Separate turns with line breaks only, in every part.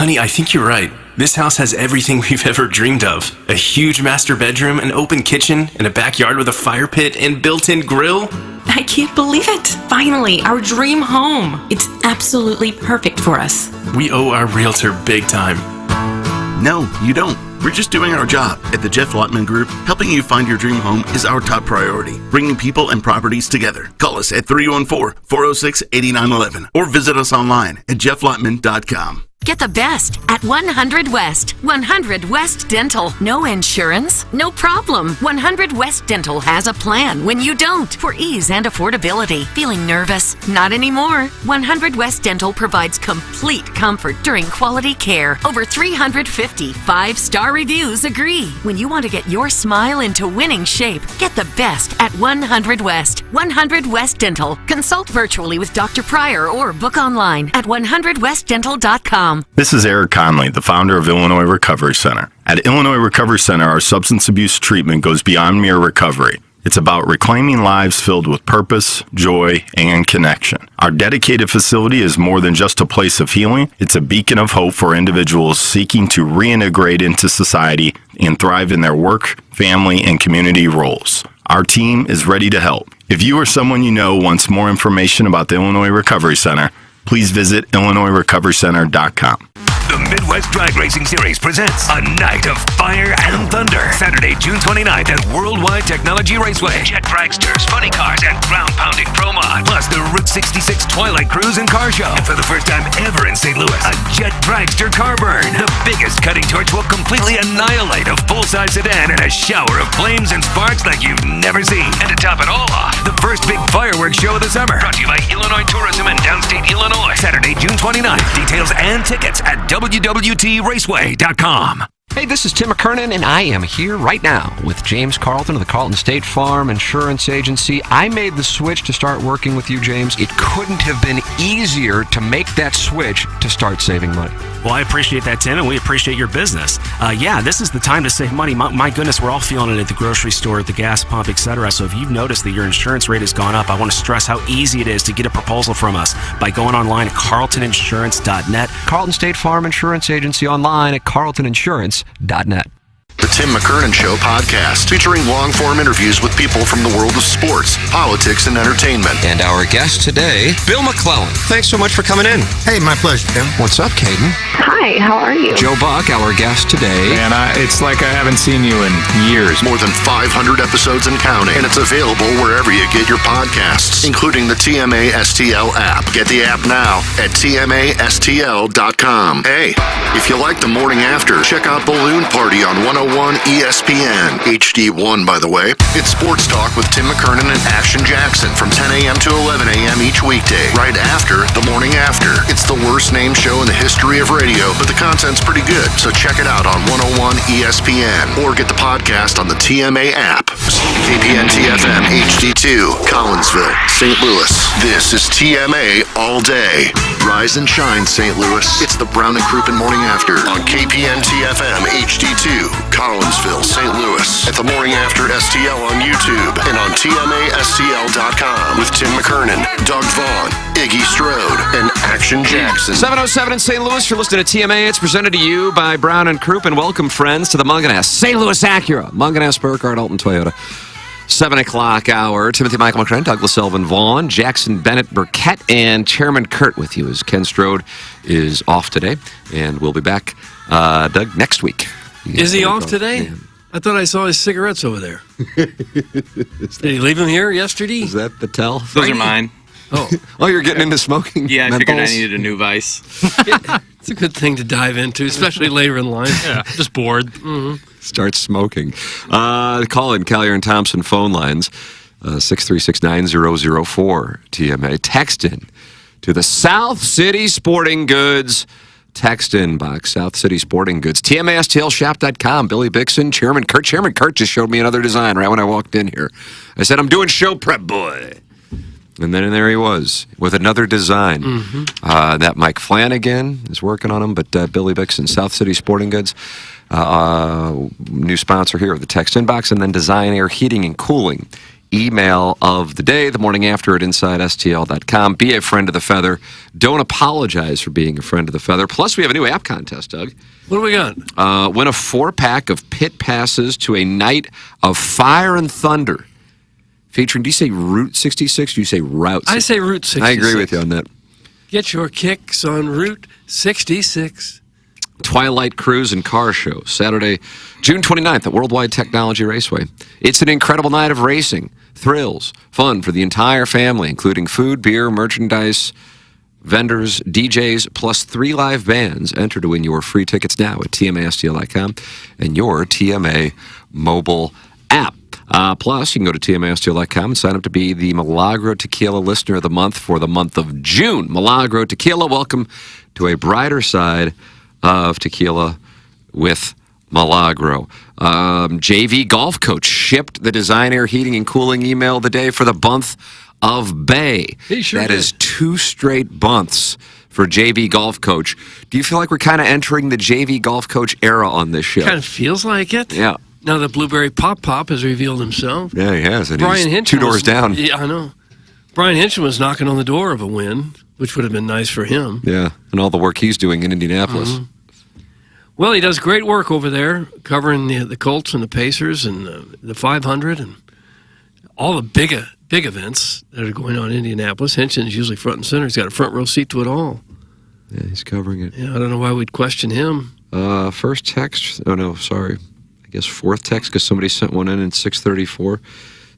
Honey, I think you're right. This house has everything we've ever dreamed of. A huge master bedroom, an open kitchen, and a backyard with a fire pit and built-in grill.
I can't believe it. Finally, our dream home. It's absolutely perfect for us.
We owe our realtor big time.
No, you don't. We're just doing our job. At the Jeff Lotman Group, helping you find your dream home is our top priority. Bringing people and properties together. Call us at 314-406-8911 or visit us online at jefflotman.com.
Get the best at 100 West. 100 West Dental. No insurance? No problem. 100 West Dental has a plan when you don't, for ease and affordability. Feeling nervous? Not anymore. 100 West Dental provides complete comfort during quality care. Over 350 5-star reviews agree. When you want to get your smile into winning shape, get the best at 100 West. 100 West Dental. Consult virtually with Dr. Pryor or book online at 100westdental.com.
This is Eric Conley, the founder of Illinois Recovery Center. At Illinois Recovery Center, our substance abuse treatment goes beyond mere recovery. It's about reclaiming lives filled with purpose, joy, and connection. Our dedicated facility is more than just a place of healing. It's a beacon of hope for individuals seeking to reintegrate into society and thrive in their work, family, and community roles. Our team is ready to help. If you or someone you know wants more information about the Illinois Recovery Center, please visit IllinoisRecoveryCenter.com.
The Midwest Drag Racing Series presents a night of fire and thunder. Saturday, June 29th at Worldwide Technology Raceway. Jet dragsters, funny cars, and ground-pounding pro mod. Plus the Route 66 Twilight Cruise and Car Show. And for the first time ever in St. Louis, a Jet dragster car burn. The biggest cutting torch will completely annihilate a full-size sedan in a shower of flames and sparks like you've never seen. And to top it all off, the first big fireworks show of the summer. Brought to you by Illinois Tourism and Downstate Illinois. Saturday, June 29th. Details and tickets at www.raceway.com.
Hey, this is Tim McKernan, and I am here right now with James Carlton of the Carlton State Farm Insurance Agency. I made the switch to start working with you, James. It couldn't have been easier to make that switch to start saving money.
Well, I appreciate that, Tim, and we appreciate your business. This is the time to save money. My goodness, we're all feeling it at the grocery store, at the gas pump, etc. So if you've noticed that your insurance rate has gone up, I want to stress how easy it is to get a proposal from us by going online at carltoninsurance.net.
Carlton State Farm Insurance Agency online at carltoninsurance.net.
The Tim McKernan Show podcast, featuring long-form interviews with people from the world of sports, politics, and entertainment.
And our guest today, Bill McClellan. Thanks so much for coming in.
Hey, my pleasure, Tim.
What's up, Caden?
Hi, how are you?
Joe Buck, our guest today.
Man, it's like I haven't seen you in years.
More than 500 episodes and counting, and it's available wherever you get your podcasts, including the TMA STL app. Get the app now at TMASTL.com. Hey, if you like the morning after, check out Balloon Party on 101 ESPN. HD1, by the way. It's sports talk with Tim McKernan and Action Jackson from 10 a.m. to 11 a.m. each weekday, right after the morning after. It's the worst named show in the history of radio, but the content's pretty good, so check it out on 101 ESPN or get the podcast on the TMA app. KPN-TFM HD2, Collinsville, St. Louis. This is TMA all day. Rise and shine, St. Louis. It's the Brown and Crouppen Morning After on KPN-TFM HD2, Collinsville, St. Louis. At the Morning After STL on YouTube and on TMASTL.com with Tim McKernan, Doug Vaughn, Iggy Strode, and Action Jackson.
7:07 in St. Louis. You're listening to TMA. It's presented to you by Brown and Crouppen. Welcome, friends, to the Munganess St. Louis Acura, Munganess, Burkhardt, Alton Toyota. 7 o'clock hour. Timothy Michael McKernan, Douglas Elvin Vaughn, Jackson Bennett Burkett, and Chairman Kurt with you as Ken Strode is off today. And we'll be back, Doug, next week.
Is he off today? Yeah. I thought I saw his cigarettes over there. Did he leave them here yesterday?
Is that the tell?
Those are mine.
Oh,
you're getting into smoking?
Yeah, I
menthols?
figured I needed a new vice.
It's a good thing to dive into, especially later in life.
Yeah, just bored.
Mm-hmm.
Start smoking. Call in Collier and Thompson phone lines, 636-9004 TMA. Text in to the South City Sporting Goods text inbox, South City Sporting Goods, TMASTLshop.com. Billy Bixson, Chairman Kurt. Chairman Kurt just showed me another design right when I walked in here. I said, I'm doing show prep, boy. And then there he was with another design.
Mm-hmm.
That Mike Flanagan is working on them, but Billy Bixson, South City Sporting Goods, new sponsor here of the text inbox, and then Design Air Heating and Cooling email of the day, the morning after at InsideSTL.com. Be a friend of the Feather. Don't apologize for being a friend of the Feather. Plus, we have a new app contest, Doug.
What do we got?
Win a 4-pack of pit passes to a night of fire and thunder. Featuring, do you say Route 66 or do you say Route 66?
I say Route 66.
I agree with you on that.
Get your kicks on Route 66.
Twilight Cruise and Car Show, Saturday, June 29th at Worldwide Technology Raceway. It's an incredible night of racing, thrills, fun for the entire family, including food, beer, merchandise, vendors, DJs, plus 3 live bands. Enter to win your free tickets now at TMASTL.com and your TMA mobile app. Plus, you can go to TMASTL.com and sign up to be the Milagro Tequila Listener of the Month for the month of June. Milagro Tequila, welcome to a brighter side of tequila with Milagro. JV Golf Coach shipped the Design Air Heating and Cooling email of the day for the month of Bay.
He sure
That
did.
is 2 straight months for JV Golf Coach. Do you feel like we're kind of entering the JV Golf Coach era on this show?
Kind of feels like it.
Yeah.
Now that Blueberry Pop has revealed himself.
Yeah, he has. And
Brian
he's
Hinch
2 doors down.
Yeah, I know. Brian Hinchman was knocking on the door of a win, which would have been nice for him.
Yeah, and all the work he's doing in Indianapolis.
Well, he does great work over there, covering the Colts and the Pacers and the 500 and all the big events that are going on in Indianapolis. Hinchin's usually front and center. He's got a front row seat to it all.
Yeah, he's covering it.
Yeah, I don't know why we'd question him.
First text. Oh, no, sorry. I guess 4th text because somebody sent one in 6:34.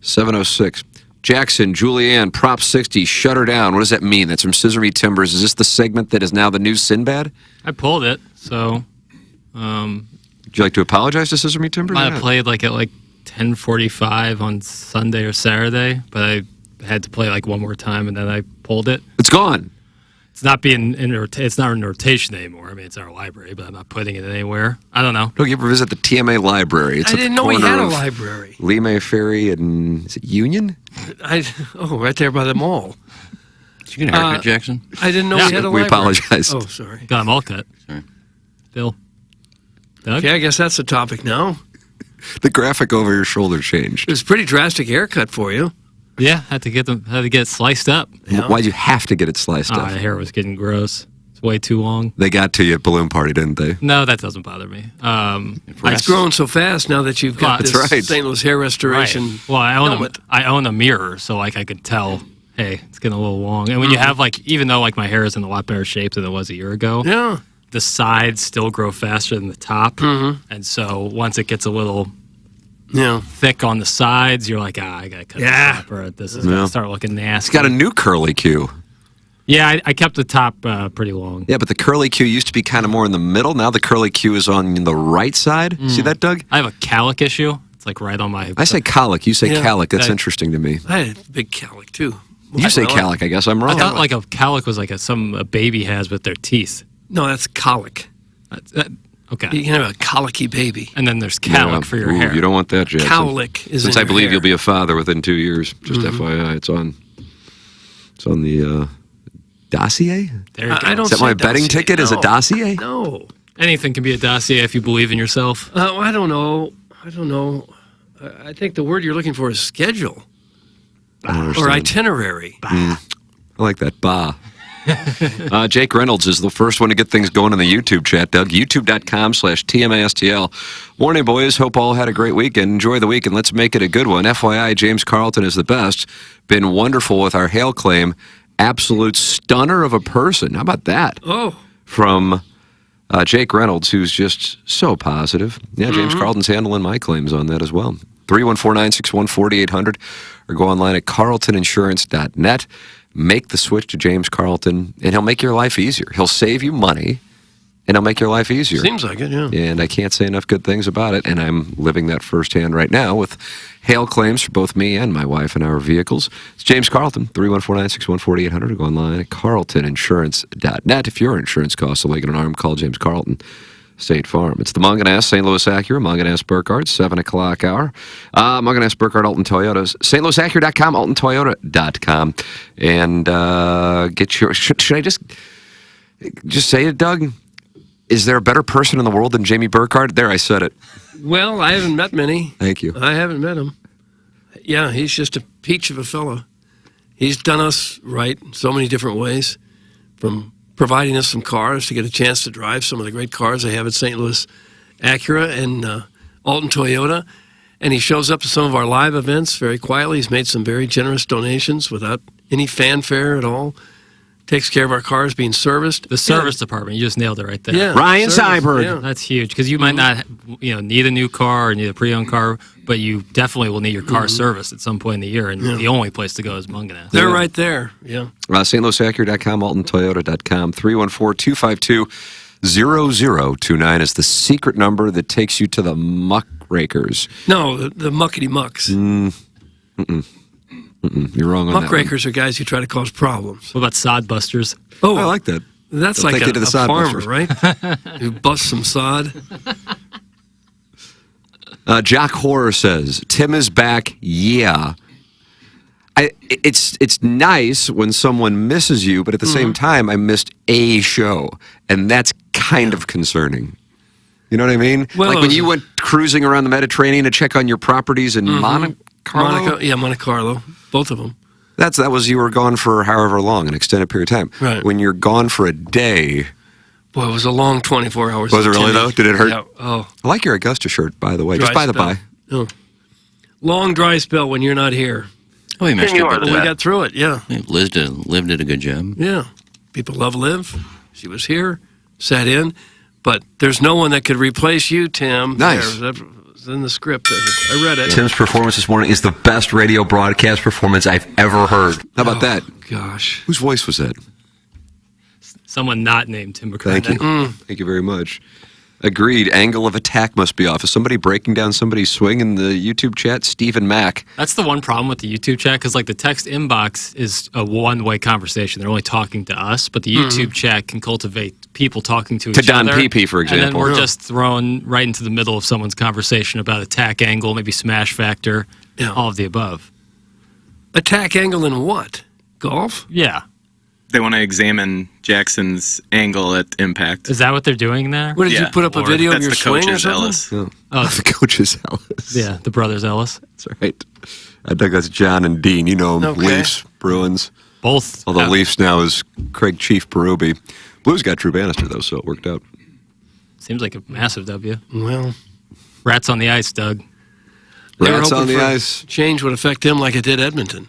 7:06. Jackson, Julianne, Prop 60, shut her down. What does that mean? That's from Scissor Me Timbers. Is this the segment that is now the new Sinbad?
I pulled it, so...
Would you like to apologize to Scissor Me Timbers?
I played at 10:45 on Sunday or Saturday, but I had to play one more time, and then I pulled it.
It's gone.
It's not it's not in rotation anymore. I mean, it's our library, but I'm not putting it anywhere. I don't know.
No, you ever visit the TMA library? It's
I
at
didn't
the
know we
corner
had a
of
library.
Lima Ferry and is it Union?
Right there by the mall.
Did you get a haircut, Jackson?
I didn't know we had a
we
library.
apologize.
Oh, sorry.
Got them all cut.
Sorry.
Bill. Doug?
Okay, I guess that's the topic now.
The graphic over your shoulder changed.
It was a pretty drastic haircut for you.
Yeah, had to get it sliced up.
Yeah.
Why'd you have to get it sliced up?
The hair was getting gross. It's way too long.
They got to you at Balloon Party, didn't they?
No, that doesn't bother me.
It's grown so fast now that you've got
That's
this
right.
St. Louis hair restoration.
Right. Well,
helmet.
I own a mirror, so I could tell, hey, it's getting a little long. And when you have even though my hair is in a lot better shape than it was a year ago,
Yeah.
the sides still grow faster than the top. And so once it gets a little thick on the sides, you're like, I gotta cut the top, or this is gonna start looking nasty.
It's got a new curly Q.
Yeah, I kept the top pretty long.
Yeah, but the curly Q used to be kind of more in the middle. Now the curly Q is on the right side. See that, Doug?
I have a calic issue. It's right on my...
I say colic. You say
Yeah.
calic. That's interesting to me.
I had a big calic, too.
You say calic. I guess I'm
I
wrong.
thought a calic was a baby has with their teeth.
No, that's colic.
Okay.
You can have a colicky baby.
And then there's calic for your
Ooh,
hair.
You don't want that, Jackson.
Cowlick is
Since
in
I
your
believe
hair.
you'll be a father within 2 years. Just FYI, it's on the dossier.
There you go.
I don't
Is that
say
my betting
dossier.
ticket? Is a
No.
dossier?
No.
Anything can be a dossier if you believe in yourself.
I don't know. I think the word you're looking for is schedule
I don't
or
understand.
itinerary.
I like that. Bah. Jake Reynolds is the first one to get things going in the YouTube chat, Doug. YouTube.com/TMASTL. Morning, boys. Hope all had a great weekend. Enjoy the weekend. Let's make it a good one. FYI, James Carlton is the best. Been wonderful with our hail claim. Absolute stunner of a person. How about that?
Oh.
From Jake Reynolds, who's just so positive. Yeah, James Carlton's handling my claims on that as well. 314-961-4800 or go online at carltoninsurance.net. Make the switch to James Carlton, and he'll make your life easier. He'll save you money, and he'll make your life easier.
Seems like it, yeah.
And I can't say enough good things about it, and I'm living that firsthand right now with hail claims for both me and my wife and our vehicles. It's James Carlton, 314-961-4800 or go online at carltoninsurance.net. If your insurance costs a leg and an arm, call James Carlton. State Farm. It's the Munganass St. Louis Acura, Munganass Burkhardt, 7 o'clock hour. Munganass Burkhardt, Alton Toyotas, stlouisacura.com, altontoyota.com. And get your... Should I just say it, Doug? Is there a better person in the world than Jamie Burkhardt? There, I said it.
Well, I haven't met many.
Thank you.
I haven't met him. Yeah, he's just a peach of a fellow. He's done us right in so many different ways, from providing us some cars to get a chance to drive some of the great cars they have at St. Louis Acura and Alton Toyota. And he shows up to some of our live events very quietly. He's made some very generous donations without any fanfare at all. Takes care of our cars being serviced.
The service department, you just nailed it right there.
Yeah,
Ryan Seiberg.
Yeah.
That's huge because you might not, need a new car or need a pre-owned car, but you definitely will need your car serviced at some point in the year, and the only place to go is Munganess.
They're right there. Yeah.
StLouisAcura.com, AltonToyota.com, 314-252-0029 is the secret number that takes you to the muckrakers.
No, the muckety mucks.
You're wrong on that.
Muckrakers are guys who try to cause problems.
What about sod busters?
Oh,
I like that.
That's
They'll
like
take you to the
a
sod
farmer,
busters.
right? Who busts some sod.
Jock Horror says, Tim is back, yeah. It's nice when someone misses you, but at the same time, I missed a show, and that's kind of concerning. You know what I mean?
Well,
like when you went cruising around the Mediterranean to check on your properties in Monte Carlo?
Monte Carlo. Both of them.
That was you were gone for however long, an extended period of time.
Right.
When you're gone for a day.
Boy, it was a long 24 hours.
Was it really, though? Did it hurt?
Yeah. Oh.
I like your Augusta shirt, by the way. Just by the by.
Oh. Long dry spell when you're not here.
Oh, you mentioned about
We
that.
got through it, yeah.
Liz did a good job.
Yeah. People love Liv. She was here, sat in. But there's no one that could replace you, Tim.
Nice.
That was in the script. I read it.
Tim's performance this morning is the best radio broadcast performance I've ever heard.
How about that?
Gosh.
Whose voice was that?
Someone not named Tim McCartney.
Thank you. Thank you very much. Agreed. Angle of attack must be off. Is somebody breaking down somebody's swing in the YouTube chat? Stephen Mack.
That's the one problem with the YouTube chat, because like the text inbox is a one-way conversation. They're only talking to us, but the YouTube chat can cultivate people talking to each other.
Don PP, for example.
And then we're just thrown right into the middle of someone's conversation about attack angle, maybe smash factor, all of the above.
Attack angle in what? Golf?
Yeah.
They want to examine Jackson's angle at impact.
Is that what they're doing there?
What, did you put up a
Or
video of
that's
your
the
swing or
coach's
something?
Ellis.
Oh,
The coach's Ellis.
yeah, the brothers Ellis.
That's right. I think that's John and Dean. You know them.
Okay.
Leafs, Bruins.
Both.
Although Leafs now is Craig Chief Berube. Blues got Drew Bannister, though, so it worked out.
Seems like a massive W.
Well,
Rats on the ice, Doug.
they were
Rats on
hoping
the
for
ice.
change would affect them like it did Edmonton.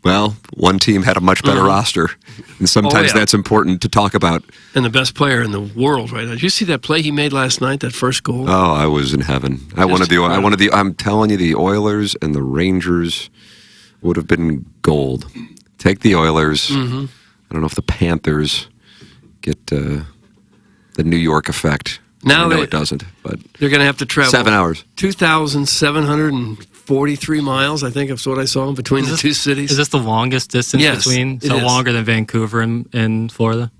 Well, one team had a much better roster, and sometimes
yeah.
that's important to talk about.
And the best player in the world right now. Did you see that play he made last night, that first goal?
Oh, I was in heaven. I'm telling you, the Oilers and the Rangers would have been gold. Take the Oilers. I don't know if the Panthers get the New York effect.
Now
it doesn't, but
they're going to have to travel
7 hours.
2,743 miles, I think, is what I saw between the two cities.
Is this the longest distance
Yes,
between?
it
So
is.
longer than Vancouver and Florida?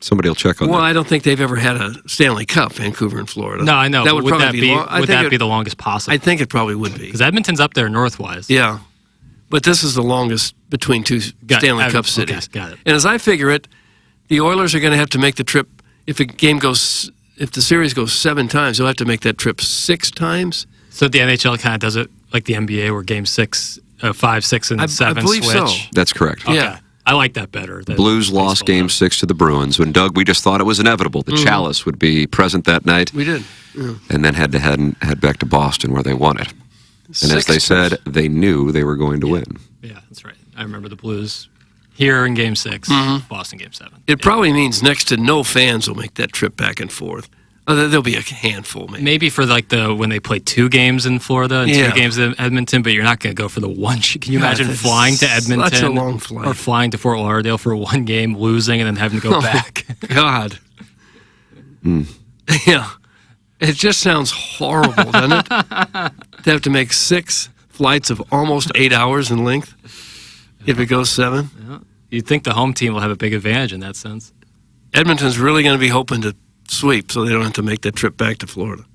Somebody will check on
Well,
that.
I don't think they've ever had a Stanley Cup, Vancouver and Florida.
No, I know.
That
but
would probably be long.
would that be the longest possible?
I think it probably would be.
Because Edmonton's up there northwise.
Yeah. But this is the longest between two Stanley Cup cities.
Okay, got it.
And as I figure it, the Oilers are going to have to make the trip. If the series goes 7 times, they'll have to make that trip 6 times.
So the NHL kind of does it like the NBA, where game 5, 6, and 7
I believe
switch.
so.
That's correct.
Okay.
Yeah.
I like that better. than
Blues lost
baseball
Game
does.
6 to the Bruins. When Doug, we just thought it was inevitable. The Chalice would be present that night.
We did. Yeah.
And then had to head back to Boston where they won it. And as they said, they knew they were going to win.
Yeah, that's right. I remember the Blues here in Game 6, Boston Game 7.
It probably means next to no fans will make that trip back and forth. There'll be a handful, maybe.
Maybe for like when they play 2 games in Florida and
Yeah.
2 games in Edmonton, but you're not going to go for the one. Can you
God,
imagine
that's
flying to Edmonton
such a long flight.
or flying to Fort Lauderdale for 1 game, losing, and then having to go back?
God. Yeah. It just sounds horrible, doesn't it? To have to make 6 flights of almost 8 hours in length if it goes 7.
Yeah. You'd think the home team will have a big advantage in that sense.
Edmonton's really going to be hoping to sweep so they don't have to make that trip back to Florida.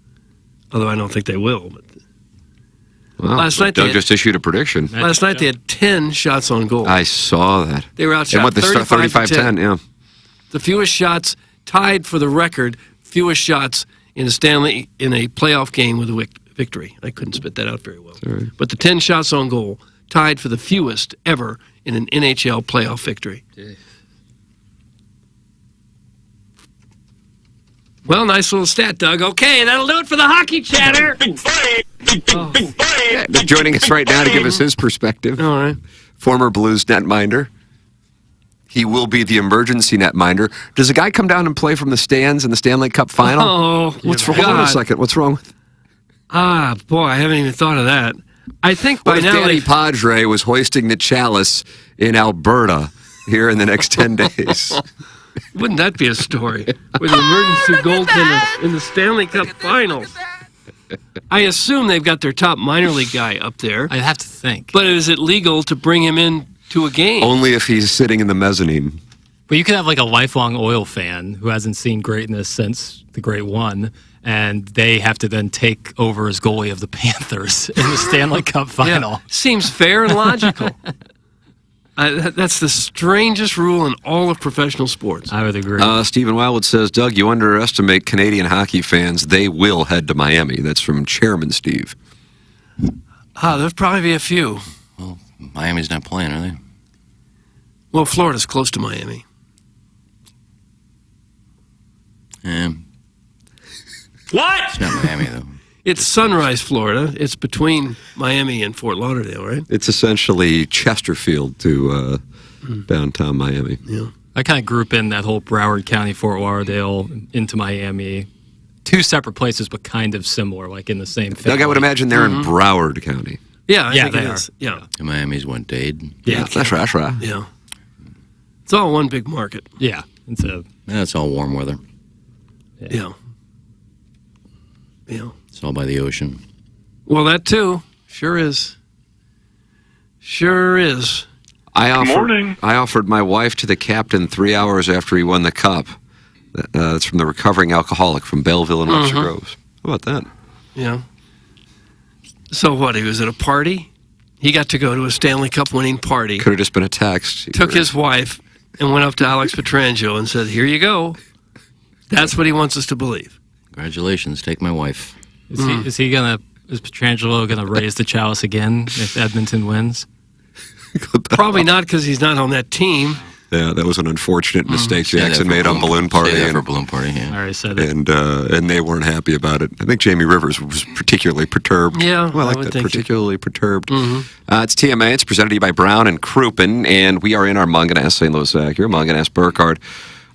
Although I don't think they will. But
Well,
Last night
Doug
they had-
just issued a prediction.
last night they had 10 shots on goal.
I saw that.
They were outshot
And what, the
35-10.
yeah.
The fewest shots, tied for the record, fewest shots in a playoff game with victory. I couldn't spit that out very well.
All right.
But the 10 shots on goal tied for the fewest ever in an NHL playoff victory. Well, nice little stat, Doug. Okay, that'll do it for the hockey chatter.
Joining us right now to give us his perspective.
All right.
Former Blues netminder. He will be the emergency netminder. Does a guy come down and play from the stands in the Stanley Cup final?
Oh,
what's wrong? Hold on a second. What's wrong with?
Boy, I haven't even thought of that. I think by
What if
now
Danny
they
Padre was hoisting the chalice in Alberta here in the next 10 days?
wouldn't that be a story? With the emergency goaltender in the Stanley Cup Finals. I assume they've got their top minor league guy up there.
I'd have to think.
But is it legal to bring him in to a game?
Only if he's sitting in the mezzanine.
But you could have like a lifelong Oil fan who hasn't seen greatness since the Great One, and they have to then take over as goalie of the Panthers in the Stanley Cup Final.
Yeah, seems fair and logical. That's the strangest rule in all of professional sports.
I would agree.
Stephen Wildwood says, Doug, you underestimate Canadian hockey fans. They will head to Miami. That's from Chairman Steve.
There'll probably be a few.
Well, Miami's not playing, are they?
Well, Florida's close to Miami.
What? It's not Miami, though.
It's Sunrise, Florida. It's between Miami and Fort Lauderdale, right?
It's essentially Chesterfield to downtown Miami.
Yeah.
I kind of group in that whole Broward County, Fort Lauderdale into Miami. Two separate places, but kind of similar, like in the same family.
Doug, I would imagine they're in Broward County.
Yeah, I think
they
it
are.
is. Yeah.
And Miami's what, Dade?
Yeah,
that's right.
Yeah. It's all one big market.
Yeah.
It's all warm weather.
Yeah. Yeah.
It's all by the ocean.
Well, that too. Sure is. Sure is.
I offered my wife to the captain 3 hours after he won the cup. It's from the recovering alcoholic from Belleville and Webster Groves. How about that?
Yeah. So what? He was at a party? He got to go to a Stanley Cup winning party.
Could have just been a text.
Took his wife and went up to Alex Petrangelo and said, "Here you go." That's what he wants us to believe.
Congratulations. Take my wife.
Is Petrangelo gonna raise the chalice again if Edmonton wins?
Probably not, because he's not on that team.
Yeah, that was an unfortunate mistake
Say that
Jackson
for
made on Balloon Party.
Say that for Balloon Party, yeah.
I already said it.
And they weren't happy about it. I think Jamie Rivers was particularly perturbed.
Yeah,
well, I
would
like that.
think
Particularly perturbed. It's TMA. It's presented to you by Brown and Crouppen, and we are in our Munganess St. Louis Acura, Munganess Burkhardt,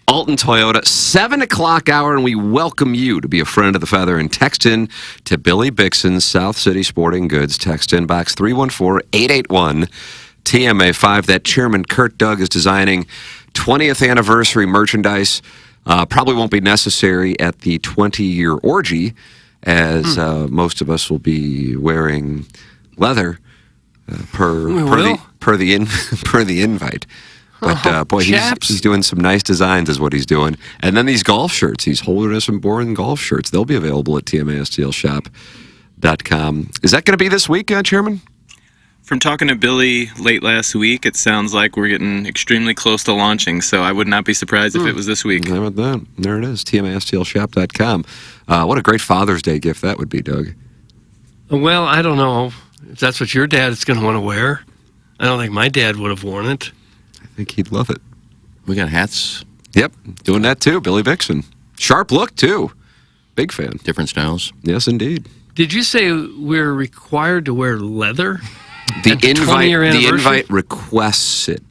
Alton Toyota, 7 o'clock hour, and we welcome you to be a friend of the Feather and text in to Billy Bixen's South City Sporting Goods. Text in box 314-881 TMA5. That Chairman Kurt Doug is designing 20th anniversary merchandise. Probably won't be necessary at the 20-year orgy, as most of us will be wearing leather per the invite. But boy, he's doing some nice designs is what he's doing. And then these golf shirts. He's holding us some boring golf shirts. They'll be available at tmastlshop.com. Is that going to be this week, Chairman?
From talking to Billy late last week, it sounds like we're getting extremely close to launching, so I would not be surprised if it was this week.
How about that? There it is, tmastlshop.com. What a great Father's Day gift that would be, Doug.
Well, I don't know if that's what your dad is going to want to wear. I don't think my dad would have worn it.
I think he'd love it.
We got hats.
Yep, doing that too, Billy Bixen. Sharp look, too. Big fan.
Different styles.
Yes, indeed.
Did you say we're required to wear leather?
The
invite
requests it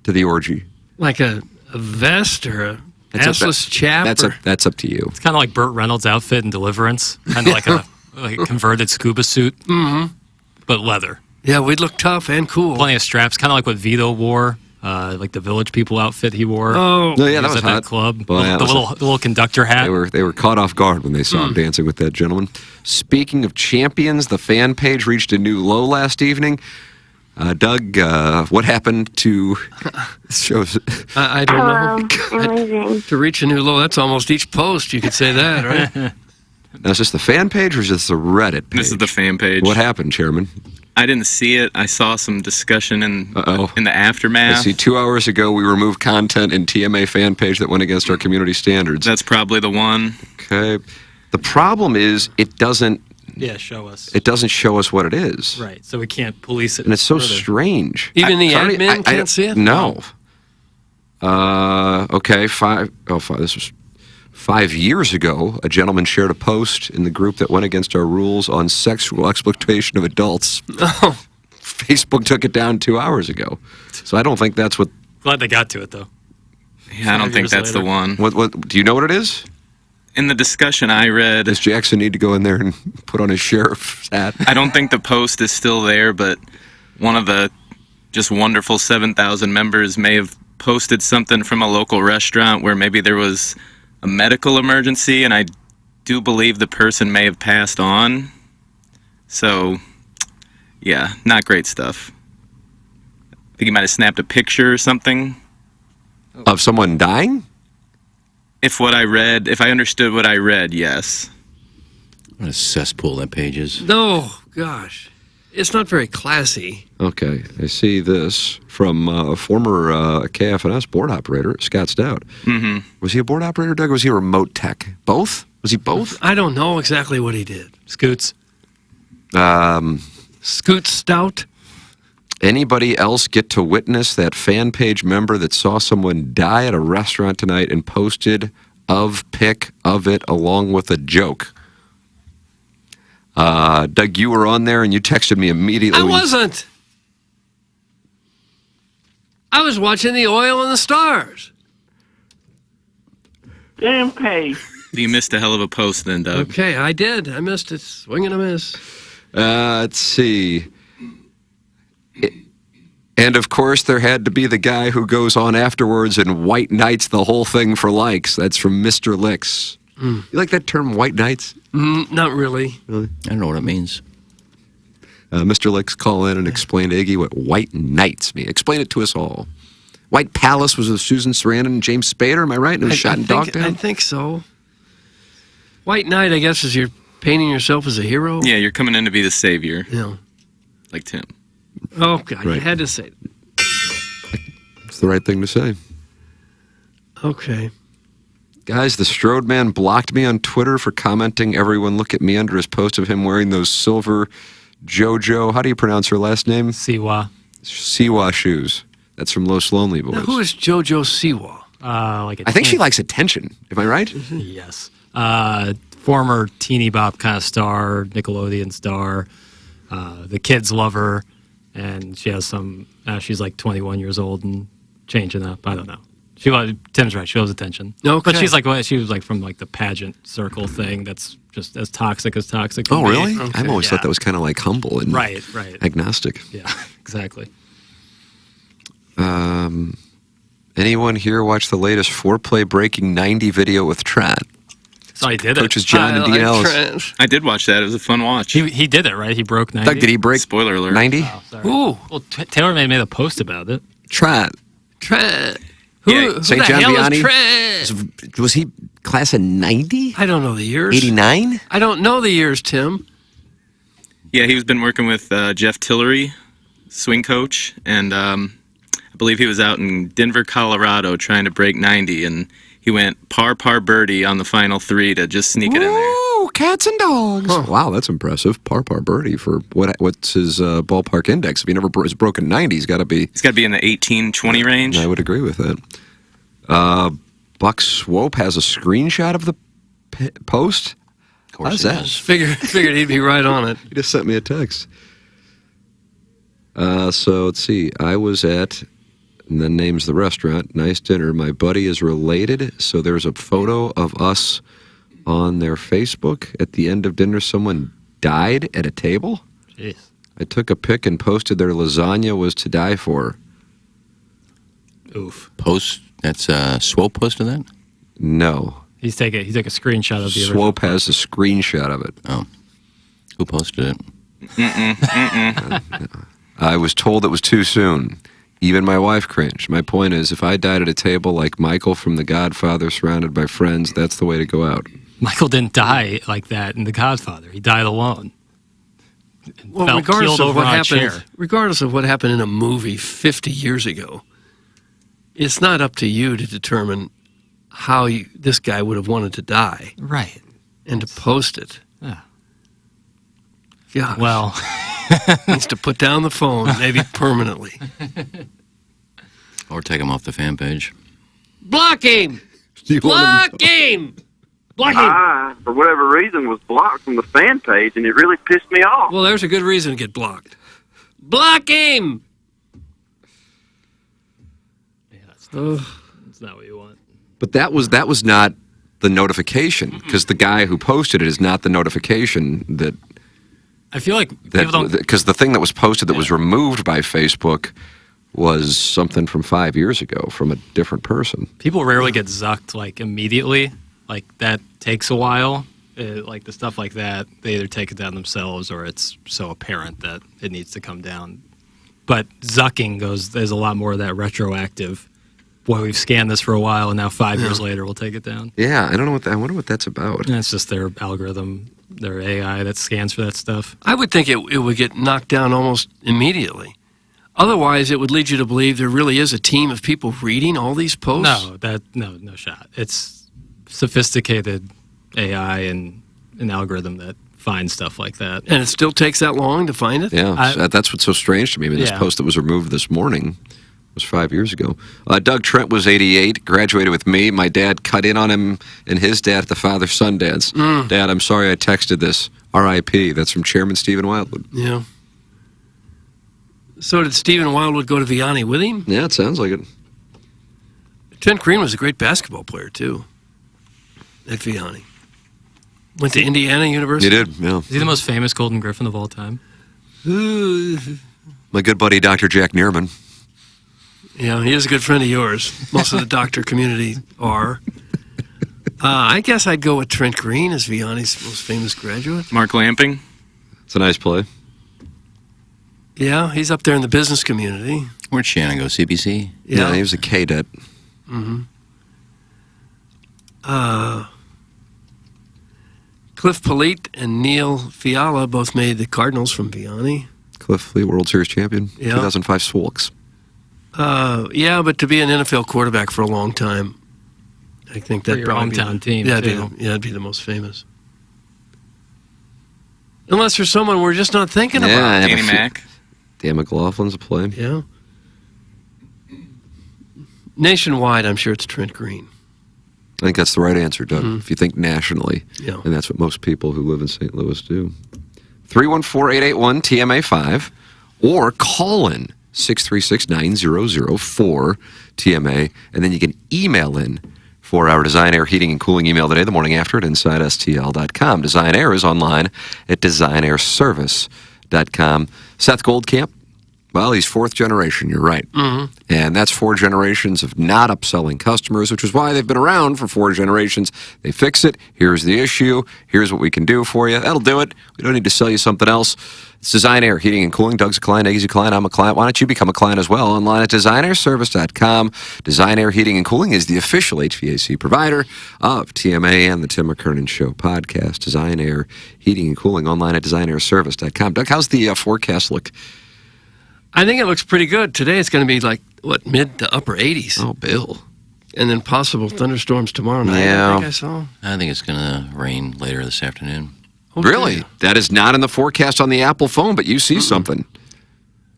to the orgy.
Like a vest or a assless chap?
That's up to you.
It's kind of like Burt Reynolds' outfit in Deliverance. Kind of like a converted scuba suit, but leather.
Yeah, we'd look tough and cool.
Plenty of straps, kind of like what Vito wore, like the Village People outfit he wore.
Oh,
yeah, that was
at
hot.
that club.
Well, yeah,
the little conductor hat.
They were caught off guard when they saw him dancing with that gentleman. Speaking of champions, the fan page reached a new low last evening. Doug, what happened to shows?
I don't know. To reach a new low, that's almost each post. You could say that, right?
Now, is this the fan page or is this the Reddit page?
This is the fan page.
What happened, Chairman?
I didn't see it. I saw some discussion in the aftermath.
I see 2 hours ago we removed content in TMA fan page that went against our community standards.
That's probably the one.
Okay. The problem is it doesn't
Yeah, show us.
It doesn't show us what it is.
Right, so we can't police it.
And it's so
further.
strange.
Even the
Tony,
admin can't see it?
No. Okay, this was 5 years ago. A gentleman shared a post in the group that went against our rules on sexual exploitation of adults.
Oh.
Facebook took it down 2 hours ago. So I don't think that's what...
Glad they got to it, though.
Yeah, I don't think that's the one.
What? Do you know what it is?
In the discussion I read,
Does Jackson need to go in there and put on his sheriff's hat?
I don't think the post is still there, but one of the just wonderful 7,000 members may have posted something from a local restaurant where maybe there was a medical emergency, and I do believe the person may have passed on. So, yeah, not great stuff. I think he might have snapped a picture or something.
Of someone dying?
If I understood what I read, yes.
What a cesspool that page is.
No, gosh. It's not very classy.
Okay, I see this from a former KFNS board operator, Scott Stout.
Mm-hmm.
Was he a board operator, Doug, or was he a remote tech? Both? Was he both?
I don't know exactly what he did.
Scoots.
Scoot Stout?
Anybody else get to witness that fan page member that saw someone die at a restaurant tonight and posted pic of it along with a joke? Doug, you were on there and you texted me immediately.
I wasn't. I was watching The Oil and the Stars.
Damn pay.
You missed a hell of a post then, Doug.
Okay, I did. I missed it. Swing and a miss.
Let's see. And of course, there had to be the guy who goes on afterwards and white knights the whole thing for likes. That's from Mr. Licks. You like that term, white knights?
Not really.
Really?
I don't know what it means.
Mr. Licks, call in and explain to Iggy what white knights mean. Explain it to us all. White Palace was with Susan Sarandon and James Spader, am I right? And it was shot in Dogtown?
I think so. White Knight, I guess, is you're painting yourself as a hero.
Yeah, you're coming in to be the savior.
Yeah.
Like Tim.
Oh, God,
Right.
you had to say that.
It's the right thing to say.
Okay.
Guys, the Strode man blocked me on Twitter for commenting everyone look at me under his post of him wearing those silver JoJo, how do you pronounce her last name?
Siwa.
Siwa shoes. That's from Los Lonely Boys.
Now, who is JoJo Siwa?
I think she likes attention. Am I right?
Yes. Former teeny bop kind of star, Nickelodeon star. The kids love her, and she has some. She's like 21 years old and changing up. I don't know. Tim's right. She loves attention.
Okay.
But she was like from like the pageant circle thing. That's just as toxic as toxic.
Oh,
can be.
really? I've always thought that was kind of like humble and
right.
agnostic.
Yeah, exactly.
Anyone here watch the latest Foreplay Breaking 90 video with Trent?
So he did it.
Coaches John and Dean Ellis.
I did watch that. It was a fun watch.
He did it, right? He broke 90.
Doug, did he break
Spoiler alert.
90?
Oh, sorry.
Ooh.
Well, Taylor made a post about it.
Trent.
Who
St.
the
John
hell
Vianney?
is Trent?
Was he class of 90?
I don't know the years.
89?
I don't know the years, Tim.
Yeah, he's been working with Jeff Tillery, swing coach, and I believe he was out in Denver, Colorado, trying to break 90, and he went par birdie on the final three to just sneak it in there.
Ooh, cats and dogs. Huh. Wow, that's impressive. Par birdie for what's his ballpark index? If he never has broken 90, he's got to be
in the 18-20 range.
I would agree with that. Buck Swope has a screenshot of the post.
Of course,
how's that?
Figured he'd be right on it.
He just sent me a text. So let's see. I was at, and then names the restaurant. Nice dinner. My buddy is related, so there's a photo of us on their Facebook. At the end of dinner, someone died at a table.
Jeez.
I took a pic and posted their lasagna was to die for.
Oof.
That's Swope posted that?
No.
He took a screenshot of the
Swope has a screenshot of it.
Oh. Who posted it?
I was told it was too soon. Even my wife cringed. My point is, if I died at a table like Michael from The Godfather surrounded by friends, that's the way to go out.
Michael didn't die like that in The Godfather. He died alone.
Well, regardless of what happened in a movie 50 years ago, it's not up to you to determine how this guy would have wanted to die.
Right.
And to post it.
Yeah.
Yeah.
Well,
needs to put down the phone, maybe permanently.
Or take them off the fan page.
Block him! Block him! Block him!
I, for whatever reason, was blocked from the fan page, and it really pissed me off.
Well, there's a good reason to get blocked. Block him!
It's not what you want.
But that was not the notification, because the guy who posted it is not the notification that.
I feel like people don't.
Because the thing that was posted that was removed by Facebook was something from 5 years ago from a different person.
People rarely get zucked like immediately. Like that takes a while. Like the stuff like that, they either take it down themselves or it's so apparent that it needs to come down. But zucking there's a lot more of that retroactive. Boy, we've scanned this for a while, and now 5 years later we'll take it down.
Yeah, I wonder what that's about.
And it's just their algorithm, their AI that scans for that stuff.
I would think it would get knocked down almost immediately. Otherwise, it would lead you to believe there really is a team of people reading all these posts.
No shot. It's sophisticated AI and an algorithm that finds stuff like that.
And it still takes that long to find it?
Yeah, that's what's so strange to me. I mean, this post that was removed this morning was 5 years ago. Doug Trent was 88, graduated with me. My dad cut in on him and his dad at the father-son dance. Dad, I'm sorry I texted this. R.I.P. That's from Chairman Stephen Wildwood.
Yeah. So did Stephen Wildwood go to Vianney with him?
Yeah, it sounds like it.
Trent Green was a great basketball player, too, at Vianney. Went to Indiana University.
He did, yeah.
Is he the most famous Golden Griffin of all time?
My good buddy, Dr. Jack Neerman.
Yeah, he is a good friend of yours. Most of the doctor community are. I guess I'd go with Trent Green as Vianney's most famous graduate.
Mark Lamping.
It's a nice play.
Yeah, he's up there in the business community.
Where'd Shannon go? CBC?
Yeah, he was a cadet.
Mm-hmm. Cliff Polite and Neil Fiala both made the Cardinals from Vianney.
Cliff Fleet, World Series champion,
Yeah.
2005 Swolks.
Yeah, but to be an NFL quarterback for a long time, I think
For
that
your
probably
hometown team,
Yeah,
too.
it'd be the most famous. Unless there's someone we're just not thinking about.
Danny Mac.
Dan McLaughlin's a play.
Yeah. Nationwide, I'm sure it's Trent Green.
I think that's the right answer, Doug. If you think nationally,
Yeah.
and that's what most people who live in St. Louis do. 314-881-TMA5 or call in 636-9004-TMA, and then you can email in for our Design Air Heating and Cooling email today, the morning after at InsideSTL.com. Design Air is online at DesignAirService.com. Seth Goldcamp, well, he's fourth generation, you're right.
Mm-hmm.
And that's 4 generations of not upselling customers, which is why they've been around for 4 generations. They fix it. Here's the issue. Here's what we can do for you. That'll do it. We don't need to sell you something else. It's Design Air Heating and Cooling. Doug's a client, Eggy's a client, I'm a client. Why don't you become a client as well? Online at DesignAirService.com. Design Air Heating and Cooling is the official HVAC provider of TMA and the Tim McKernan Show podcast. Design Air Heating and Cooling online at DesignAirService.com. Doug, how's the forecast look?
I think it looks pretty good. Today it's going to be like, mid to upper 80s.
Oh, Bill.
And then possible thunderstorms tomorrow night, I think I saw.
I think it's going to rain later this afternoon.
Oh,
Really?
dear.
That is not in the forecast on the Apple phone, but you see something.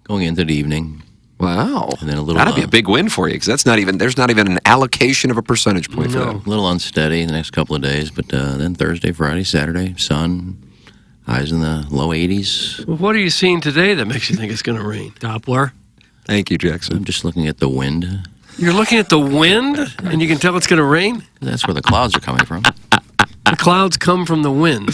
Going into the evening.
Wow.
And then a little.
That'll be a big win for you, because there's not even an allocation of a percentage point for
A
that.
little unsteady the next couple of days, but then Thursday, Friday, Saturday, sun, highs in the low 80s.
Well, what are you seeing today that makes you think it's going to rain?
Doppler.
Thank you, Jackson.
I'm just looking at the wind.
You're looking at the wind, and you can tell it's going to rain?
That's where the clouds are coming from.
The clouds come from the wind.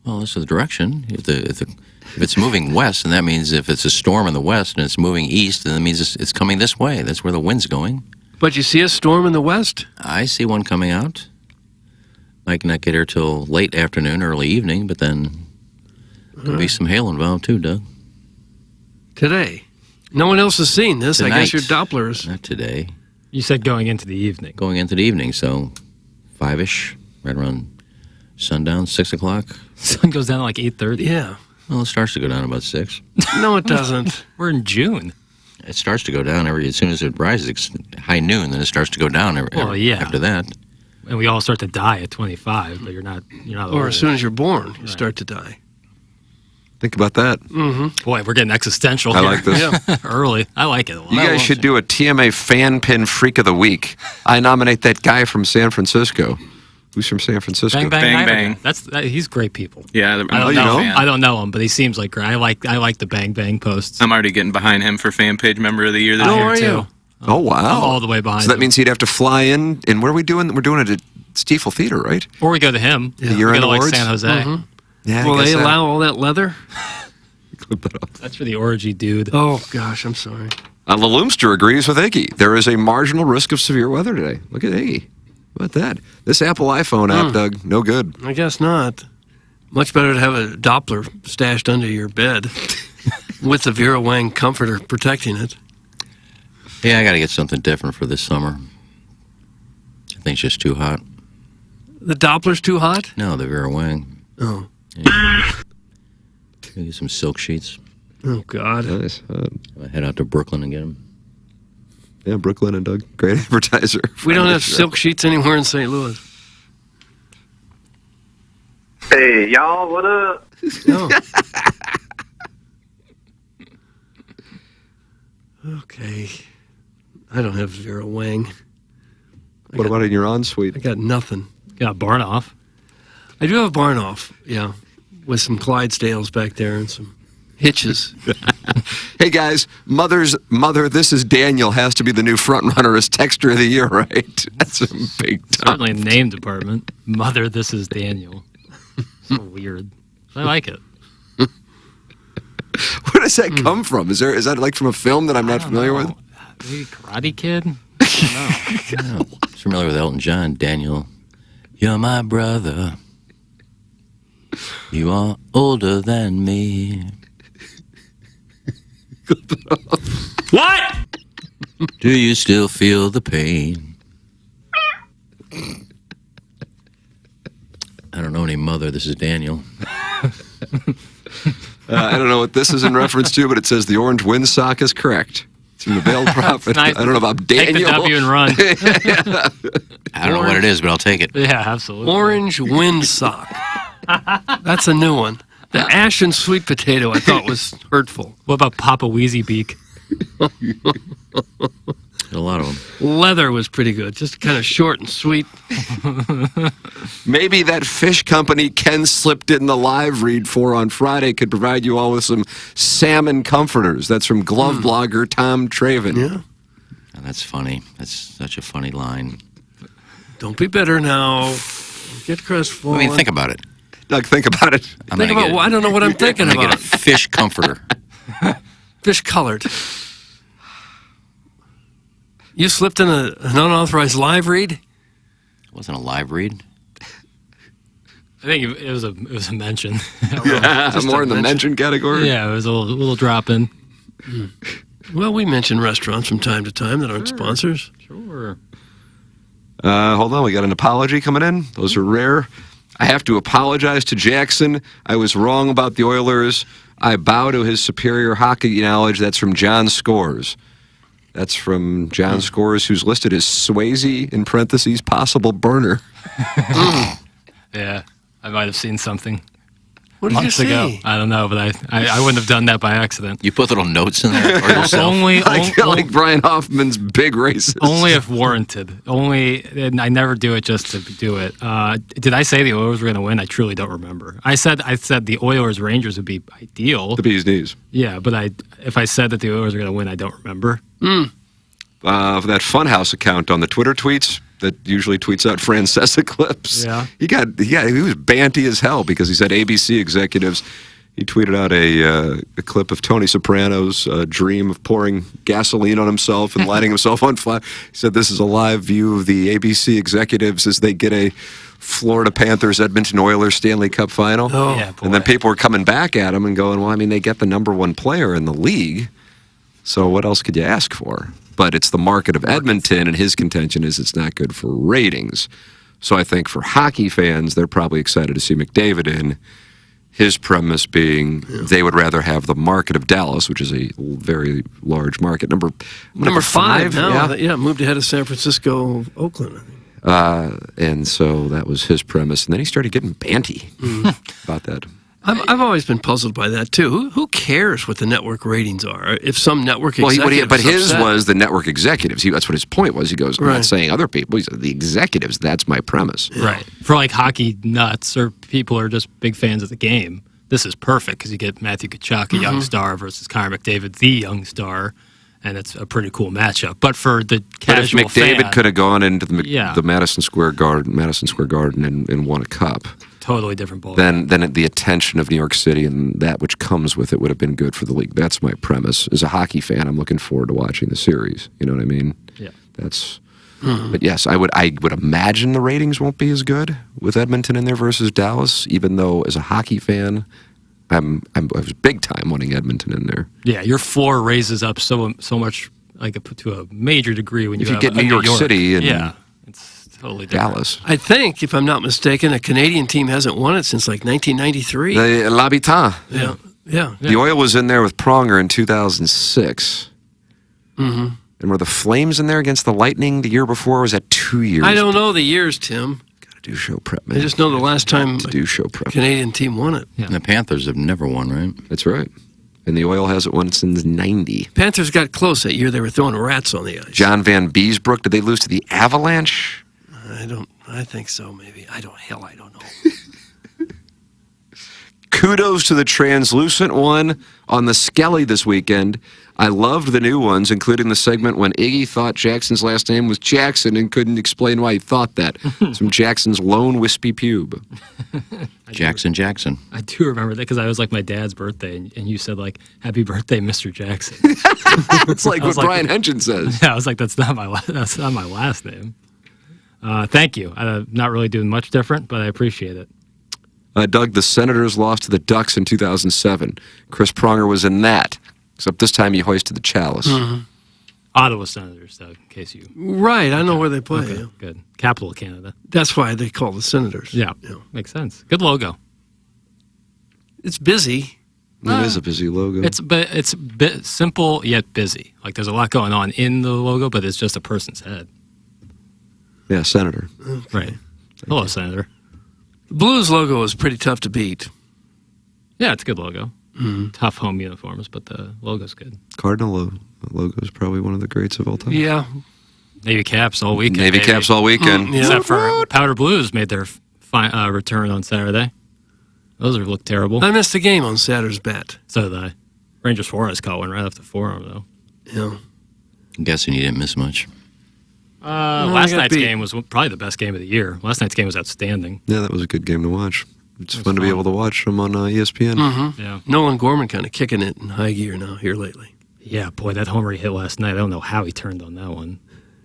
Well, this is the direction. If it's moving west, and that means if it's a storm in the west and it's moving east, then that means it's coming this way. That's where the wind's going.
But you see a storm in the west?
I see one coming out. Might not get here till late afternoon, early evening, but then there'll be some hail involved too, Doug.
Today. No one else has seen this. I guess
Tonight.
your Dopplers.
Not today.
You said going into the evening.
Going into the evening, so 5-ish, right around sundown, 6 o'clock.
Sun goes down at like 8:30.
Yeah.
Well, it starts to go down about 6.
No, it doesn't.
We're in June.
It starts to go down as soon as it rises. It's high noon, then it starts to go down after that.
And we all start to die at 25, but you're not
Or
old.
as soon as you're born, you start to die.
Think about that.
Mm-hmm.
Boy, we're getting existential
I
here.
like this.
Early. I like it a lot.
You guys should do a TMA fan pin freak of the week. I nominate that guy from San Francisco. Who's from San Francisco?
Bang Bang.
Bang
Bang.
Bang.
He's great people.
Yeah,
I don't know him. I don't know him, but he seems like great. I like the Bang Bang posts.
I'm already getting behind him for fan page member of the year this
I
year.
am too.
Oh, wow.
I'm all the way behind
So that
him.
means he'd have to fly in. And where are we doing? We're doing it at Stiefel Theater, right?
Or we go to him.
The
We
year-end
go to like
awards?
San Jose.
Mhm.
Yeah, I
Will
guess
they
that-
allow all that leather?
That's for the orgy, dude.
Oh, gosh, I'm sorry.
The Loomster agrees with Iggy. There is a marginal risk of severe weather today. Look at Iggy. How about that? This Apple iPhone app, Doug, no good.
I guess not. Much better to have a Doppler stashed under your bed with the Vera Wang comforter protecting it.
Yeah, I got to get something different for this summer. I think it's just too hot.
The Doppler's too hot?
No, the Vera Wang.
Oh.
Get some silk sheets.
Oh, God.
Nice.
I head out to Brooklyn and get them.
Yeah, Brooklyn and Doug. Great advertiser.
We don't have silk sheets anywhere in St. Louis.
Hey, y'all, what up?
No. Okay. I don't have Vera Wang.
What about in your ensuite?
I got nothing.
Got Barnoff.
I do have a Barnoff, yeah, with some Clydesdales back there and some hitches.
Hey guys, mother, this is Daniel has to be the new front runner as Texter of the Year, right? That's a big time.
Certainly a name department. Mother, this is Daniel. So weird. I like it.
Where does that come from? Is that like from a film that I'm not familiar with?
Maybe Karate Kid?
Yeah, it's familiar with Elton John. Daniel, you're my brother. You are older than me.
What?
Do you still feel the pain? I don't know any mother. This is Daniel.
I don't know what this is in reference to, but it says the orange windsock is correct. It's from the Veiled Prophet.
Nice.
I don't know about Daniel.
Take the W and run.
I don't know what it is, but I'll take it.
Yeah, absolutely.
Orange windsock. That's a new one. The ash and sweet potato I thought was hurtful.
What about Papa Wheezy Beak?
A lot of them.
Leather was pretty good. Just kind of short and sweet.
Maybe that fish company Ken slipped in the live read for on Friday could provide you all with some salmon comforters. That's from glove blogger Tom Traven.
Yeah.
Oh, that's funny. That's such a funny line.
Don't be bitter now. Don't get crestfallen.
I mean, think about it.
Doug, think about it.
Think about I don't know what I'm thinking
I'm gonna
about.
get a fish comforter.
Fish colored. You slipped in an unauthorized live read?
It wasn't a live read.
I think it was a mention.
Just more in the mention category.
Yeah, it was a little drop in.
Well, we mention restaurants from time to time that aren't sponsors.
Sure.
Hold on, we got an apology coming in. Those are rare. I have to apologize to Jackson. I was wrong about the Oilers. I bow to his superior hockey knowledge. That's from John Scores. That's from John Scores, who's listed as Swayze, in parentheses, possible burner.
Yeah, I might have seen something.
What did
months
you
ago.
see?
I don't know, but I wouldn't have done that by accident.
You put little notes in there for yourself.
like Brian Hoffman's big races.
Only if warranted. And I never do it just to do it. Did I say the Oilers were going to win? I truly don't remember. I said the Oilers Rangers would be ideal.
The bee's knees.
Yeah, but if I said that the Oilers were going to win, I don't remember.
For that Funhouse account on the Twitter tweets that usually tweets out Francesa clips.
Yeah.
He was banty as hell because he said ABC executives. He tweeted out a clip of Tony Soprano's dream of pouring gasoline on himself and lighting himself on fire. He said this is a live view of the ABC executives as they get a Florida Panthers Edmonton Oilers Stanley Cup final.
Oh.
Yeah, boy.
And then people were coming back at him and going, well, I mean, they get the number one player in the league. So what else could you ask for? But it's the market of Edmonton, and his contention is it's not good for ratings. So I think for hockey fans, they're probably excited to see McDavid in. His premise being they would rather have the market of Dallas, which is a very large market. Number
5 now.
Yeah.
Moved ahead of San Francisco, Oakland, I think.
And so that was his premise. And then he started getting banty about that.
I've always been puzzled by that too. Who cares what the network ratings are? If some network executive
but
is
his
upset,
was the network executives. That's what his point was. He goes, I'm
Right.
not saying other people. He said the executives. That's my premise.
Right. For like hockey nuts or people who are just big fans of the game, this is perfect because you get Matthew Tkachuk, a young star, versus Connor McDavid, the young star, and it's a pretty cool matchup. But for the casual
But if McDavid
fan,
could have gone into
Yeah.
the Madison Square Garden and won a cup,
totally different ball.
then the attention of New York City and that which comes with it would have been good for the league. That's my premise. As a hockey fan, I'm looking forward to watching the series. You know what I mean?
Yeah.
That's. But yes, I would imagine the ratings won't be as good with Edmonton in there versus Dallas. Even though, as a hockey fan, I was big time wanting Edmonton in there.
Yeah, your floor raises up so much, like to a major degree when
If
you
you
have
get New York City and
yeah, it's totally different.
Dallas,
I think, if I'm not mistaken, a Canadian team hasn't won it since like 1993.
the L'Habitant.
Yeah.
The Oil was in there with Pronger in 2006.
Mm-hmm.
And were the Flames in there against the Lightning the year before? Or was that 2 years?
I don't know the years, Tim.
Gotta do show prep, man.
I just know the last time
to do show prep.
a Canadian team won it.
And the Panthers have never won, right?
That's right. And the Oil hasn't won since 90.
Panthers got close that year. They were throwing rats on the ice.
John Van Beesbrook, did they lose to the Avalanche?
I think so, maybe. I don't know.
Kudos to the translucent one on the Skelly this weekend. I loved the new ones, including the segment when Iggy thought Jackson's last name was Jackson and couldn't explain why he thought that. It's from Jackson's lone wispy pube.
Jackson.
I do remember that because I was like my dad's birthday, and you said like "Happy birthday, Mr. Jackson."
It's like
I
what
was like-
Brian Henson says.
Yeah, I was like, that's not my last name. Thank you. I'm not really doing much different, but I appreciate it.
Doug, the Senators lost to the Ducks in 2007. Chris Pronger was in that, except this time he hoisted the chalice.
Ottawa Senators, Doug, in case you.
Right, I know where they play.
Okay,
yeah.
good. Capital of Canada.
That's why they call the Senators.
Yeah, makes sense. Good logo.
It's busy.
It is a busy logo.
It's simple yet busy. Like there's a lot going on in the logo, but it's just a person's head.
Yeah, Senator.
Right. Hello, Senator.
The Blues logo is pretty tough to beat.
Yeah, it's a good logo. Tough home uniforms, but the logo's good.
Cardinal logo is probably one of the greats of all time.
Yeah.
Navy Caps all weekend.
Navy
baby.
Caps all weekend.
Yeah.
Except for Powder Blues made their return on Saturday. Those look terrible.
I missed the game on Saturday's bat.
So did I. Rangers Forest caught one right off the forearm, though.
Yeah.
I'm guessing you didn't miss much.
Last
got
night's
beat.
game was probably the best game of the year. Last night's game was outstanding.
Yeah, that was a good game to watch. It's fun to be able to watch them on ESPN.
Yeah.
Nolan Gorman kind of kicking it in high gear now here lately.
Yeah, boy, that homer he hit last night. I don't know how he turned on that one.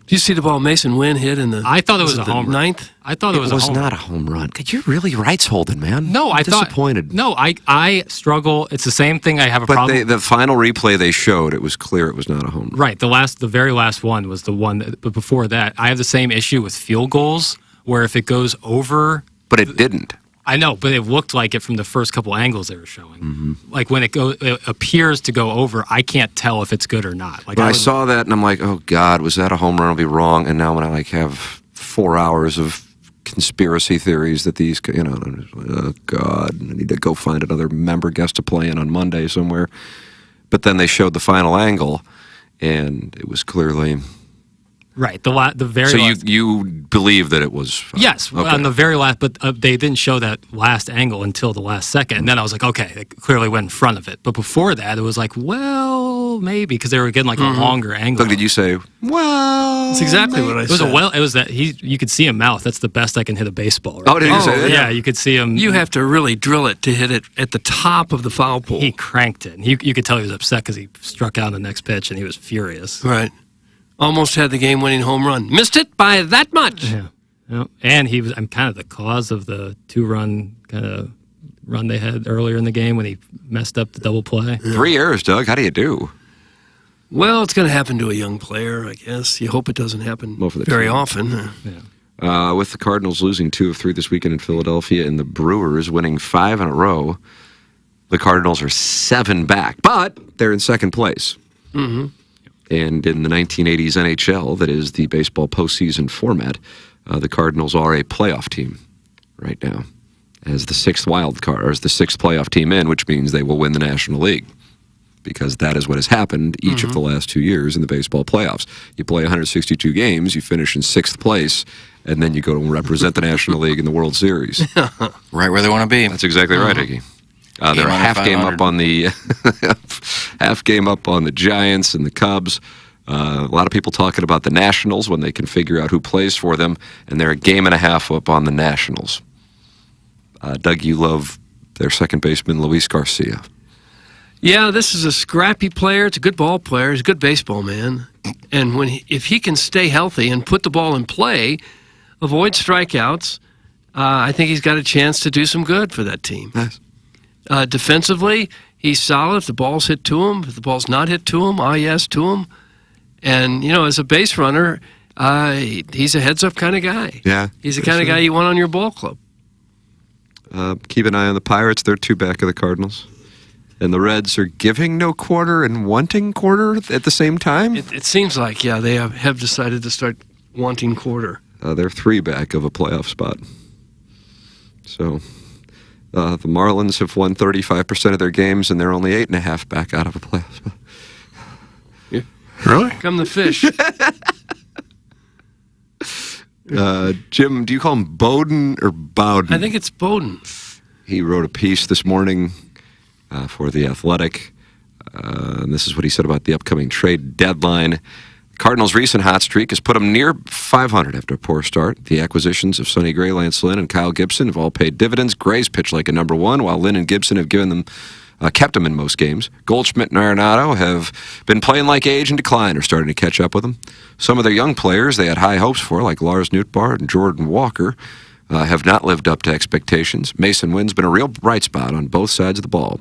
Did you see the ball Mason Wynn hit in the?
I thought it was a
the
homer.
ninth.
I thought it was a homer.
not a home run. You're really rights holding, man.
No,
I'm
I thought
disappointed.
No, I struggle. It's the same thing. I have a
But
problem.
the final replay they showed, it was clear it was not a home run.
Right. The very last one was the one. But before that, I have the same issue with field goals, where if it goes over,
But it didn't.
I know, but it looked like it from the first couple angles they were showing. Like when it appears to go over, I can't tell if it's good or not. Like
But I
would-
saw that and I'm like, oh God, was that a home run? I'll be wrong. And now when I have 4 hours of conspiracy theories that these, oh God, I need to go find another member guest to play in on Monday somewhere. But then they showed the final angle, and it was clearly
right. The very
so
last,
you believe that it was
yes
okay.
on the very last, but they didn't show that last angle until the last second. And then I was like, okay, they clearly went in front of it. But before that, it was like, well, maybe because they were getting like a longer angle.
Doug, did you say? Well,
That's exactly what I
It was
said.
It was that you could see him mouth. That's the best I can hit a baseball. Right?
Oh, did you say that?
Yeah, you could see him.
You have to really drill it to hit it at the top of the foul pole.
He cranked it. And you could tell he was upset because he struck out on the next pitch and he was furious.
Right. Almost had the game-winning home run. Missed it by that much.
Yeah. And I'm kind of the cause of the 2-run kind of run they had earlier in the game when he messed up the double play.
3 errors, Doug. How do you do?
Well, it's going to happen to a young player, I guess. You hope it doesn't happen
Well, for the
very
team.
often.
With the Cardinals losing 2 of 3 this weekend in Philadelphia and the Brewers winning 5 in a row, the Cardinals are 7 back, but they're in second place.
Mm-hmm.
And in the 1980s NHL, that is the baseball postseason format, the Cardinals are a playoff team right now. as the sixth wild card, or as the sixth playoff team in, which means they will win the National League. Because that is what has happened each of the last 2 years in the baseball playoffs. You play 162 games, you finish in sixth place, and then you go to represent the National League in the World Series.
Right where they want to be.
That's exactly right, Hickey. They're a half game up on the Giants and the Cubs. A lot of people talking about the Nationals when they can figure out who plays for them, and they're a game and a half up on the Nationals. Doug, you love their second baseman, Luis Garcia.
Yeah, this is a scrappy player. It's a good ball player. He's a good baseball man. And if he can stay healthy and put the ball in play, avoid strikeouts, I think he's got a chance to do some good for that team.
Nice.
Defensively, he's solid. If the ball's hit to him, if the ball's not hit to him, yes to him. And, as a base runner, he's a heads-up kind of guy.
Yeah.
He's the kind of guy you want on your ball club.
Keep an eye on the Pirates. They're 2 back of the Cardinals. And the Reds are giving no quarter and wanting quarter at the same time?
It seems like, they have decided to start wanting quarter.
They're 3 back of a playoff spot. So the Marlins have won 35% of their games, and they're only 8.5 back out of a playoff spot.
Yeah.
Really?
Come the fish.
Jim, do you call him Bowden or Bowden?
I think it's Bowden.
He wrote a piece this morning for The Athletic. And this is what he said about the upcoming trade deadline. Cardinals' recent hot streak has put them near 500 after a poor start. The acquisitions of Sonny Gray, Lance Lynn, and Kyle Gibson have all paid dividends. Gray's pitched like a number one, while Lynn and Gibson have kept them in most games. Goldschmidt and Arenado have been playing like age and decline are starting to catch up with them. Some of their young players they had high hopes for, like Lars Nootbaar and Jordan Walker, have not lived up to expectations. Mason Wynn's been a real bright spot on both sides of the ball.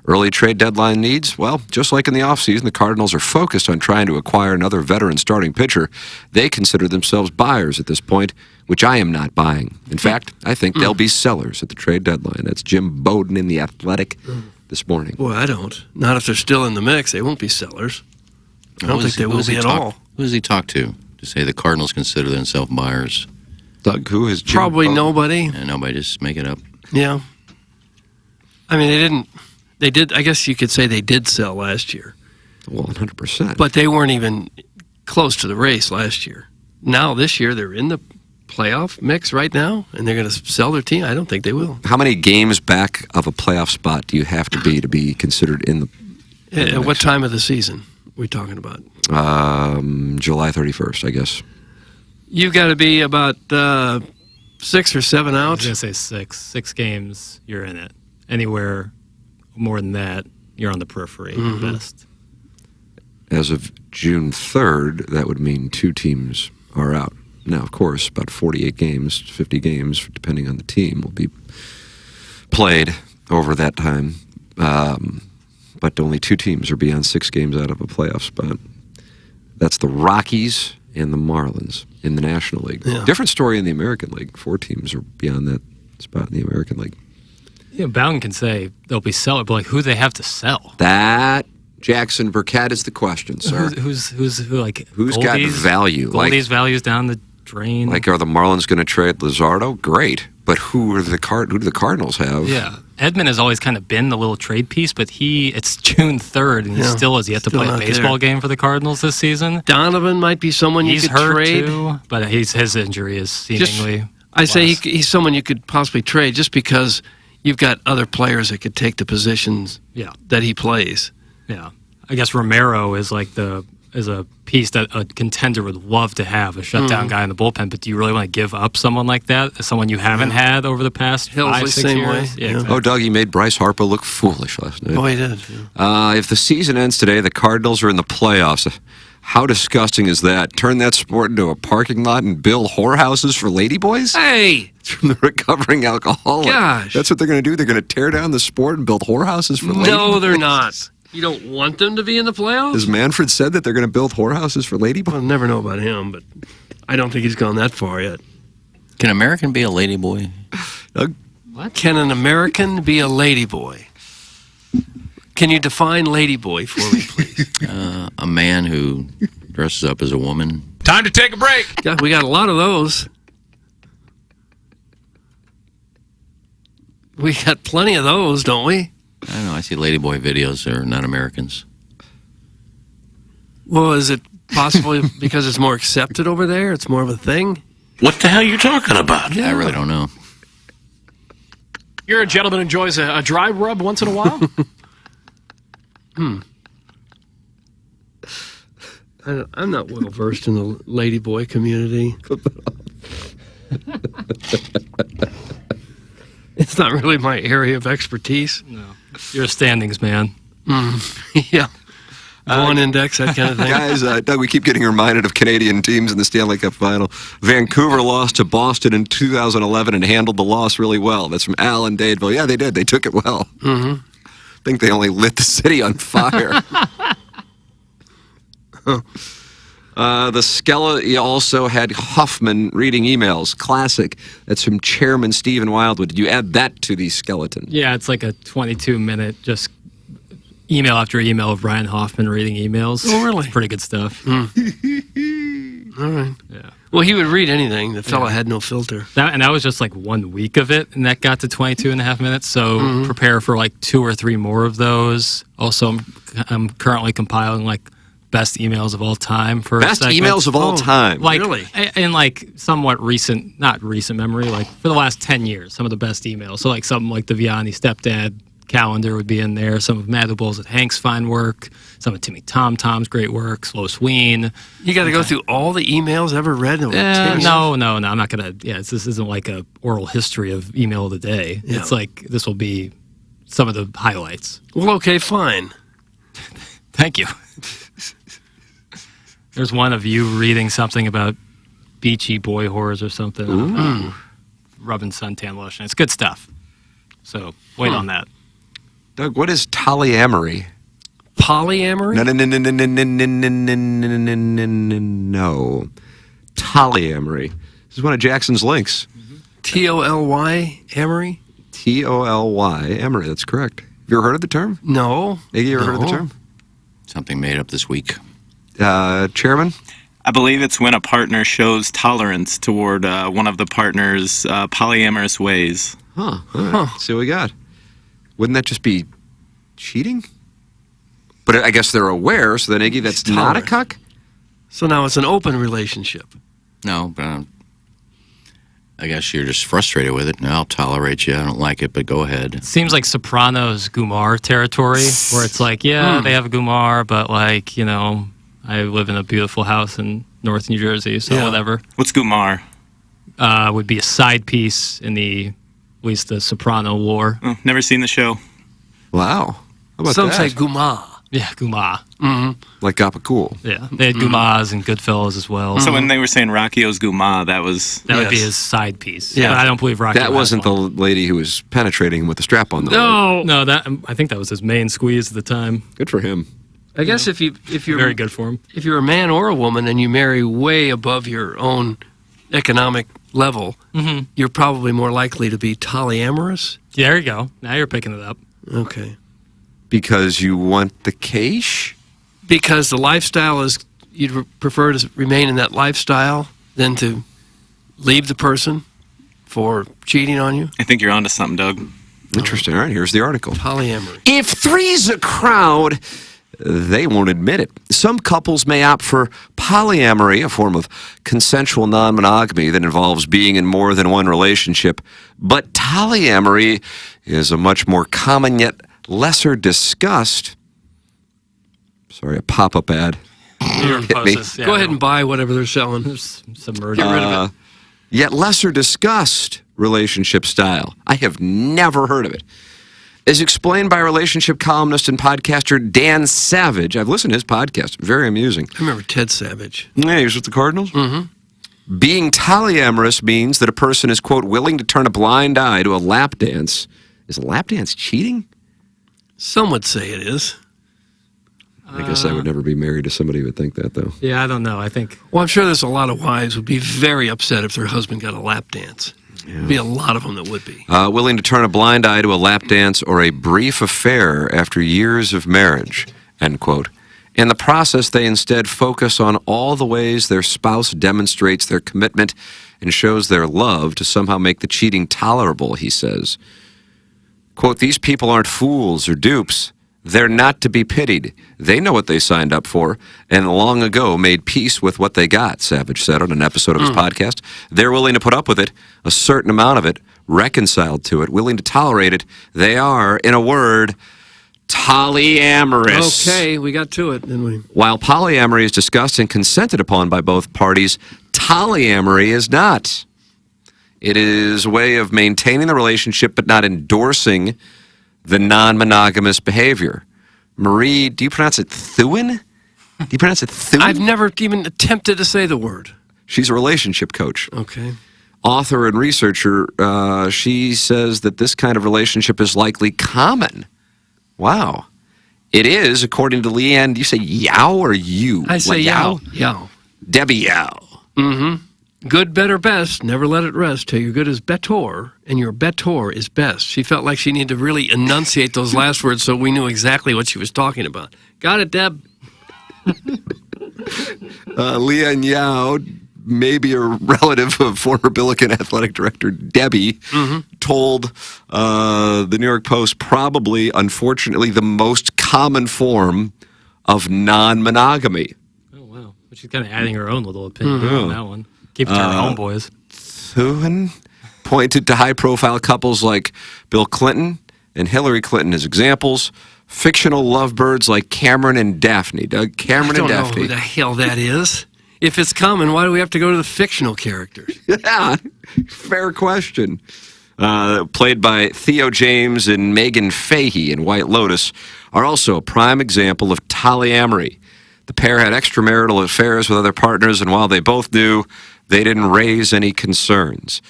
Early trade deadline needs? Well, just like in the offseason, the Cardinals are focused on trying to acquire another veteran starting pitcher. They consider themselves buyers at this point, which I am not buying. In fact, I think they'll be sellers at the trade deadline. That's Jim Bowden in The Athletic this morning.
Boy, I don't. Not if they're still in the mix. They won't be sellers. I don't think they will be at all.
Who does he talk to say the Cardinals consider themselves buyers?
Doug, who is Jim
Probably
Bowden?
nobody.
Yeah, nobody, just make it up.
Yeah. I mean, they did, I guess you could say they did sell last year.
Well, 100%.
But they weren't even close to the race last year. Now, this year, they're in the playoff mix right now, and they're going to sell their team. I don't think they will.
How many games back of a playoff spot do you have to be considered in the
At what time of the season are we talking about?
July 31st, I guess.
You've got to be about 6 or 7 out.
I was going to say 6. 6 games, you're in it. Anywhere more than that, you're on the periphery at best.
As of June 3rd, that would mean 2 teams are out. Now, of course, about 48 games, 50 games, depending on the team, will be played over that time. But only 2 teams are beyond 6 games out of a playoff spot. That's the Rockies and the Marlins in the National League.
Yeah.
Different story in the American League. 4 teams are beyond that spot in the American League.
Bowden can say they'll be sellers, but who do they have to sell?
That, Jackson Burkett, is the question, sir.
Who's got
value?
Goldie's value's down the drain.
Like, are the Marlins going to trade Luzardo? Great. But who do the Cardinals have?
Yeah. Edman has always kind of been the little trade piece, but it's June 3rd, and he still has yet to play a baseball game for the Cardinals this season.
Donovan might be someone you could
hurt
trade.
Too, but his injury is seemingly
I say he's someone you could possibly trade just because you've got other players that could take the positions that he plays.
Yeah. I guess Romero is like is a piece that a contender would love to have, a shutdown guy in the bullpen, but do you really want to give up someone like that, someone you haven't had over the past 5-6 years?
Yeah, exactly. Oh, Doug, he made Bryce Harper look foolish last night.
Oh, he did.
If the season ends today, the Cardinals are in the playoffs. How disgusting is that? Turn that sport into a parking lot and build whorehouses for ladyboys?
Hey!
From the recovering alcoholic.
Gosh.
That's what they're going to do? They're going to tear down the sport and build whorehouses for ladyboys?
No, they're not. You don't want them to be in the playoffs?
Has Manfred said that they're going to build whorehouses for ladyboys?
I'll never know about him, but I don't think he's gone that far yet.
Can an American be a ladyboy?
What? Can an American be a ladyboy? Can you define ladyboy for me, please?
A man who dresses up as a woman.
Time to take a break.
Yeah, we got a lot of those. We got plenty of those, don't we?
I don't know. I see ladyboy videos. They're not Americans.
Well, is it possibly because it's more accepted over there? It's more of a thing?
What the hell are you talking about?
I really don't know.
You're a gentleman who enjoys a dry rub once in a while?
I'm not well versed in the ladyboy community. It's not really my area of expertise.
No. You're a standings man.
Yeah. One index, that kind of thing.
Guys, Doug, we keep getting reminded of Canadian teams in the Stanley Cup final. Vancouver lost to Boston in 2011 and handled the loss really well. That's from Al in Dadeville. Yeah, they did. They took it well. I think they only lit the city on fire. The Skella also had Huffman reading emails. Classic. That's from Chairman Stephen Wildwood. Did you add that to the skeleton?
Yeah, it's like a 22-minute just email after email of Ryan Hoffman reading emails.
Oh, really?
It's pretty good stuff.
All right.
Yeah.
Well, he would read anything. The fella had no filter.
And that was just like 1 week of it, and that got to 22 and a half minutes. So prepare for like 2 or 3 more of those. Also, I'm currently compiling like best emails of all time for
Best emails of all time.
Like,
really?
In like somewhat recent, not recent memory, like for the last 10 years, some of the best emails. So like something like the Vianney stepdad calendar would be in there. Some of Maduble's at Hank's fine work. Some of Timmy Tom's great work. Lois Ween.
You got to go through all the emails ever read?
No, I'm not going to. Yeah, this isn't like a oral history of email of the day.
Yeah.
It's like this will be some of the highlights.
Well, okay, fine.
Thank you. There's one of you reading something about beachy boy whores or something. Rubbing suntan lotion. It's good stuff. So wait on that.
Doug, what is polyamory?
Polyamory?
No. Polyamory. This is one of Jackson's links.
T-O-L-Y, Amory?
T-O-L-Y, Emory, that's correct. Have you ever heard of the term?
No.
Iggy, you ever heard of the term?
Something made up this week.
Chairman?
I believe it's when a partner shows tolerance toward one of the partner's polyamorous ways.
Huh. All right. See what we got. Wouldn't that just be cheating? But I guess they're aware, so then, Iggy, that's not a cuck?
So now it's an open relationship.
No, but I guess you're just frustrated with it. No, I'll tolerate you. I don't like it, but go ahead.
It seems like Sopranos Gumar territory, where it's like, yeah, they have a Gumar, but like, you know, I live in a beautiful house in North New Jersey, so whatever.
What's Gumar?
Would be a side piece in at least the Soprano lore.
Oh, never seen the show.
Wow. How about
Some
that?
say Guma.
Yeah, Guma.
Like Gabacool.
Yeah, they had Gumas and Goodfellas as well.
So when they were saying Rocchio's Guma, that would
be his side piece.
Yeah.
But I don't believe Rocky.
That wasn't the lady who was penetrating him with the strap on, though.
No, I think that was his main squeeze at the time.
Good for him.
I guess if you're
very good for him.
If you're a man or a woman and you marry way above your own economic level, you're probably more likely to be polyamorous.
Yeah, there you go. Now you're picking it up.
Okay.
Because you want the cash?
Because the lifestyle is, you'd prefer to remain in that lifestyle than to leave the person for cheating on you?
I think you're onto something, Doug.
Interesting. All right, here's the article.
Polyamory.
If three's a crowd, they won't admit it. Some couples may opt for polyamory, a form of consensual non-monogamy that involves being in more than one relationship. But polyamory is a much more common yet lesser discussed. Sorry, a pop-up ad. Hit me.
Go ahead and buy whatever they're selling.
Submerge.
Get rid of it.
Yet lesser discussed relationship style. I have never heard of it. As explained by relationship columnist and podcaster Dan Savage. I've listened to his podcast. Very amusing.
I remember Ted Savage.
Yeah, he was with the Cardinals? Mm-hmm. Being polyamorous means that a person is, quote, willing to turn a blind eye to a lap dance. Is a lap dance cheating?
Some would say it is.
I guess I would never be married to somebody who would think that, though.
Yeah, I don't know. I think.
Well, I'm sure there's a lot of wives would be very upset if their husband got a lap dance. There'd be a lot of them that would be.
Willing to turn a blind eye to a lap dance or a brief affair after years of marriage, end quote. In the process, they instead focus on all the ways their spouse demonstrates their commitment and shows their love to somehow make the cheating tolerable, he says. Quote, these people aren't fools or dupes. They're not to be pitied. They know what they signed up for and long ago made peace with what they got, Savage said on an episode of his podcast. They're willing to put up with it, a certain amount of it, reconciled to it, willing to tolerate it. They are, in a word, polyamorous.
Okay, we got to it, didn't we?
While polyamory is discussed and consented upon by both parties, polyamory is not. It is a way of maintaining the relationship but not endorsing the non-monogamous behavior. Marie, do you pronounce it Thuin? Do you pronounce it Thuin?
I've never even attempted to say the word.
She's a relationship coach.
Okay.
Author and researcher, she says that this kind of relationship is likely common. Wow. It is, according to Leanne. Do you say Yao or you?
I say
Like
Yao. Yao.
Debbie Yao.
Mm-hmm. Good, better, best. Never let it rest till you're good as better, and your better is best. She felt like she needed to really enunciate those last words so we knew exactly what she was talking about. Got it, Deb?
Leanne Yao, maybe a relative of former Billiken athletic director Debbie, told the New York Post probably, unfortunately, the most common form of non-monogamy.
Oh, wow. But she's kind of adding her own little opinion
Mhm.
on that one. Keep it to her homeboys.
Thuin pointed to high-profile couples like Bill Clinton and Hillary Clinton as examples. Fictional lovebirds like Cameron and Daphne. Doug, Cameron and
I don't know
Daphne.
who the hell that is. If it's common, why do we have to go to the fictional characters?
Yeah, fair question. Played by Theo James and Megan Fahey in White Lotus, are also a prime example of polyamory. The pair had extramarital affairs with other partners, and while they both knew, they didn't raise any concerns.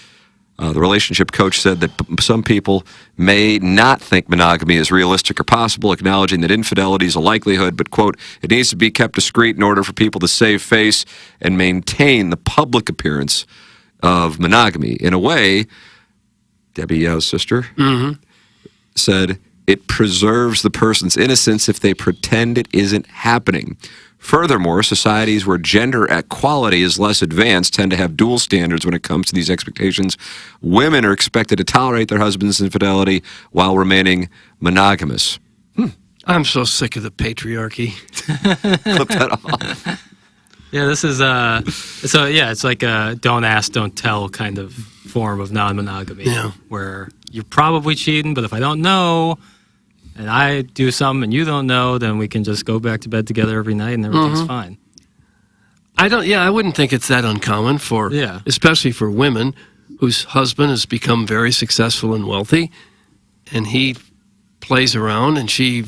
The relationship coach said that some people may not think monogamy is realistic or possible, acknowledging that infidelity is a likelihood, but, quote, it needs to be kept discreet in order for people to save face and maintain the public appearance of monogamy. In a way, Debbie Yao's sister said, it preserves the person's innocence if they pretend it isn't happening. Furthermore, societies where gender equality is less advanced tend to have dual standards when it comes to these expectations. Women are expected to tolerate their husband's infidelity while remaining monogamous.
I'm so sick of the patriarchy.
Flip that off.
Yeah, this is it's like a don't ask, don't tell kind of form of non-monogamy.
Yeah.
Where you're probably cheating, but if I don't know and I do something and you don't know, then we can just go back to bed together every night and everything's fine.
I wouldn't think it's that uncommon especially for women whose husband has become very successful and wealthy, and he plays around and she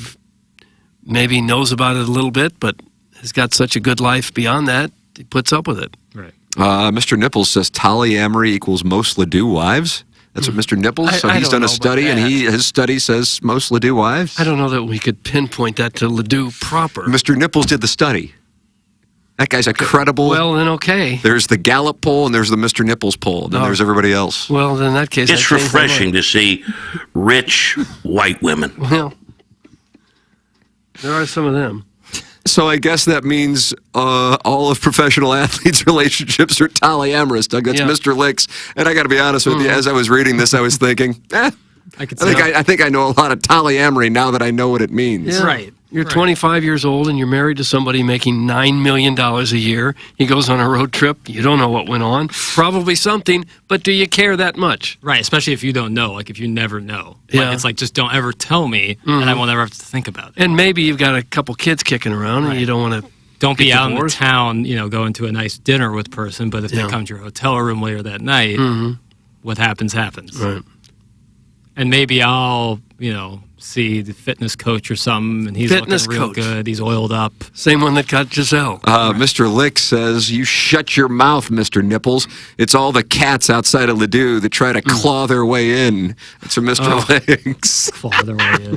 maybe knows about it a little bit, but has got such a good life beyond that, he puts up with it.
Right.
Mr. Nipples says polyamory equals most Ledoux wives. That's what Mr. Nipples. So
I
he's
don't
done
know
a study,
about
and
that.
his study says most Ledoux wives.
I don't know that we could pinpoint that to Ledoux proper.
Mr. Nipples did the study. That guy's a credible.
Well, then okay.
There's the Gallup poll, and there's the Mr. Nipples poll, and then there's everybody else.
Well, in that case,
It's
I'd change my mind.
refreshing to see rich white women.
Well, there are some of them.
So I guess that means all of professional athletes' relationships are polyamorous, Doug. That's
Yeah.
Mr. Licks. And I got to be honest with you, as I was reading this, I was thinking, I think I know a lot of polyamory now that I know what it means.
Yeah. You're 25 years old and you're married to somebody making $9 million a year. He goes on a road trip. You don't know what went on. Probably something, but do you care that much?
Right, especially if you don't know, like if you never know.
Yeah.
Like, it's like, just don't ever tell me, and I won't ever have to think about it.
And maybe you've got a couple kids kicking around and you don't want to.
Don't be out in the town, going to a nice dinner with person, but if they come to your hotel room later that night, what happens, happens.
Right.
And maybe I'll, see the fitness coach or something, and he's
Fitness
looking real
coach.
good. He's oiled up.
Same one that got Giselle.
Mr. Lick says, you shut your mouth, Mr. Nipples. It's all the cats outside of Ledoux that try to claw their way in. That's from Mr. Licks.
Claw their way in.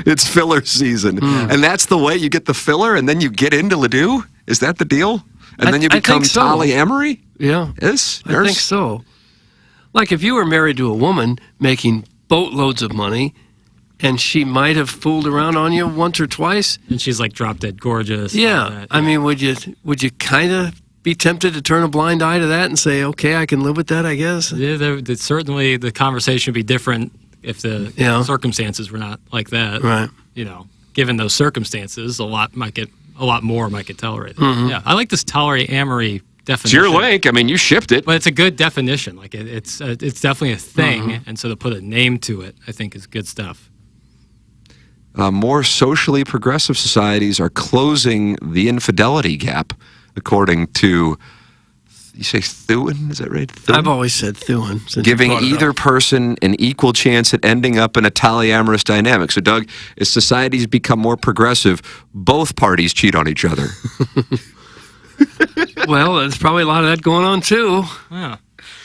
It's filler season. And that's the way you get the filler, and then you get into Ledoux? Is that the deal? And then you
I
become
think so.
polyamory?
Yeah.
Yes?
I think so. Like if you were married to a woman making boatloads of money, and she might have fooled around on you once or twice.
And she's like drop dead gorgeous.
Yeah. I mean, would you kind of be tempted to turn a blind eye to that and say, okay, I can live with that, I guess?
Yeah, certainly the conversation would be different if the
Yeah.
circumstances were not like that.
Right.
You know, given those circumstances, a lot more might get tolerated.
Mhm.
Yeah, I like this polyamory
It's
definition.
your link. I mean, you shipped it.
But it's a good definition. Like it's definitely a thing,
Mhm.
and so to put a name to it, I think is good stuff.
More socially progressive societies are closing the infidelity gap, according to, you say Thune? Is that right? Thune?
I've always said Thune. since you
Giving
brought it
either
up.
person an equal chance at ending up in a polyamorous dynamic. So, Doug, as societies become more progressive, both parties cheat on each other.
Well, there's probably a lot of that going on too.
Yeah.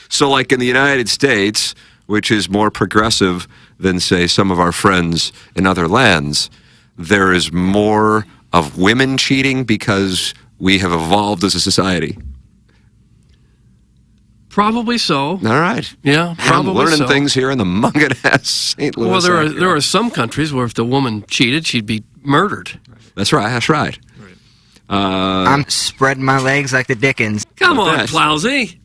So, like in the United States, which is more progressive than, say, some of our friends in other lands, there is more of women cheating because we have evolved as a society.
Probably so.
All right.
Yeah,
I'm
probably
learning
so.
things here in the Munganess, St. Louis.
Well,
area.
there are some countries where if the woman cheated, she'd be murdered.
That's right. That's right.
I'm spreading my legs like the Dickens.
Come on,
that?
Plowsy.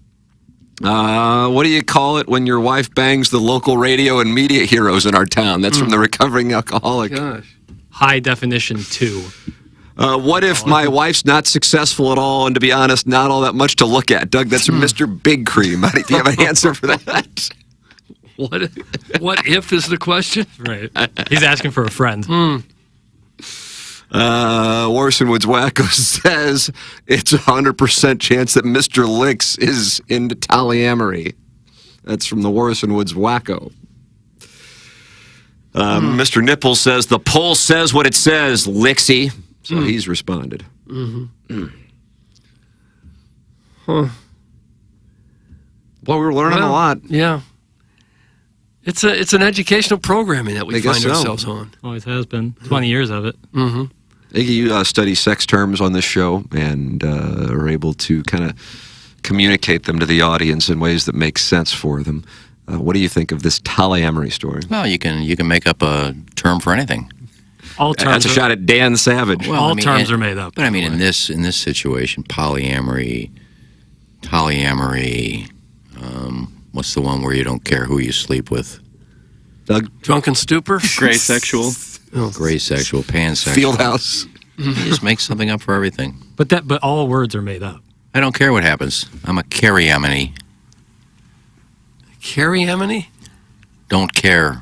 What do you call it when your wife bangs the local radio and media heroes in our town? That's from the recovering alcoholic.
Gosh.
High definition 2.
What if my wife's not successful at all, and to be honest, not all that much to look at? Doug, that's from Mr. Big Cream. Do you have an answer for that?
What if is the question?
Right. He's asking for a friend.
Warson Woods Wacko says it's 100% chance that Mr. Licks is into polyamory. That's from the Warson Woods Wacko. Mr. Nipples says the poll says what it says, Lixie. So he's responded.
Mm-hmm.
Well, we're learning a lot.
Yeah. It's an educational programming that we
I guess
find
so.
ourselves on.
Always has been. 20 years of it.
Mm-hmm.
Iggy, you study sex terms on this show and are able to kind of communicate them to the audience in ways that make sense for them. What do you think of this polyamory story?
Well, you can make up a term for anything.
All
That's a shot at Dan Savage.
Well,
all
I mean,
terms are made up.
But I mean, in this situation, polyamory, what's the one where you don't care who you sleep with?
Doug?
Drunken stupor?
Gray sexual.
Gray sexual, pansexual.
Fieldhouse.
You just make something up for everything.
But all words are made up.
I don't care what happens. I'm a carry-amony.
Carry-amony?
Don't care.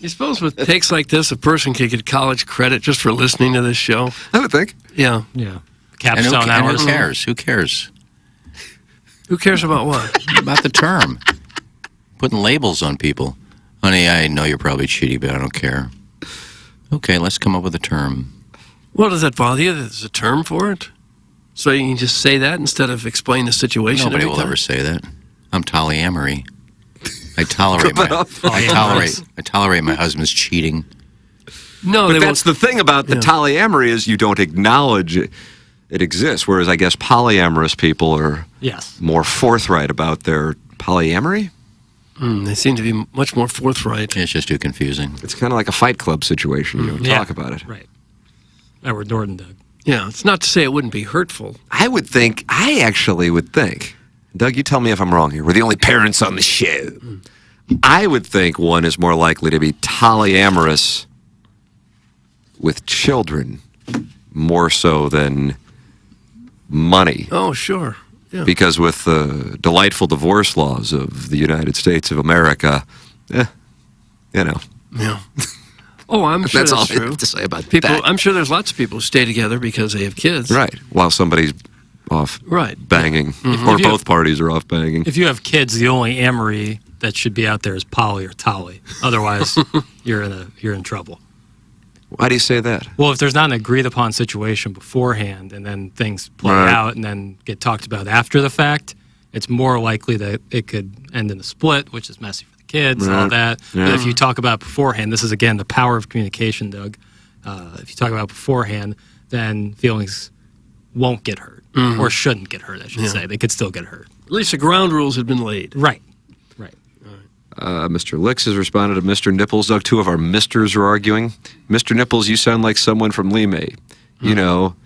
You suppose with takes like this, a person could get college credit just for listening to this show?
I would think.
Yeah.
Yeah.
And
Capstone hours.
who cares? Who cares?
Who cares about what?
About the term. Putting labels on people. Honey, I know you're probably cheating, but I don't care. Okay, let's come up with a term.
Well, does that bother you? There's a term for it? So you can just say that instead of explain the situation?
Nobody
every
will
time?
ever say that. I'm polyamory. I tolerate my husband's cheating.
No,
but that's the thing about the polyamory is you don't acknowledge it exists, whereas I guess polyamorous people are more forthright about their polyamory.
They seem to be much more forthright.
It's just too confusing.
It's kind of like a Fight Club situation. You don't talk about it.
Right. Edward Norton, Doug.
Yeah, it's not to say it wouldn't be hurtful.
I actually would think, Doug, you tell me if I'm wrong here. We're the only parents on the show. I would think one is more likely to be polyamorous with children more so than money.
Oh, sure. Yeah.
Because with the delightful divorce laws of the United States of America, you know.
Yeah. Oh, I'm sure
That's all
that's
I
true.
have to say about
people,
that.
I'm sure there's lots of people who stay together because they have kids.
Right. While somebody's off banging.
Mhm.
Or
If you
both parties are off banging.
If you have kids, the only amory that should be out there is poly or tolly. Otherwise, you're in trouble.
Why do you say that?
Well, if there's not an agreed upon situation beforehand and then things play
Right.
out and then get talked about after the fact, it's more likely that it could end in a split, which is messy for the kids and all
Right.
that.
Yeah.
But if you talk about beforehand, this is again the power of communication, Doug. If you talk about beforehand, then feelings won't get hurt
Mhm.
or shouldn't get hurt, I should
Yeah.
say. They could still get hurt.
At least the ground rules had been laid.
Right.
Mr. Licks has responded to Mr. Nipples. Doug, two of our misters are arguing. Mr. Nipples, you sound like someone from Lee May. You know,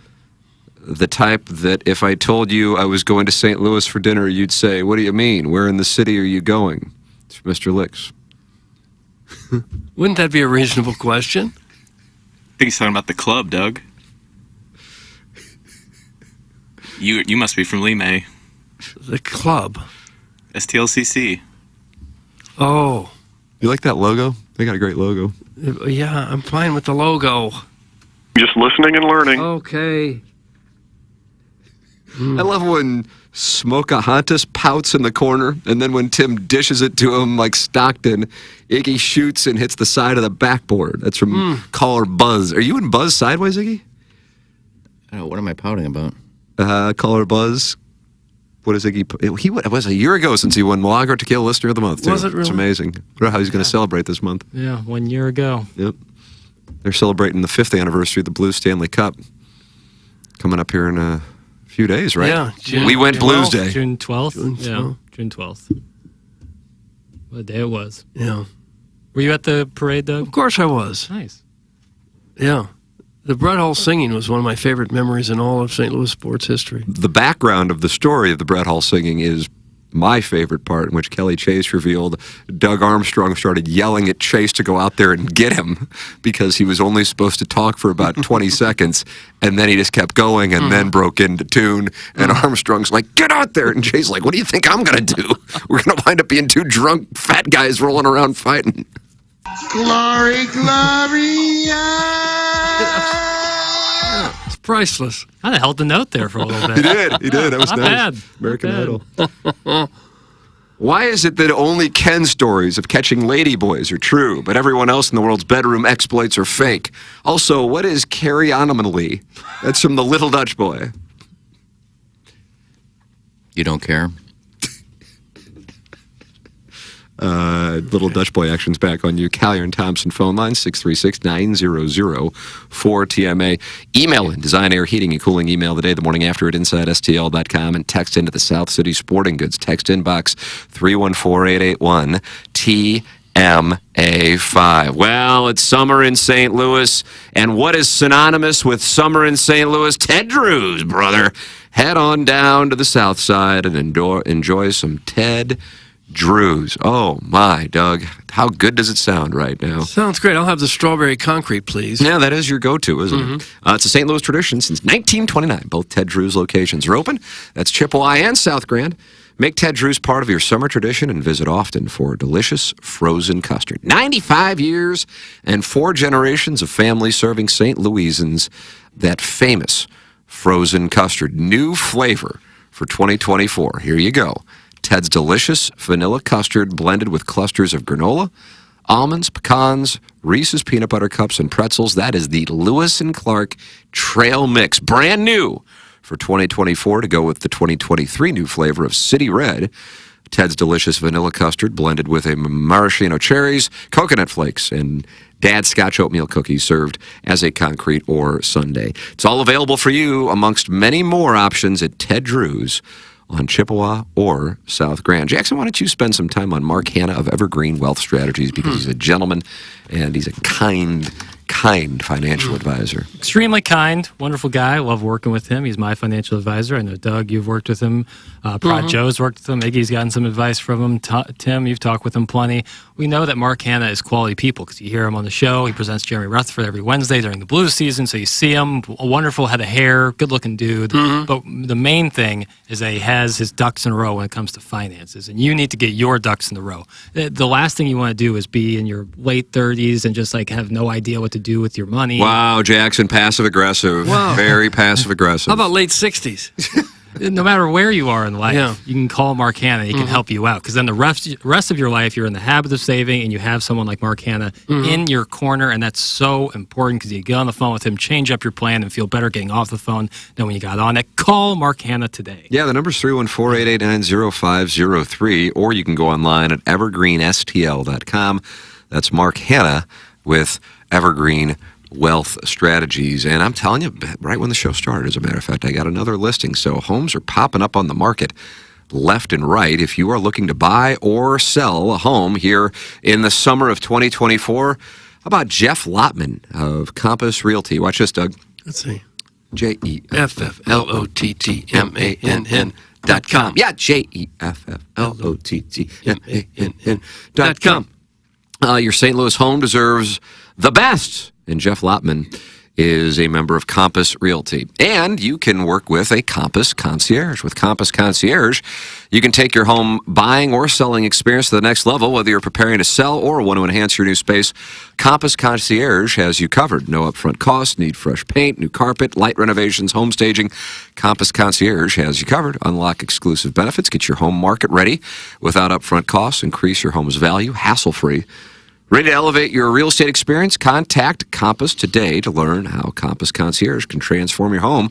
the type that if I told you I was going to St. Louis for dinner, you'd say, "What do you mean? Where in the city are you going?" It's from Mr. Licks.
Wouldn't that be a reasonable question?
I think he's talking about the club, Doug. You must be from Lee May.
The club?
STLCC.
Oh.
You like that logo? They got a great logo.
Yeah, I'm fine with the logo.
Just listening and learning.
Okay.
I love when Smokahontas pouts in the corner, and then when Tim dishes it to him like Stockton, Iggy shoots and hits the side of the backboard. That's from Caller Buzz. Are you in Buzz sideways, Iggy?
What am I pouting about?
Caller Buzz. What is Iggy? It was a year ago since he won Milagro Tequila Listener of the Month.
Was it really?
It's amazing. I don't know how he's going to celebrate this month.
Yeah, 1 year ago.
Yep. They're celebrating the 5th anniversary of the Blues Stanley Cup. Coming up here in a few days, right?
Yeah.
We went Blues Day.
June 12th?
June 12th.
Yeah, June 12th. What day it was.
Yeah.
Were you at the parade, Doug?
Of course I was.
Nice.
Yeah. The Brett Hull singing was one of my favorite memories in all of St. Louis sports history.
The background of the story of the Brett Hull singing is my favorite part, in which Kelly Chase revealed Doug Armstrong started yelling at Chase to go out there and get him because he was only supposed to talk for about 20 seconds, and then he just kept going and then broke into tune, and Armstrong's like, "Get out there!" And Chase like, "What do you think I'm going to do? We're going to wind up being two drunk fat guys rolling around fighting."
Glory, Gloria!
It's priceless.
Kind of held the note there for a little bit.
He did. That was
Not
nice.
bad.
American
Not bad.
Idol. Why is it that only Ken's stories of catching ladyboys are true, but everyone else in the world's bedroom exploits are fake? Also, what is carry-anomaly? That's from the Little Dutch Boy.
You don't care?
Little Dutch Boy action's back on you. Callier and Thompson phone line, 636-900-4TMA. Email in Design Air Heating and Cooling. Email the day, the morning after at InsideSTL.com, and text into the South City Sporting Goods. Text inbox 314-881-TMA5. Well, it's summer in St. Louis, and what is synonymous with summer in St. Louis? Ted Drewes, brother. Head on down to the South Side and enjoy some Ted Drewes. Oh, my, Doug. How good does it sound right now?
Sounds great. I'll have the strawberry concrete, please.
Yeah, that is your go-to, isn't it? It's a St. Louis tradition since 1929. Both Ted Drewes locations are open. That's Chippewa and South Grand. Make Ted Drewes part of your summer tradition and visit often for delicious frozen custard. 95 years and 4 generations of families serving St. Louisans that famous frozen custard. New flavor for 2024. Here you go. Ted's delicious vanilla custard blended with clusters of granola, almonds, pecans, Reese's peanut butter cups, and pretzels. That is the Lewis and Clark Trail Mix. Brand new for 2024 to go with the 2023 new flavor of City Red. Ted's delicious vanilla custard blended with a maraschino cherries, coconut flakes, and Dad's Scotch oatmeal cookies served as a concrete or sundae. It's all available for you amongst many more options at Ted Drewes on Chippewa or South Grand. Jackson, why don't you spend some time on Mark Hanna of Evergreen Wealth Strategies, because he's a gentleman and he's a kind financial advisor.
Extremely kind, wonderful guy. Love working with him. He's my financial advisor. I know, Doug, you've worked with him. Prod Joe's worked with him. Iggy's gotten some advice from him. Tim, you've talked with him plenty. We know that Mark Hanna is quality people because you hear him on the show. He presents Jeremy Rutherford every Wednesday during the Blues season, so you see him. A wonderful head of hair, good-looking dude. But the main thing is that he has his ducks in a row when it comes to finances, and you need to get your ducks in a row. The last thing you want to do is be in your late 30s and just like have no idea what to do with your money.
Wow, Jackson, passive-aggressive.
Wow.
Very passive-aggressive.
How about late 60s?
No matter where you are in life, you can call Mark Hanna. He can help you out. Because then the rest of your life, you're in the habit of saving, and you have someone like Mark Hanna in your corner, and that's so important because you get on the phone with him, change up your plan, and feel better getting off the phone than when you got on it. Call Mark Hanna today.
Yeah, the number's 314-889-0503, or you can go online at evergreenstl.com. That's Mark Hanna with Evergreen Wealth Strategies. And I'm telling you, right when the show started, as a matter of fact, I got another listing. So homes are popping up on the market left and right. If you are looking to buy or sell a home here in the summer of 2024, how about Jeff Lotman of Compass Realty? Watch this, Doug.
Let's see.
JEFFLOTTMANN.com. Yeah, JEFFLOTTMANN.com. Your St. Louis home deserves the best. And Jeff Lotman is a member of Compass Realty. And you can work with a Compass Concierge. With Compass Concierge, you can take your home buying or selling experience to the next level, whether you're preparing to sell or want to enhance your new space. Compass Concierge has you covered. No upfront costs, need fresh paint, new carpet, light renovations, home staging. Compass Concierge has you covered. Unlock exclusive benefits, get your home market ready without upfront costs, increase your home's value, hassle-free. Ready to elevate your real estate experience? Contact Compass today to learn how Compass Concierge can transform your home.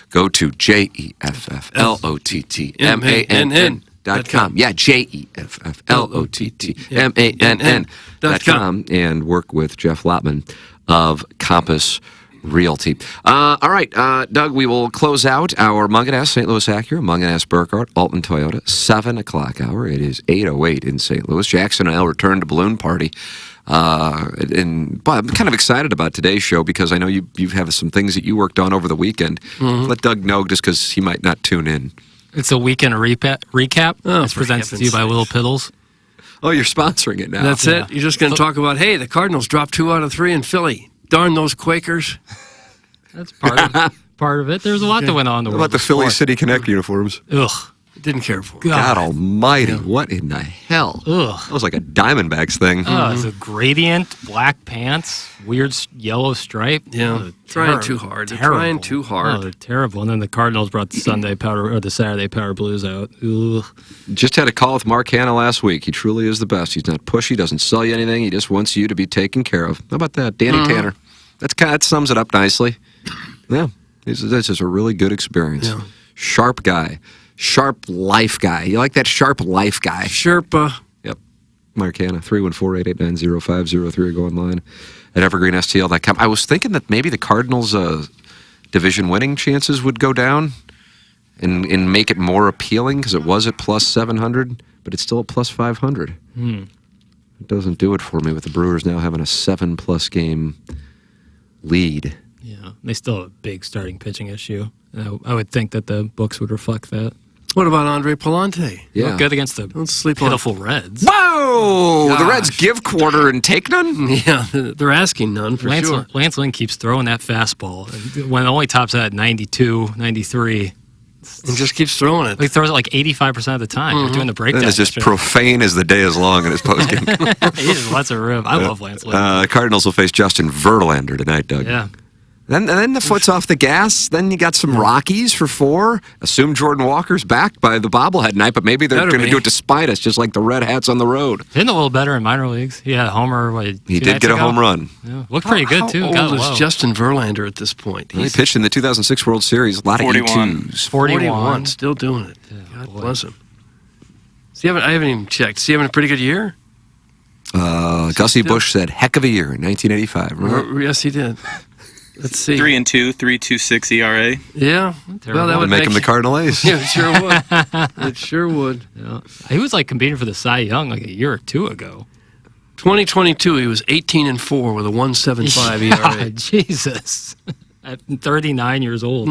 Go to JEFFLOTTMANN.com. Yeah, JEFFLOTTMANN.com. And work with Jeff Lotman of Compass Realty. All right, Doug, we will close out our Munganess St. Louis Acura, Munganess Burkhardt, Alton Toyota, 7 o'clock hour. It is 8:08 in St. Louis. Jackson and I'll return to Balloon Party. But I'm kind of excited about today's show because I know you have some things that you worked on over the weekend. Let Doug know just because he might not tune in.
It's a weekend recap. It's presented to you by Little Piddles.
Oh, you're sponsoring it now.
That's it? You're just going to talk about, hey, the Cardinals dropped 2 out of 3 in Philly. Darn those Quakers.
That's part of it. There's a lot that went on in the
What
world.
about the Philly City Connect uniforms?
Ugh.
Didn't care for them.
God almighty. What in the hell?
Ugh.
That was like a Diamondbacks thing.
It's a gradient, black pants, weird yellow stripe.
Yeah, trying too hard. They're trying too hard.
Oh, they're terrible. And then the Cardinals brought the the Saturday powder blues out. Ugh.
Just had a call with Mark Hanna last week. He truly is the best. He's not pushy, doesn't sell you anything. He just wants you to be taken care of. How about that? Danny Tanner. That sums it up nicely. Yeah, this is a really good experience.
Yeah.
Sharp guy. Sharp life guy. You like that sharp life guy?
Sherpa.
Yep. Mark Hanna, 314-889-0503, or go online at evergreenstl.com. I was thinking that maybe the Cardinals' division winning chances would go down and make it more appealing because it was at plus 700, but it's still at plus 500. It doesn't do it for me with the Brewers now having a 7+ game lead.
Yeah, they still have a big starting pitching issue. I would think that the books would reflect that.
What about Andre Palante?
Yeah. Look good against the pitiful Reds.
Whoa!
Gosh.
The Reds give quarter and take none?
Yeah, they're asking none for sure.
Lance Lynn keeps throwing that fastball. When it only tops out at 92, 93.
And just keeps throwing it.
He throws it like 85% of the time. We're doing the breakdown.
That is just profane as the day is long in his postgame.
He just lets it rip. I love Lance Lynn.
Cardinals will face Justin Verlander tonight, Doug.
Yeah.
And then the foot's off the gas. Then you got some Rockies for 4. Assume Jordan Walker's back by the bobblehead night, but maybe they're going to do it despite us, just like the Red Hats on the road.
Hitting a little better in minor leagues. He had a homer.
He did get a home run.
Yeah. Looked pretty good, too.
How old is Justin Verlander at this point?
He pitched in the 2006 World Series. A lot
41.
of E2s.
41.
Still doing it. God bless him. I haven't even checked. Is he having a pretty good year?
Gussie Busch said, heck of a year in 1985. Remember?
Yes, he did. Let's see.
3-2, 3.26 ERA.
Yeah. Well, that would
make him the Cardinal Ace.
Yeah, it sure would. It sure would.
Yeah. He was like competing for the Cy Young like a year or 2 ago.
2022, he was 18-4 with a 1.75 ERA.
Jesus. At 39 years old.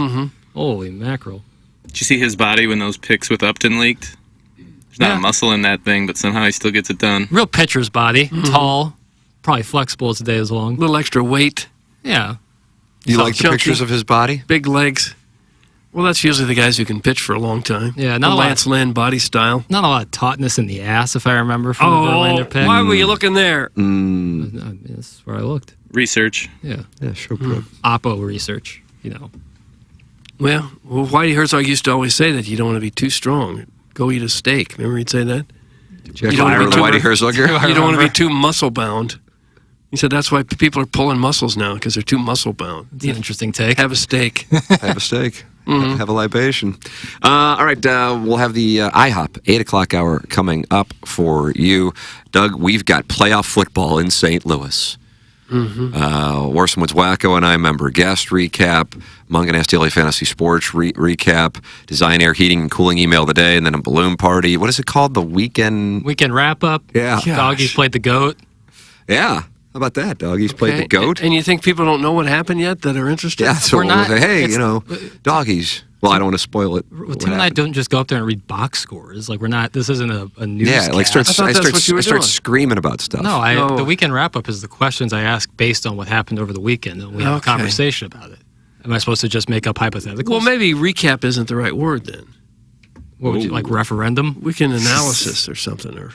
Holy mackerel.
Did you see his body when those picks with Upton leaked? There's not a muscle in that thing, but somehow he still gets it done.
Real pitcher's body. Tall. Probably flexible as the day is long.
A little extra weight.
Yeah.
You like the pictures of his body?
Big legs. Well, that's usually the guys who can pitch for a long time.
Yeah,
the Lance Lynn body style.
Not a lot of tautness in the ass, if I remember from the Verlander pick.
Why were you looking there?
That's where I looked.
Research.
Yeah.
Yeah, sure.
Oppo research, you know.
Well, Whitey Herzog used to always say that you don't want to be too strong. Go eat a steak. Remember he'd say that?
You don't want to be Whitey Herzog?
You don't want to be too muscle bound. He said that's why people are pulling muscles now, because they're too muscle bound.
It's an interesting take.
Have a steak.
Have a steak. Have a libation. All right, we'll have the IHOP 8 o'clock hour coming up for you. Doug, we've got playoff football in St. Louis. Orson Woods Wacko and I member guest recap, Munganess Daily Fantasy Sports recap, Design Air Heating and Cooling email of the day, and then a balloon party. What is it called? The weekend
wrap up.
Yeah.
Doggies played the goat.
Yeah. How about that, Doggies played the goat?
And you think people don't know what happened yet that are interested?
Yeah, so we'll say, hey, Doggies. Well, I don't want to spoil it.
Tim and I don't just go up there and read box scores. Like, we're not, this isn't a news
like I start screaming about stuff.
No, the weekend wrap-up is the questions I ask based on what happened over the weekend, and we have a conversation about it. Am I supposed to just make up hypotheticals?
Well, maybe recap isn't the right word then.
What would you, like referendum?
Weekend analysis or something, or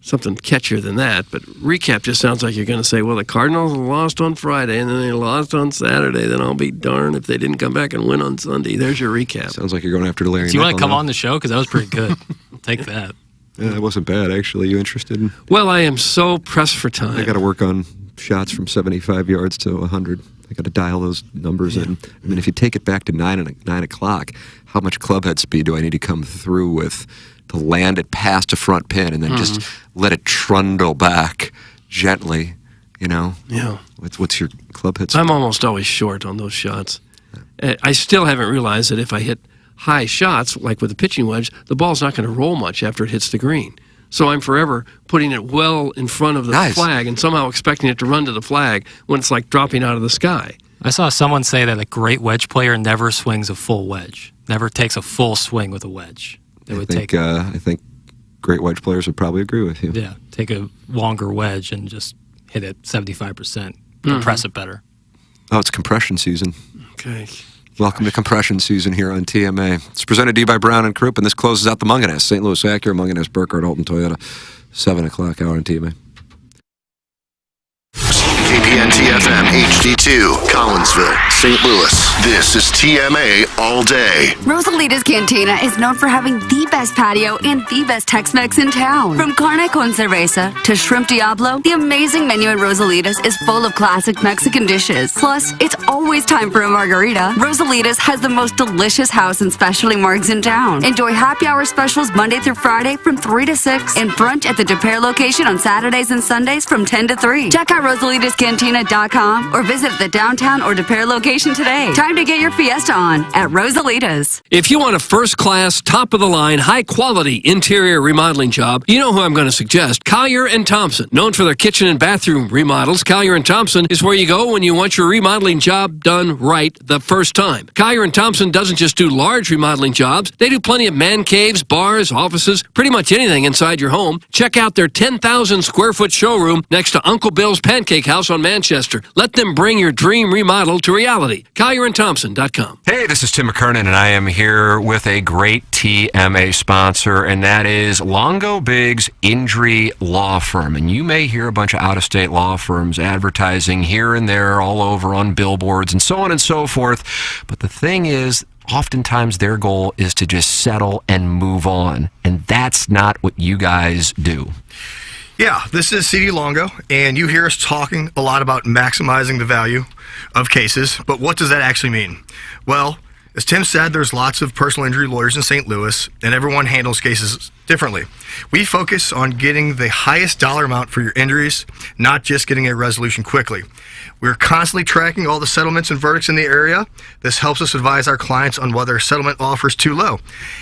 something catchier than that. But recap just sounds like you're going to say, well, the Cardinals lost on Friday and then they lost on Saturday. Then I'll be darned if they didn't come back and win on Sunday. There's your recap.
Sounds like you're going after Larry.
Do you want to come on the show? Because that was pretty good. I'll take that.
Yeah, that wasn't bad, actually. You interested in?
Well, I am so pressed for time.
I got to work on shots from 75 yards to 100. I got to dial those numbers in. I mean, if you take it back to 9 o'clock, how much clubhead speed do I need to come through with to land it past a front pin and then just let it trundle back gently, Yeah. What's your clubhead speed?
I'm almost always short on those shots. I still haven't realized that if I hit high shots, like with a pitching wedge, the ball's not going to roll much after it hits the green. So I'm forever putting it well in front of the flag and somehow expecting it to run to the flag when it's like dropping out of the sky.
I saw someone say that a great wedge player never swings a full wedge, never takes a full swing with a wedge.
I think great wedge players would probably agree with you.
Yeah, take a longer wedge and just hit it 75%, compress it better.
Oh, it's compression season.
Okay.
Welcome to compression season here on TMA. It's presented to you by Brown & Croup, and this closes out the Munganess. St. Louis Acura, Munganess, Burkhardt, Alton Toyota, 7 o'clock hour on TMA.
KPN-TFM HD2, Collinsville, St. Louis. This is TMA All Day.
Rosalita's Cantina is known for having the best patio and the best Tex-Mex in town. From carne con cerveza to shrimp diablo, the amazing menu at Rosalita's is full of classic Mexican dishes. Plus, it's always time for a margarita. Rosalita's has the most delicious house and specialty margs in town. Enjoy happy hour specials Monday through Friday from 3 to 6 and brunch at the De Pere location on Saturdays and Sundays from 10 to 3. Check out RosalitasCantina.com or visit the downtown or De Pere location today. Time to get your fiesta on at Rosalita's.
If you want a first-class, top-of-the-line, high-quality interior remodeling job, you know who I'm going to suggest. Collier & Thompson. Known for their kitchen and bathroom remodels, Collier & Thompson is where you go when you want your remodeling job done right the first time. Collier & Thompson doesn't just do large remodeling jobs. They do plenty of man caves, bars, offices, pretty much anything inside your home. Check out their 10,000-square-foot showroom next to Uncle Bill's Pancake House on Manchester. Let them bring your dream remodel to reality. CollierandThompson.com.
Hey, this is Tim McKernan, and I am here with a great TMA sponsor, and that is Longo Biggs Injury Law Firm. And you may hear a bunch of out-of-state law firms advertising here and there all over on billboards and so on and so forth. But the thing is, oftentimes their goal is to just settle and move on. And that's not what you guys do.
Yeah, this is CD Longo, and you hear us talking a lot about maximizing the value of cases, but what does that actually mean? Well, as Tim said, there's lots of personal injury lawyers in St. Louis, and everyone handles cases differently. We focus on getting the highest dollar amount for your injuries, not just getting a resolution quickly. We're constantly tracking all the settlements and verdicts in the area. This helps us advise our clients on whether a settlement offer is too low.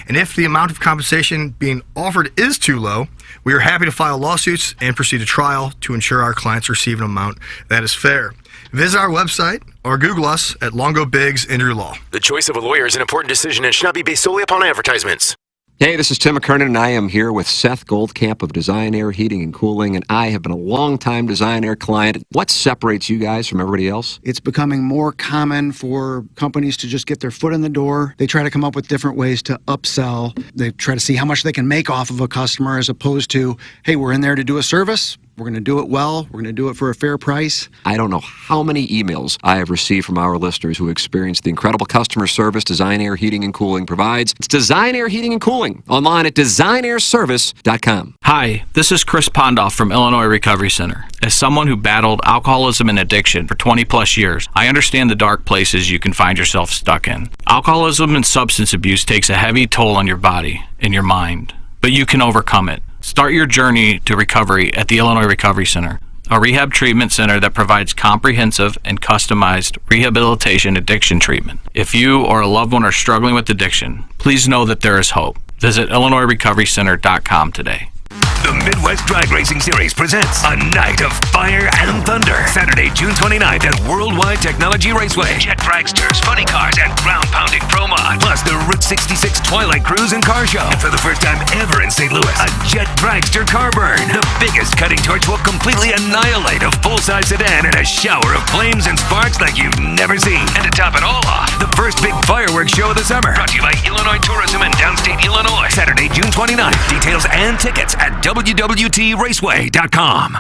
And if the amount of compensation being offered is too low, we are happy to file lawsuits and proceed to trial to ensure our clients receive an amount that is fair. Visit our website or Google us at Longo Biggs Injury Law.
The choice of a lawyer is an important decision and should not be based solely upon advertisements.
Hey, this is Tim McKernan, and I am here with Seth Goldcamp of Design Air Heating and Cooling, and I have been a long-time Design Air client. What separates you guys from everybody else?
It's becoming more common for companies to just get their foot in the door. They try to come up with different ways to upsell. They try to see how much they can make off of a customer as opposed to, hey, we're in there to do a service. We're going to do it well. We're going to do it for a fair price.
I don't know how many emails I have received from our listeners who experience the incredible customer service Design Air Heating and Cooling provides. It's Design Air Heating and Cooling, online at designairservice.com.
Hi, this is Chris Pondoff from Illinois Recovery Center. As someone who battled alcoholism and addiction for 20 plus years, I understand the dark places you can find yourself stuck in. Alcoholism and substance abuse takes a heavy toll on your body and your mind, but you can overcome it. Start your journey to recovery at the Illinois Recovery Center, a rehab treatment center that provides comprehensive and customized rehabilitation addiction treatment. If you or a loved one are struggling with addiction, please know that there is hope. Visit IllinoisRecoveryCenter.com today.
The Midwest Drag Racing Series presents a night of fire and thunder. Saturday, June 29th at Worldwide Technology Raceway. Jet dragsters, funny cars, and ground-pounding pro mod. Plus the Route 66 Twilight Cruise and Car Show. And for the first time ever in St. Louis, a Jet dragster car burn. The biggest cutting torch will completely annihilate a full-size sedan in a shower of flames and sparks like you've never seen. And to top it all off, the first big fireworks show of the summer. Brought to you by Illinois Tourism in downstate Illinois. Saturday, June 29th. Details and tickets at www.raceway.com.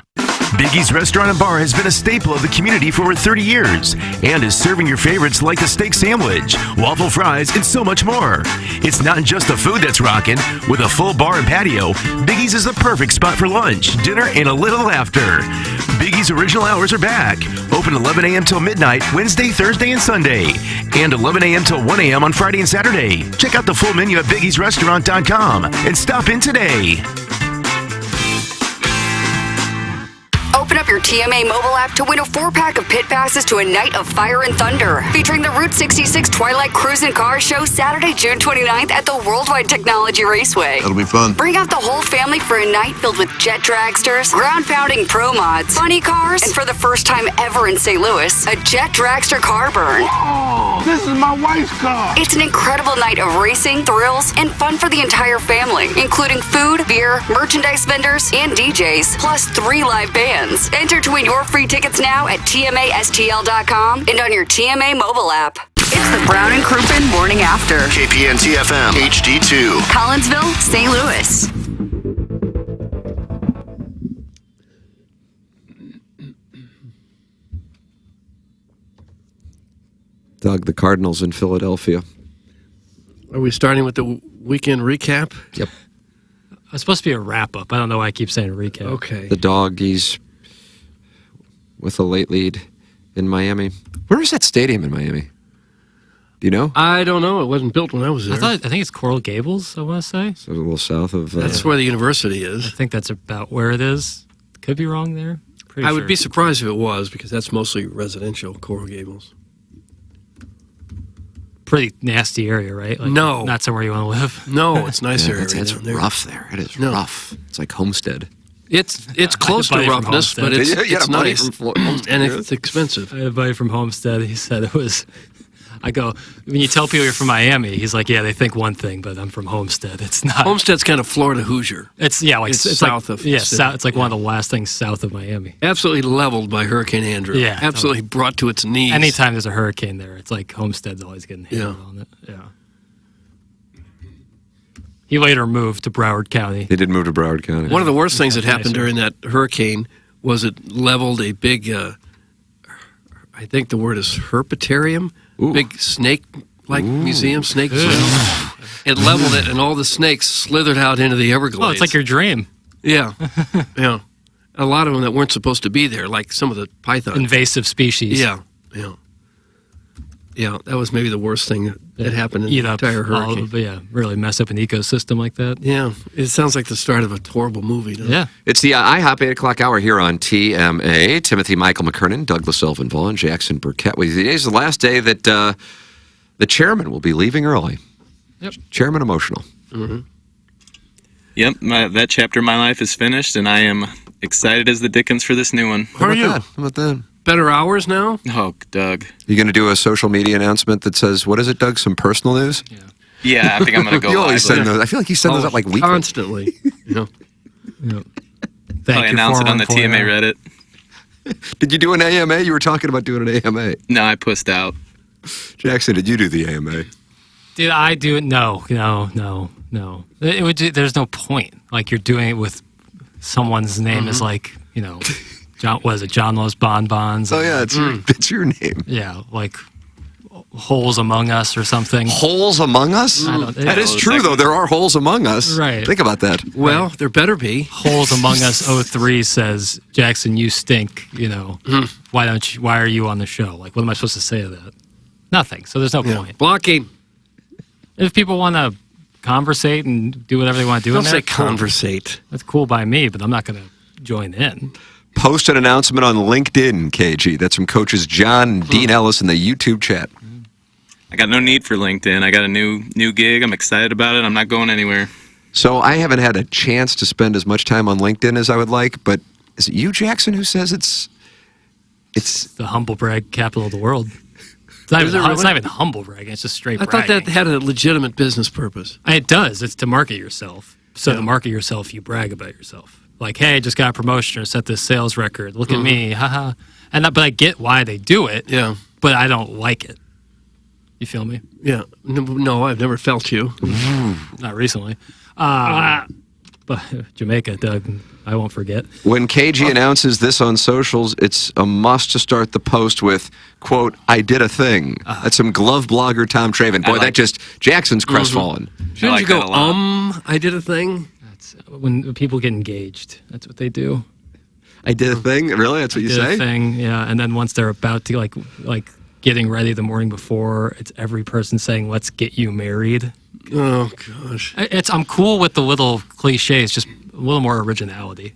Biggie's Restaurant and Bar has been a staple of the community for over 30 years and is serving your favorites like the steak sandwich, waffle fries, and so much more. It's not just the food that's rocking. With a full bar and patio, Biggie's is the perfect spot for lunch, dinner, and a little laughter. Biggie's original hours are back. Open 11 a.m. till midnight, Wednesday, Thursday, and Sunday. And 11 a.m. till 1 a.m. on Friday and Saturday. Check out the full menu at biggiesrestaurant.com and stop in today.
Open up your TMA mobile app to win a 4-pack of pit passes to a night of fire and thunder, featuring the Route 66 Twilight Cruise and Car Show Saturday, June 29th at the Worldwide Technology Raceway.
That'll be fun.
Bring out the whole family for a night filled with jet dragsters, ground-pounding pro mods, funny cars, and for the first time ever in St. Louis, a jet dragster car burn.
Oh, this is my wife's car.
It's an incredible night of racing, thrills, and fun for the entire family, including food, beer, merchandise vendors, and DJs, plus 3 live bands. Enter to win your free tickets now at TMASTL.com and on your TMA mobile app. It's the Brown and Crouppen Morning After.
KPNT FM HD2.
Collinsville, St. Louis.
Doug, the Cardinals in Philadelphia.
Are we starting with the weekend recap?
Yep.
It's supposed to be a wrap-up. I don't know why I keep saying recap.
Okay.
The Doggies with a late lead in Miami. Where is that stadium in Miami? Do you know?
I don't know. It wasn't built when I was there.
I think it's Coral Gables, I want to say.
So a little south of...
That's where the university is.
I think that's about where it is. Could be wrong there.
I would be surprised if it was, because that's mostly residential, Coral Gables.
Pretty nasty area, right? Like,
no.
Not somewhere you want to live.
No, it's nice area.
It's rough there. It is rough. It's like Homestead.
It's close to roughness, but it's nice. And it's expensive.
I had a buddy from Homestead. He said it was... I go, when you tell people you're from Miami, he's like, yeah, they think one thing, but I'm from Homestead. It's not.
Homestead's kind of Florida Hoosier.
It's south
of.
Yeah, it's like one of the last things south of Miami.
Absolutely leveled by Hurricane Andrew.
Yeah,
absolutely brought to its knees.
Anytime there's a hurricane there, it's like Homestead's always getting hit on it. Yeah. He later moved to Broward County.
He did move to Broward County.
One of the worst things that happened during that hurricane was it leveled a big, I think the word is herpetarium, big snake-like museum, snake zoo. It leveled it, and all the snakes slithered out into the Everglades.
Oh, it's like your dream.
Yeah, yeah. A lot of them that weren't supposed to be there, like some of the pythons.
Invasive species.
Yeah, yeah. Yeah, that was maybe the worst thing that happened in the entire hurricane.
Really mess up an ecosystem like that.
Yeah, it sounds like the start of a horrible movie.
Yeah.
It's the IHOP 8 o'clock hour here on TMA. Timothy Michael McKernan, Douglas Elvin Vaughn, Jackson Burkett with you. Today's the last day that the chairman will be leaving early.
Yep.
Chairman emotional.
Mm-hmm.
Yep, that chapter of my life is finished, and I am excited as the dickens for this new one.
How are you?
How about that?
Better hours now?
Oh, Doug.
You going to do a social media announcement that says, what is it, Doug? Some personal news?
Yeah, I think I'm going to go
You always
live.
send those. I feel like you send those out like weekly.
Constantly.
Yep.
I announce it on the TMA Reddit.
Did you do an AMA? You were talking about doing an AMA.
No, I pussed out.
Jackson, did you do the AMA?
Did I do it? No. It would. There's no point. Like, you're doing it with someone's name is like, John, was it John Loves Bonbons?
Oh, yeah, it's your name.
Yeah, like Holes Among Us or something.
Holes Among Us? That is true, though. There are holes among us.
Right.
Think about that.
Well, there better be.
Holes Among Us 03 says, Jackson, you stink, Why are you on the show? Like, what am I supposed to say to that? Nothing. So there's no point.
Blocking.
If people want to conversate and do whatever they want to do
Don't
in there,
say conversate.
That's cool by me, but I'm not going to join in.
Post an announcement on LinkedIn, KG. That's from coaches John and Dean Ellis in the YouTube chat.
I got no need for LinkedIn. I got a new gig. I'm excited about it. I'm not going anywhere.
So I haven't had a chance to spend as much time on LinkedIn as I would like, but is it you, Jackson, who says it's
the humble brag capital of the world? It's not, it's not even humble bragging. It's just straight
I thought
bragging.
that had a legitimate business purpose.
It does. It's to market yourself. So to market yourself, you brag about yourself. Like, hey, I just got a promotion or set this sales record. Look at me, haha. But I get why they do it.
Yeah.
But I don't like it. You feel me?
Yeah. No, I've never felt you.
Not recently. But Jamaica, Doug, I won't forget.
When KG announces this on socials, it's a must to start the post with, quote, I did a thing. That's some glove blogger Tom Traven. Boy, Jackson's crestfallen.
Shouldn't you go, I did a thing?
That's when people get engaged. That's what they do.
I did a thing? Really? That's what you say?
A thing, yeah. And then once they're about to, like getting ready the morning before, it's every person saying, let's get you married.
Oh, gosh.
I'm cool with the little cliches, just a little more originality.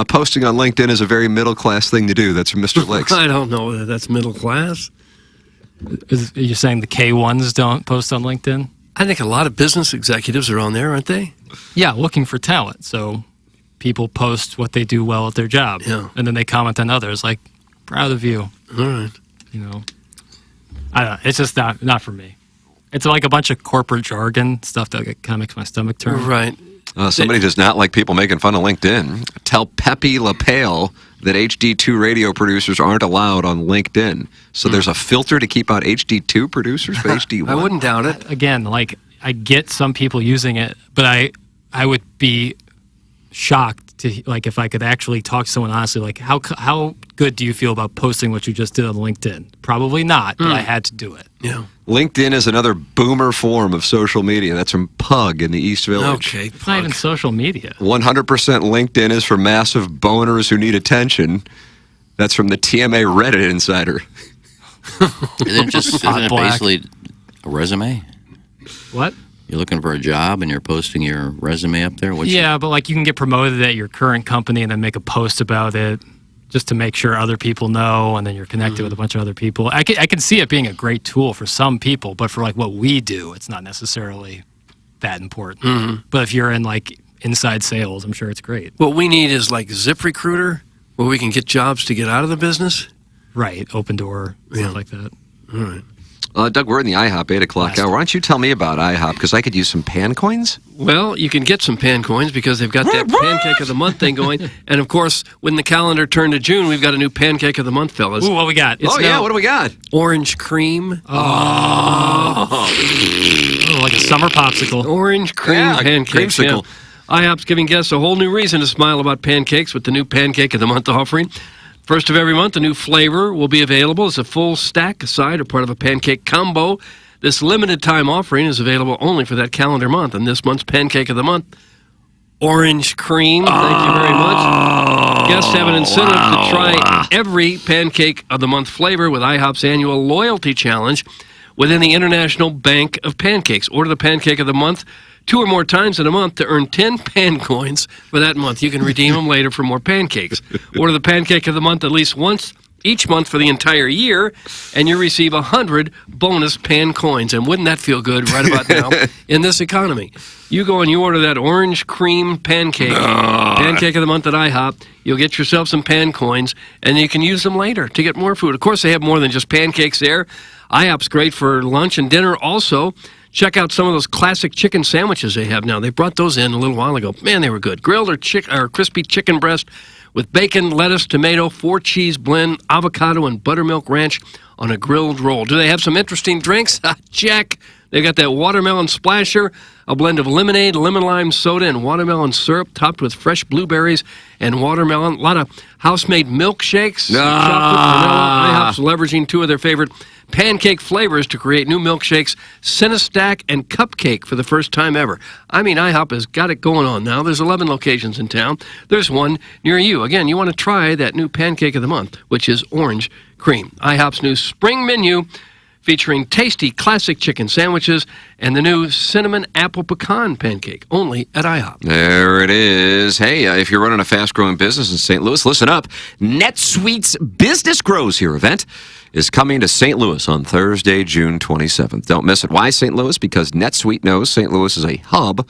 Posting on LinkedIn is a very middle-class thing to do. That's from Mr. Licks.
I don't know whether that's middle class.
Are you saying the K1s don't post on LinkedIn?
I think a lot of business executives are on there, aren't they?
Yeah, looking for talent. So people post what they do well at their job.
Yeah.
And then they comment on others, like, proud of you.
All right.
You know, I don't know. It's just not for me. It's like a bunch of corporate jargon stuff that kind of makes my stomach turn.
Right.
Somebody does not like people making fun of LinkedIn. Tell Pepe LaPale that HD2 radio producers aren't allowed on LinkedIn. So there's a filter to keep out HD2 producers, but HD1.
I wouldn't doubt it.
Again, like, I get some people using it, but I would be shocked to, like, if I could actually talk to someone honestly, like, how good do you feel about posting what you just did on LinkedIn? Probably not, but I had to do it.
Yeah.
LinkedIn is another boomer form of social media. That's from Pug in the East Village.
Okay,
It's not even social media.
100% LinkedIn is for massive boners who need attention. That's from the TMA Reddit Insider.
Isn't it basically a resume?
What?
You're looking for a job and you're posting your resume up there?
But like you can get promoted at your current company and then make a post about it just to make sure other people know, and then you're connected with a bunch of other people. I can see it being a great tool for some people, but for like what we do, it's not necessarily that important. But if you're in like inside sales, I'm sure it's great.
What we need is like ZipRecruiter, where we can get jobs to get out of the business.
Right, open door, stuff like that.
All right.
Doug, we're in the IHOP 8 o'clock hour. Why don't you tell me about IHOP? Because I could use some pan coins.
Well, you can get some pan coins because they've got that Pancake of the Month thing going. And, of course, when the calendar turned to June, we've got a new Pancake of the Month, fellas.
Ooh, what we got?
It's
what do we got?
Orange cream.
Oh, like a summer popsicle.
Orange cream pancakes.
Creamsicle.
Yeah. IHOP's giving guests a whole new reason to smile about pancakes with the new Pancake of the Month offering. First of every month, a new flavor will be available as a full stack, a side, or part of a pancake combo. This limited time offering is available only for that calendar month. And this month's Pancake of the Month, orange cream. Thank you very much. Guests have an incentive to try every Pancake of the Month flavor with IHOP's annual loyalty challenge within the International Bank of Pancakes. Order the Pancake of the Month 2 or more times in a month to earn 10 pan coins for that month. You can redeem them later for more pancakes. Order the Pancake of the Month at least once each month for the entire year, and you receive 100 bonus pan coins. And wouldn't that feel good right about now in this economy? You go and you order that orange cream pancake, Pancake of the Month at IHOP. You'll get yourself some pan coins, and you can use them later to get more food. Of course, they have more than just pancakes there. IHOP's great for lunch and dinner also. Check out some of those classic chicken sandwiches they have now. They brought those in a little while ago. Man, they were good. Grilled or crispy chicken breast with bacon, lettuce, tomato, 4-cheese blend, avocado, and buttermilk ranch on a grilled roll. Do they have some interesting drinks? Check. They got that watermelon splasher, a blend of lemonade, lemon lime soda, and watermelon syrup topped with fresh blueberries and watermelon. A lot of house-made milkshakes. Chocolate, vanilla. IHOP's leveraging 2 of their favorite pancake flavors to create new milkshakes, Cinestack and Cupcake, for the first time ever. I mean, IHOP has got it going on now. There's 11 locations in town. There's one near you. Again, you want to try that new Pancake of the Month, which is orange cream. IHOP's new spring menu featuring tasty classic chicken sandwiches and the new cinnamon apple pecan pancake, only at IHOP.
There it is. Hey, if you're running a fast-growing business in St. Louis, listen up. NetSuite's Business Grows Here event is coming to St. Louis on Thursday, June 27th. Don't miss it. Why St. Louis? Because NetSuite knows St. Louis is a hub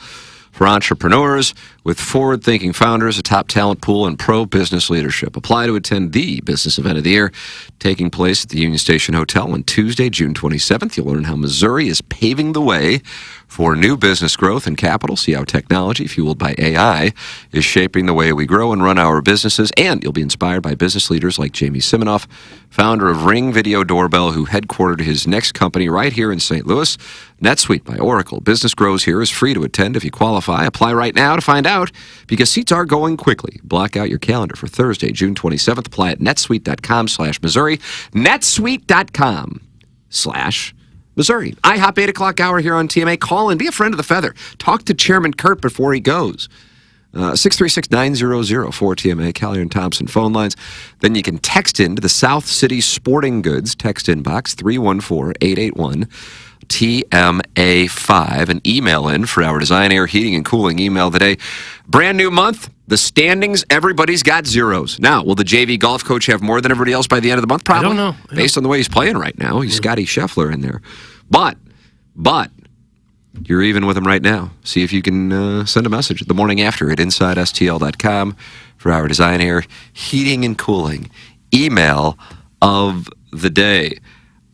for entrepreneurs with forward-thinking founders, a top talent pool, and pro-business leadership. Apply to attend the business event of the year, taking place at the Union Station Hotel on Tuesday, June 27th. You'll learn how Missouri is paving the way for new business growth and capital. See how technology, fueled by AI, is shaping the way we grow and run our businesses. And you'll be inspired by business leaders like Jamie Siminoff, founder of Ring Video Doorbell, who headquartered his next company right here in St. Louis. NetSuite by Oracle. Business Grows Here is free to attend if you qualify. Apply right now to find out, because seats are going quickly. Block out your calendar for Thursday, June 27th. Apply at netsuite.com/Missouri. netsuite.com/Missouri. IHOP 8 o'clock hour here on TMA. Call and be a friend of the Feather. Talk to Chairman Kurt before he goes. 636-9004-TMA, Callier and Thompson phone lines. Then you can text into the South City Sporting Goods text inbox 314-881-TMA5 and email in for our Design, Air, Heating, and Cooling email today. Brand new month. The standings, everybody's got zeros. Now, will the JV golf coach have more than everybody else by the end of the month? Probably.
I don't know.
Based on the way he's playing right now. He's Scotty Scheffler in there. But, you're even with him right now. See if you can send a message the morning after at InsideSTL.com for our Design, Air, Heating, and Cooling email of the day.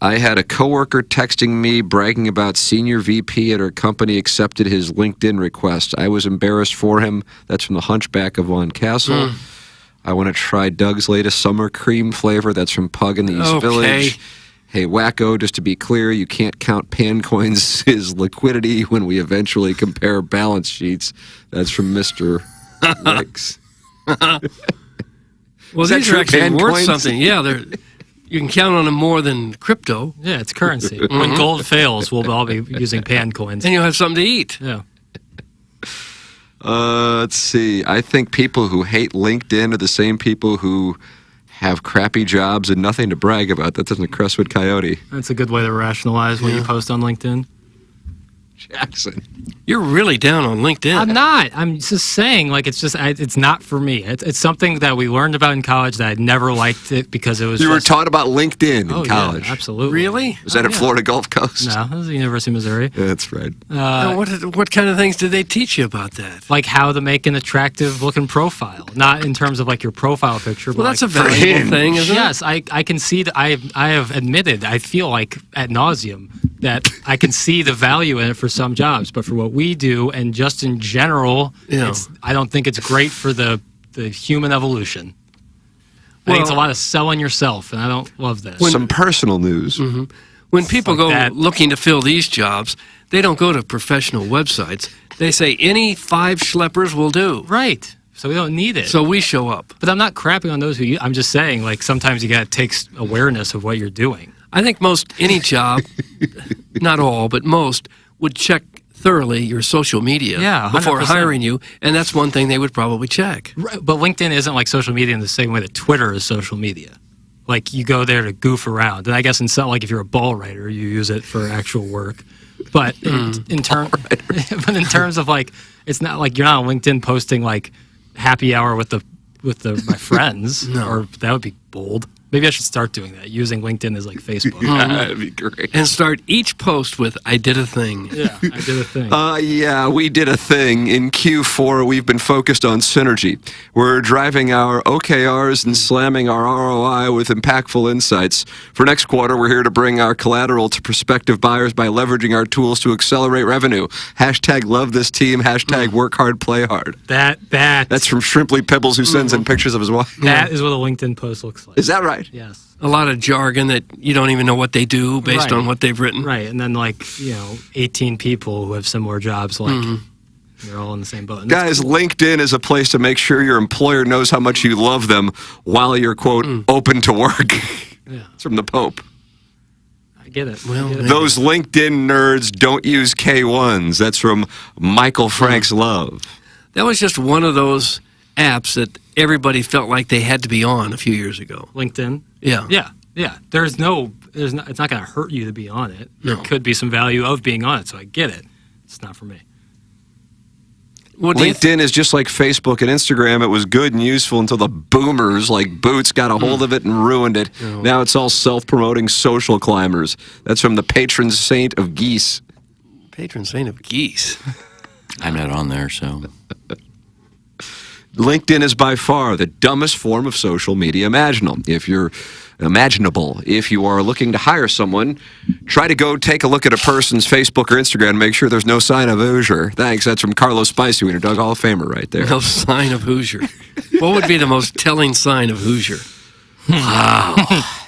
I had a coworker texting me bragging about senior VP at her company accepted his LinkedIn request. I was embarrassed for him. That's from the Hunchback of Von Castle. I want to try Doug's latest summer cream flavor. That's from Pug in the East Village. Hey, wacko, just to be clear, you can't count Pancoin's liquidity when we eventually compare balance sheets. That's from Mr. Wicks.
Well, these are actually worth something. Yeah, you can count on them more than crypto.
Yeah, it's currency. When gold fails, we'll all be using pan coins.
And you'll have something to eat.
Yeah.
Let's see. I think people who hate LinkedIn are the same people who have crappy jobs and nothing to brag about. That's in the Crestwood Coyote.
That's a good way to rationalize what you post on LinkedIn.
Jackson.
You're really down on LinkedIn.
I'm not. I'm just saying, like, it's not for me. It's something that we learned about in college that I never liked it because it was
You were taught about LinkedIn in college.
Yeah, absolutely.
Really?
Was that at Florida Gulf Coast?
No, it was the University of Missouri.
Yeah, that's right.
What kind of things did they teach you about that?
Like how to make an attractive looking profile. Not in terms of like your profile picture.
Well,
but
that's
like,
a valuable thing, isn't it?
Yes, I can see that I have admitted, I feel like ad nauseum, that I can see the value in it for some jobs, but for what we do and just in general, I don't think it's great for the human evolution. I think it's a lot of selling yourself, and I don't love this.
Some personal news.
When people go looking to fill these jobs, they don't go to professional websites. They say any 5 schleppers will do.
Right. So we don't need it.
So we show up.
But I'm not crapping on those I'm just saying, like, sometimes you got to take awareness of what you're doing.
I think any job, not all, but most, would check thoroughly your social media before
100%.
hiring you, and that's one thing they would probably check.
Right, but LinkedIn isn't like social media in the same way that Twitter is social media. Like, you go there to goof around. And I guess if you're a ball writer, you use it for actual work. But in terms of, like, it's not like you're not on LinkedIn posting, like, happy hour with my friends.
No.
Or that would be bold. Maybe I should start doing that, using LinkedIn as like Facebook.
That'd be great.
And start each post with, I did a thing.
Yeah, I did a thing.
Yeah, we did a thing. In Q4, we've been focused on synergy. We're driving our OKRs and slamming our ROI with impactful insights. For next quarter, we're here to bring our collateral to prospective buyers by leveraging our tools to accelerate revenue. # love this team. # work hard, play hard. That's from Shrimply Pibbles, who sends in pictures of his wife.
That is what a LinkedIn post looks like.
Is that right?
Yes.
A lot of jargon that you don't even know what they do based on what they've written.
Right, and then 18 people who have similar jobs, they're all in the same boat. And
Guys, LinkedIn is a place to make sure your employer knows how much you love them while you're, quote, open to work.
Yeah.
It's from the Pope.
I get it.
Those LinkedIn nerds don't use K1s. That's from Michael Frank's Love.
That was just one of those apps that everybody felt like they had to be on a few years ago.
LinkedIn?
Yeah.
Yeah. It's not going to hurt you to be on it.
No.
There could be some value of being on it, so I get it. It's not for me.
LinkedIn is just like Facebook and Instagram. It was good and useful until the boomers like Boots got a hold of it and ruined it.
No.
Now it's all self-promoting social climbers. That's from the patron saint of geese.
Patron saint of geese.
I'm not on there, so.
LinkedIn is by far the dumbest form of social media imaginable. If you are looking to hire someone, try to go take a look at a person's Facebook or Instagram and make sure there's no sign of Hoosier. Thanks. That's from Carlos Spicy Wiener, Doug Hall of Famer right there.
No sign of Hoosier. What would be the most telling sign of Hoosier?
Wow.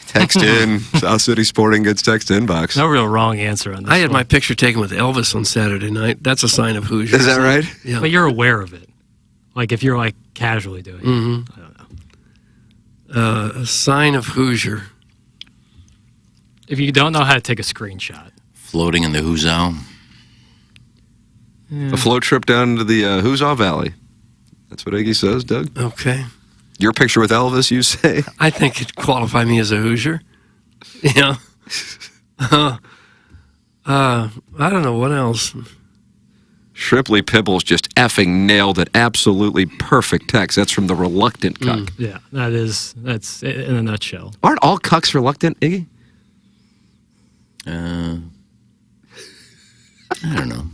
Text in. South City Sporting Goods text inbox.
No real wrong answer on this.
I had my picture taken with Elvis on Saturday night. That's a sign of Hoosier.
Is that right?
Yeah.
But you're aware of it. Like if you're like casually doing it.
Mm-hmm.
I don't know.
A sign of Hoosier.
If you don't know how to take a screenshot.
Floating in the Hoozow.
A float trip down to the Hoosaw Valley. That's what Iggy says, Doug.
Okay.
Your picture with Elvis, you say?
I think it'd qualify me as a Hoosier. Yeah. I don't know what else.
Shrimply Pibbles just effing nailed it. Absolutely perfect text. That's from the reluctant cuck.
Yeah, that's in a nutshell.
Aren't all cucks reluctant, Iggy?
I don't know.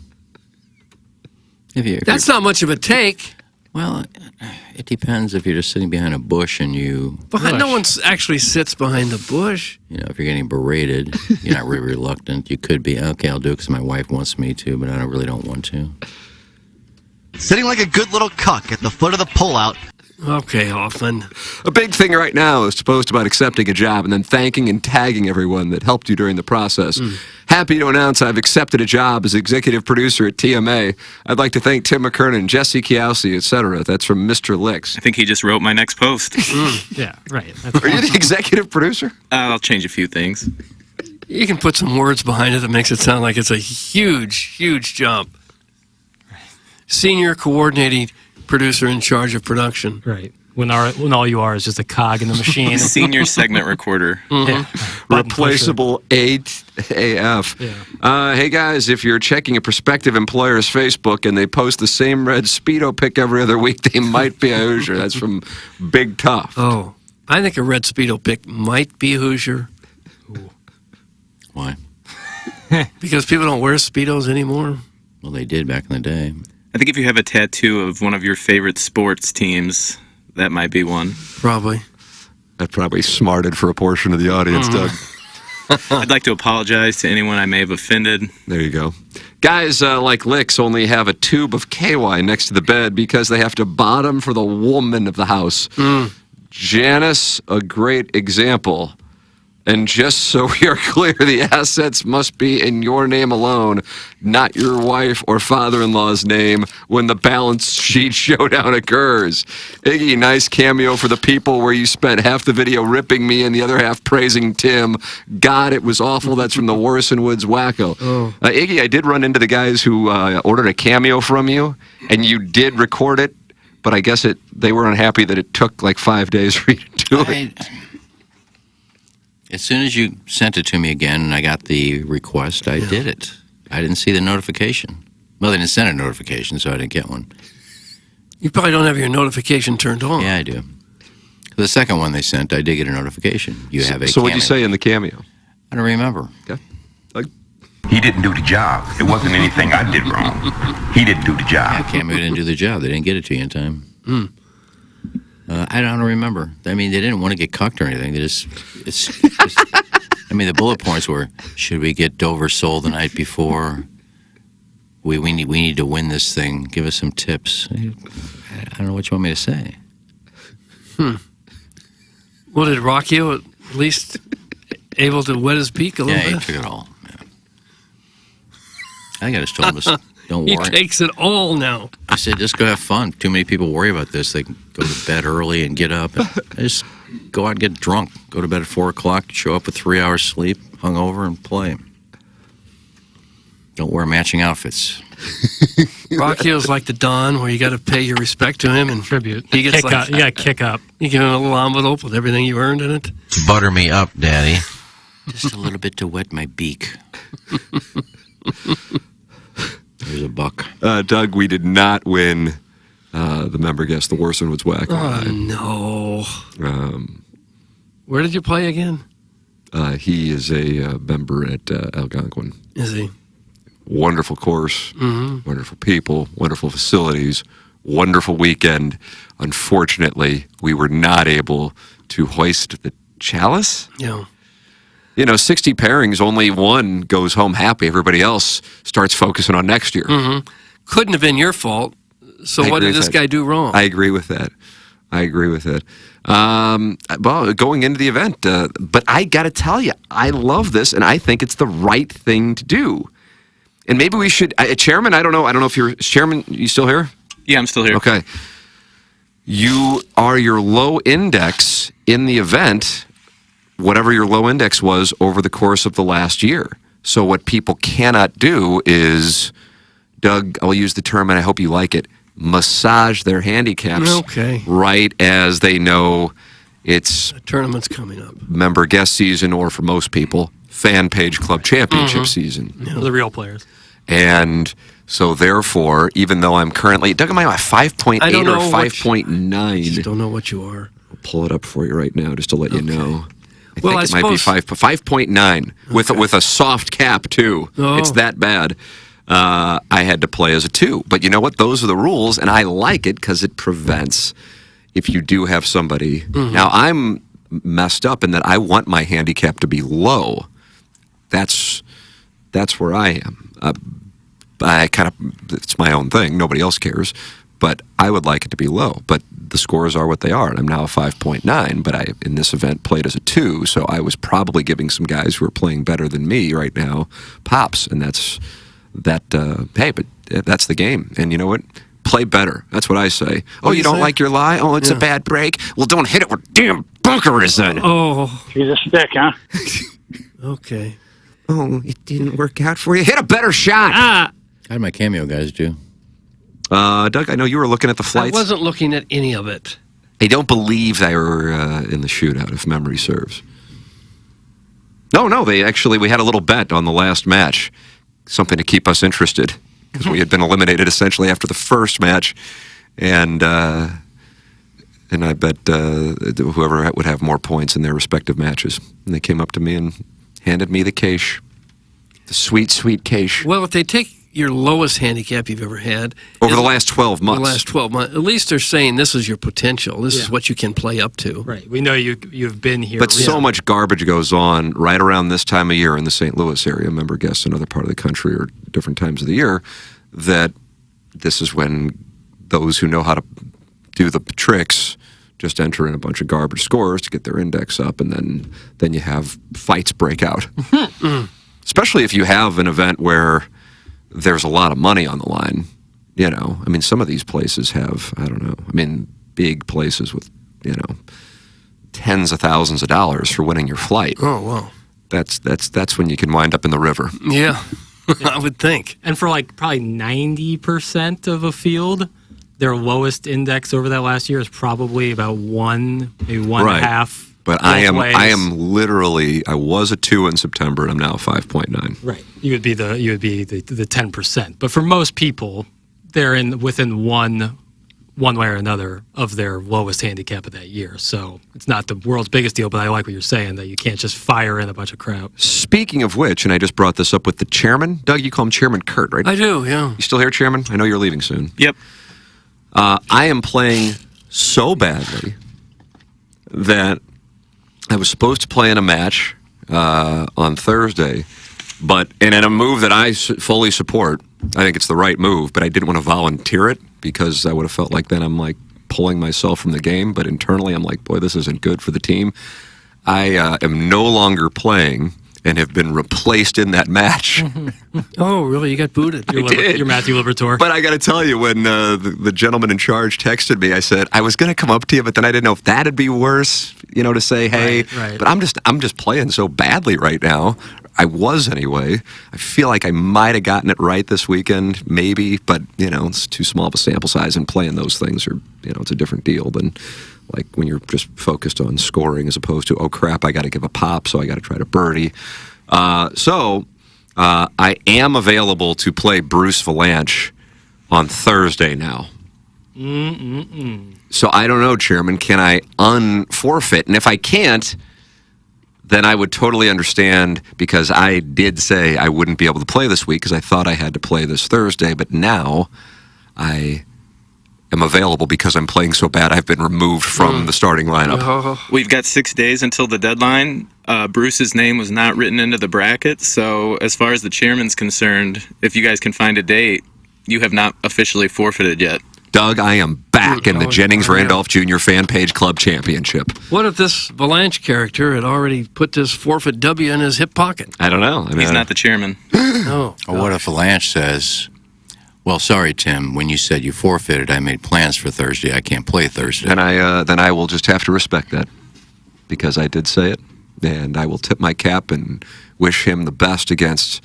That's not much of a take.
Well, it depends if you're just sitting behind a bush and you...
But no one actually sits behind the bush.
You know, if you're getting berated, you're not really reluctant. You could be, okay, I'll do it because my wife wants me to, but I really don't want to.
Sitting like a good little cuck at the foot of the pullout.
Okay, Hoffman.
A big thing right now is to post about accepting a job and then thanking and tagging everyone that helped you during the process. Happy to announce I've accepted a job as executive producer at TMA. I'd like to thank Tim McKernan, Jesse Kiausi, etc. That's from Mr. Licks.
I think he just wrote my next post.
Yeah, right.
Are you the executive producer?
I'll change a few things.
You can put some words behind it that makes it sound like it's a huge, huge jump. Senior coordinating producer in charge of production.
Right. When all you are is just a cog in the machine.
Senior segment recorder.
Yeah.
Replaceable AF.
Yeah.
Hey guys, if you're checking a prospective employer's Facebook and they post the same red Speedo pic every other week, they might be a Hoosier. That's from Big Tough.
Oh, I think a red Speedo pic might be Hoosier.
Why?
Because people don't wear Speedos anymore.
Well, they did back in the day.
I think if you have a tattoo of one of your favorite sports teams, that might be one.
Probably.
That probably smarted for a portion of the audience, Doug.
I'd like to apologize to anyone I may have offended.
There you go. Guys like Licks only have a tube of KY next to the bed because they have to bottom for the woman of the house. Janice, a great example. And just so we are clear, the assets must be in your name alone, not your wife or father-in-law's name when the balance sheet showdown occurs. Iggy, nice cameo for the people where you spent half the video ripping me and the other half praising Tim. God, it was awful. That's from the Warrison Woods Wacko. Iggy, I did run into the guys who ordered a cameo from you, and you did record it, but I guess they were unhappy that it took like 5 days for you to do it.
As soon as you sent it to me again and I got the request, I did it. I didn't see the notification. Well, they didn't send a notification, so I didn't get one.
You probably don't have your notification turned on.
Yeah, I do. The second one they sent, I did get a notification. You have a
So what'd you say in the cameo?
I don't remember.
Okay.
He didn't do the job. It wasn't anything I did wrong. He didn't do the job.
Yeah, cameo didn't do the job. They didn't get it to you in time. I don't remember. I mean, they didn't want to get cucked or anything. They just I mean, the bullet points were, should we get Dover sold the night before? We need to win this thing. Give us some tips. I don't know what you want me to say.
Well, did Rockio at least able to wet his beak a little
Yeah, he
bit?
took it all. Yeah. I think I just told him, don't
He
worry.
takes it all now.
I said, just go have fun. Too many people worry about this. They can go to bed early and get up. And just go out and get drunk. Go to bed at 4 o'clock, show up with 3 hours sleep, hungover, and play. Don't wear matching outfits.
Rockio's like the Don, where you got to pay your respect to him and
tribute.
He gets
Kick up. You got to kick up.
You give him a little envelope with everything you earned in it.
Butter me up, Daddy. Just a little bit to wet my beak. There's a buck.
Doug, we did not win the member guest, the Warrison Woods Wacko.
Oh, no. Where did you play again?
He is a member at Algonquin.
Is he?
wonderful course,
Mhm.
wonderful people, wonderful facilities, wonderful weekend. Unfortunately, we were not able to hoist the chalice.
Yeah.
60 pairings, only one goes home happy. Everybody else starts focusing on next year.
Mhm. Couldn't have been your fault. So
I
what
agree
did
with
this
that.
guy do wrong?
I agree with that. Well, going into the event, but I got to tell you, I love this, and I think it's the right thing to do. And maybe we should, Chairman. I don't know if you're Chairman. You still here?
Yeah, I'm still here.
Okay. You are your low index in the event, whatever your low index was over the course of the last year. So what people cannot do is, Doug, I'll use the term, and I hope you like it, massage their handicaps
Okay.
right as they know it's
The tournament's coming up.
member guest season, or for most people, fan page club championship season.
For the real players.
And so therefore, even though I'm currently, Doug, am I at 5.8
I don't
or
know what
5.9?
Just don't know what you are.
I'll pull it up for you right now just to let you know.
Well,
I think
I
it might be
suppose-
5.9 with a soft cap too.
Oh.
It's that bad. I had to play as a 2, but you know what? Those are the rules, and I like it because it prevents if you do have somebody. Now I'm messed up in that I want my handicap to be low. That's where I am. It's my own thing. Nobody else cares. But I would like it to be low. But the scores are what they are. And I'm now a 5.9, but I, in this event, played as a 2. So I was probably giving some guys who are playing better than me right now pops. And hey, but that's the game. And you know what? Play better. That's what I say. Oh, you don't like your lie? Oh, it's a bad break? Well, don't hit it where damn bunker is in.
Oh.
She's a stick, huh?
Okay.
Oh, it didn't work out for you. Hit a better shot.
Ah.
How did my cameo guys do?
Doug, I know you were looking at the
I
flights.
wasn't looking at any of it.
I don't believe they were in the shootout, if memory serves. No, we had a little bet on the last match, something to keep us interested, because we had been eliminated essentially after the first match, and I bet whoever would have more points in their respective matches. And they came up to me and handed me the cash, the sweet, sweet cash.
Well, if they take your lowest handicap you've ever had
Over the last 12 months.
The last 12 months. At least they're saying this is your potential. This is what you can play up to.
Right. We know you've been here.
But so much garbage goes on right around this time of year in the St. Louis area, member guests another part of the country or different times of the year, that this is when those who know how to do the tricks just enter in a bunch of garbage scores to get their index up, and then you have fights break out. Especially if you have an event where there's a lot of money on the line. You know, I mean, some of these places have, I don't know, I mean, big places with, tens of thousands of dollars for winning your flight.
Oh, wow.
That's when you can wind up in the river.
Yeah, I would think.
And for probably 90% of a field, their lowest index over that last year is probably about maybe one and a half.
But I am literally, I was a 2 in September, and I'm now a 5.9.
Right. You would be the 10%. But for most people, they're within one way or another of their lowest handicap of that year. So it's not the world's biggest deal, but I like what you're saying, that you can't just fire in a bunch of crap.
Speaking of which, and I just brought this up with the chairman, Doug, you call him Chairman Kurt, right?
I do, yeah.
You still here, Chairman? I know you're leaving soon.
Yep.
I am playing so badly that I was supposed to play in a match on Thursday, and in a move that I fully support. I think it's the right move, but I didn't want to volunteer it because I would have felt like then I'm like pulling myself from the game. But internally, I'm like, boy, this isn't good for the team. I am no longer playing and have been replaced in that match.
Oh, really? You got booted?
You're Matthew Liberatore.
But I got to tell you, when the gentleman in charge texted me, I said I was going to come up to you, but then I didn't know if that'd be worse, to say, hey.
Right.
But I'm just playing so badly right now. I was anyway. I feel like I might have gotten it right this weekend, maybe, but it's too small of a sample size, and playing those things are, it's a different deal than like when you're just focused on scoring as opposed to, oh crap, I got to give a pop, so I got to try to birdie. So I am available to play Bruce Valanche on Thursday now. So I don't know, Chairman, can I unforfeit? And if I can't,
then I would totally understand, because I did say I wouldn't be able to play this week because I thought I had to play this Thursday, but now I am available because I'm playing so bad I've been removed from the starting lineup.
We've got 6 days until the deadline. Bruce's name was not written into the bracket, so as far as the chairman's concerned, if you guys can find a date, you have not officially forfeited yet.
Doug, I am back in the Jennings Randolph Jr. Fan Page Club Championship.
What if this Valanche character had already put this forfeit W in his hip pocket?
I don't know.
He's not the chairman.
No.
Or what if Valanche says, well, sorry, Tim, when you said you forfeited, I made plans for Thursday. I can't play Thursday.
Then I will just have to respect that, because I did say it, and I will tip my cap and wish him the best against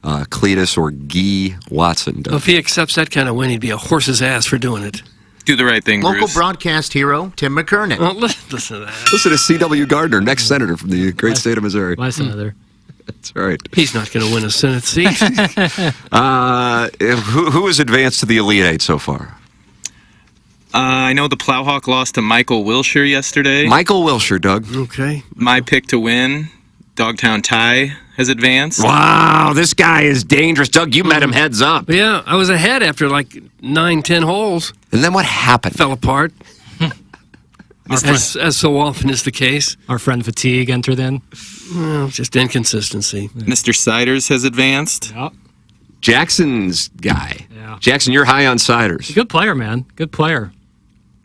Cletus or Guy Watson.
If he accepts that kind of win, he'd be a horse's ass for doing it.
Do the right thing,
Local
Bruce.
broadcast hero, Tim McKernan.
Well, listen to that.
Listen to C.W. Gardner, next senator from the great state of Missouri.
My senator.
That's right.
He's not going to win a Senate seat.
Who has advanced to the Elite Eight so far?
I know the Plowhawk lost to Michael Wilshire yesterday.
Michael Wilshire, Doug.
Okay.
My pick to win, Dogtown Ty, has advanced.
Wow, this guy is dangerous. Doug, you met him heads up.
Yeah, I was ahead after like 9-10 holes.
And then what happened?
Fell apart. as so often is the case.
Our friend Fatigue entered in.
Well, just inconsistency.
Mr. Siders has advanced.
Yep.
Jackson's guy.
Yeah.
Jackson, you're high on Siders.
Good player, man. Good player.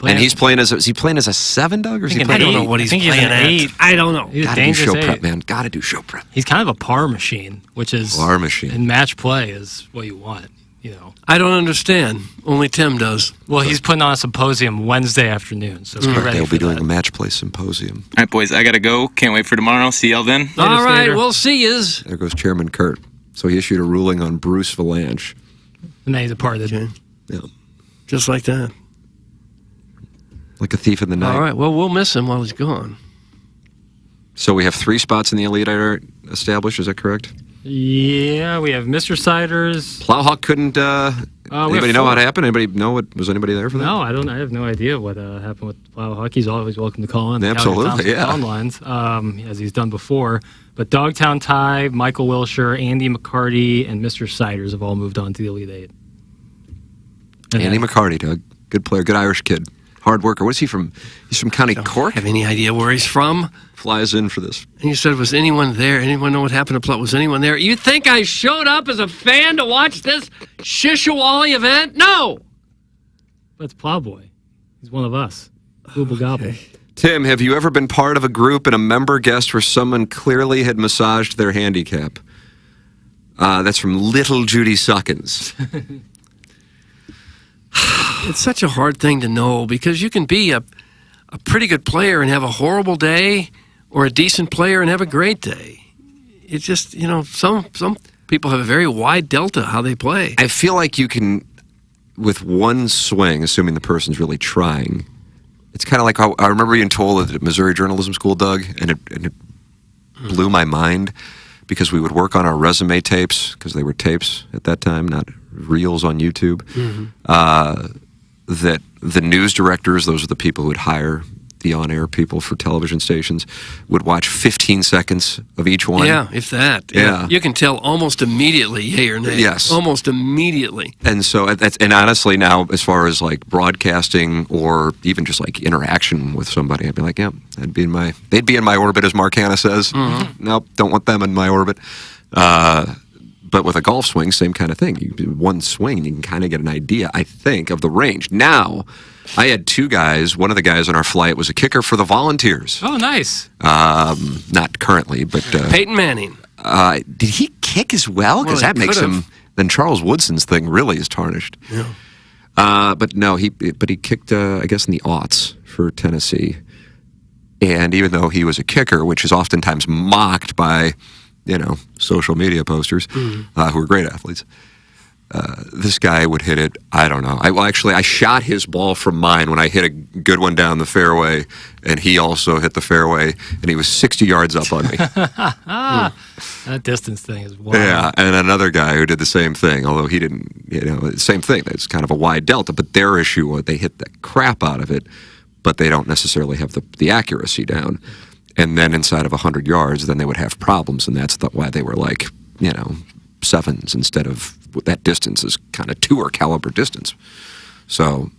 And he's playing as is he playing as a 7, Doug, or is he
I
playing?
don't know what he's playing
an
at.
8.
I don't know.
He's a
Gotta do
dangerous
show
8.
prep, man. Gotta do show prep.
He's kind of a par machine, which is
Par machine.
in match play is what you want. You know.
I don't understand. Only Tim does.
Well, he's putting on a symposium Wednesday afternoon, so get ready
They'll
for
be doing
that.
a match play symposium.
All right, boys, I got to go. Can't wait for tomorrow. See y'all then.
All right, we'll see yous.
There goes Chairman Kurt. So he issued a ruling on Bruce Valanche.
And then he's a part of the
Yeah.
Just like that.
Like a thief in the night.
All right, well, we'll miss him while he's gone.
So we have 3 spots in the Elite Eight established, is that correct?
Yeah, we have Mr. Siders.
Plowhawk couldn't. Anybody know
4.
what happened? Anybody know was anybody there for that?
No, I don't. I have no idea what happened with Plowhawk. He's always welcome to call in.
Absolutely, yeah.
Phone lines, as he's done before. But Dogtown Ty, Michael Wilshire, Andy McCarty, and Mr. Siders have all moved on to the Elite Eight. And
Andy McCarty, Doug. Good player, good Irish kid. Hard worker. What is he from? He's from County Cork?
Have any idea where he's from?
Flies in for this.
And you said, was anyone there? Anyone know what happened to Plot? Was anyone there? You think I showed up as a fan to watch this Shishawali event? No!
That's Plowboy. He's one of us. Google Gobble.
Tim, have you ever been part of a group and a member guest where someone clearly had massaged their handicap? That's from Little Judy Suckins.
It's such a hard thing to know because you can be a pretty good player and have a horrible day, or a decent player and have a great day. It's just, some people have a very wide delta how they play.
I feel like you can, with one swing, assuming the person's really trying, it's kind of like I remember being told at Missouri Journalism School, Doug, and it blew my mind because we would work on our resume tapes, because they were tapes at that time, not reels on YouTube. That the news directors, those are the people who would hire the on-air people for television stations, would watch 15 seconds of each one.
Yeah, if that.
Yeah.
You can tell almost immediately, yay or nay.
Yes.
Almost immediately.
And so, and honestly now, as far as like broadcasting or even just like interaction with somebody, I'd be like, yeah, they'd be in my orbit, as Mark Hanna says. Nope, don't want them in my orbit. But with a golf swing, same kind of thing. One swing, you can kind of get an idea, I think, of the range. Now, I had 2 guys. One of the guys on our flight was a kicker for the Volunteers.
Oh, nice.
Not currently, but...
Peyton Manning.
Did he kick as well? Because that makes him... Then Charles Woodson's thing really is tarnished.
Yeah.
But no, he kicked, I guess, in the aughts for Tennessee. And even though he was a kicker, which is oftentimes mocked by... social media posters who are great athletes. This guy would hit it, I don't know. I shot his ball from mine when I hit a good one down the fairway, and he also hit the fairway, and he was 60 yards up on me.
That distance thing is wild.
Yeah, and another guy who did the same thing, although he didn't, same thing. It's kind of a wide delta, but their issue was they hit the crap out of it, but they don't necessarily have the accuracy down.
and then inside of 100 yards, then they would have problems, and that's why they were like, you know, 7s instead of that distance is kind of tour caliber distance. So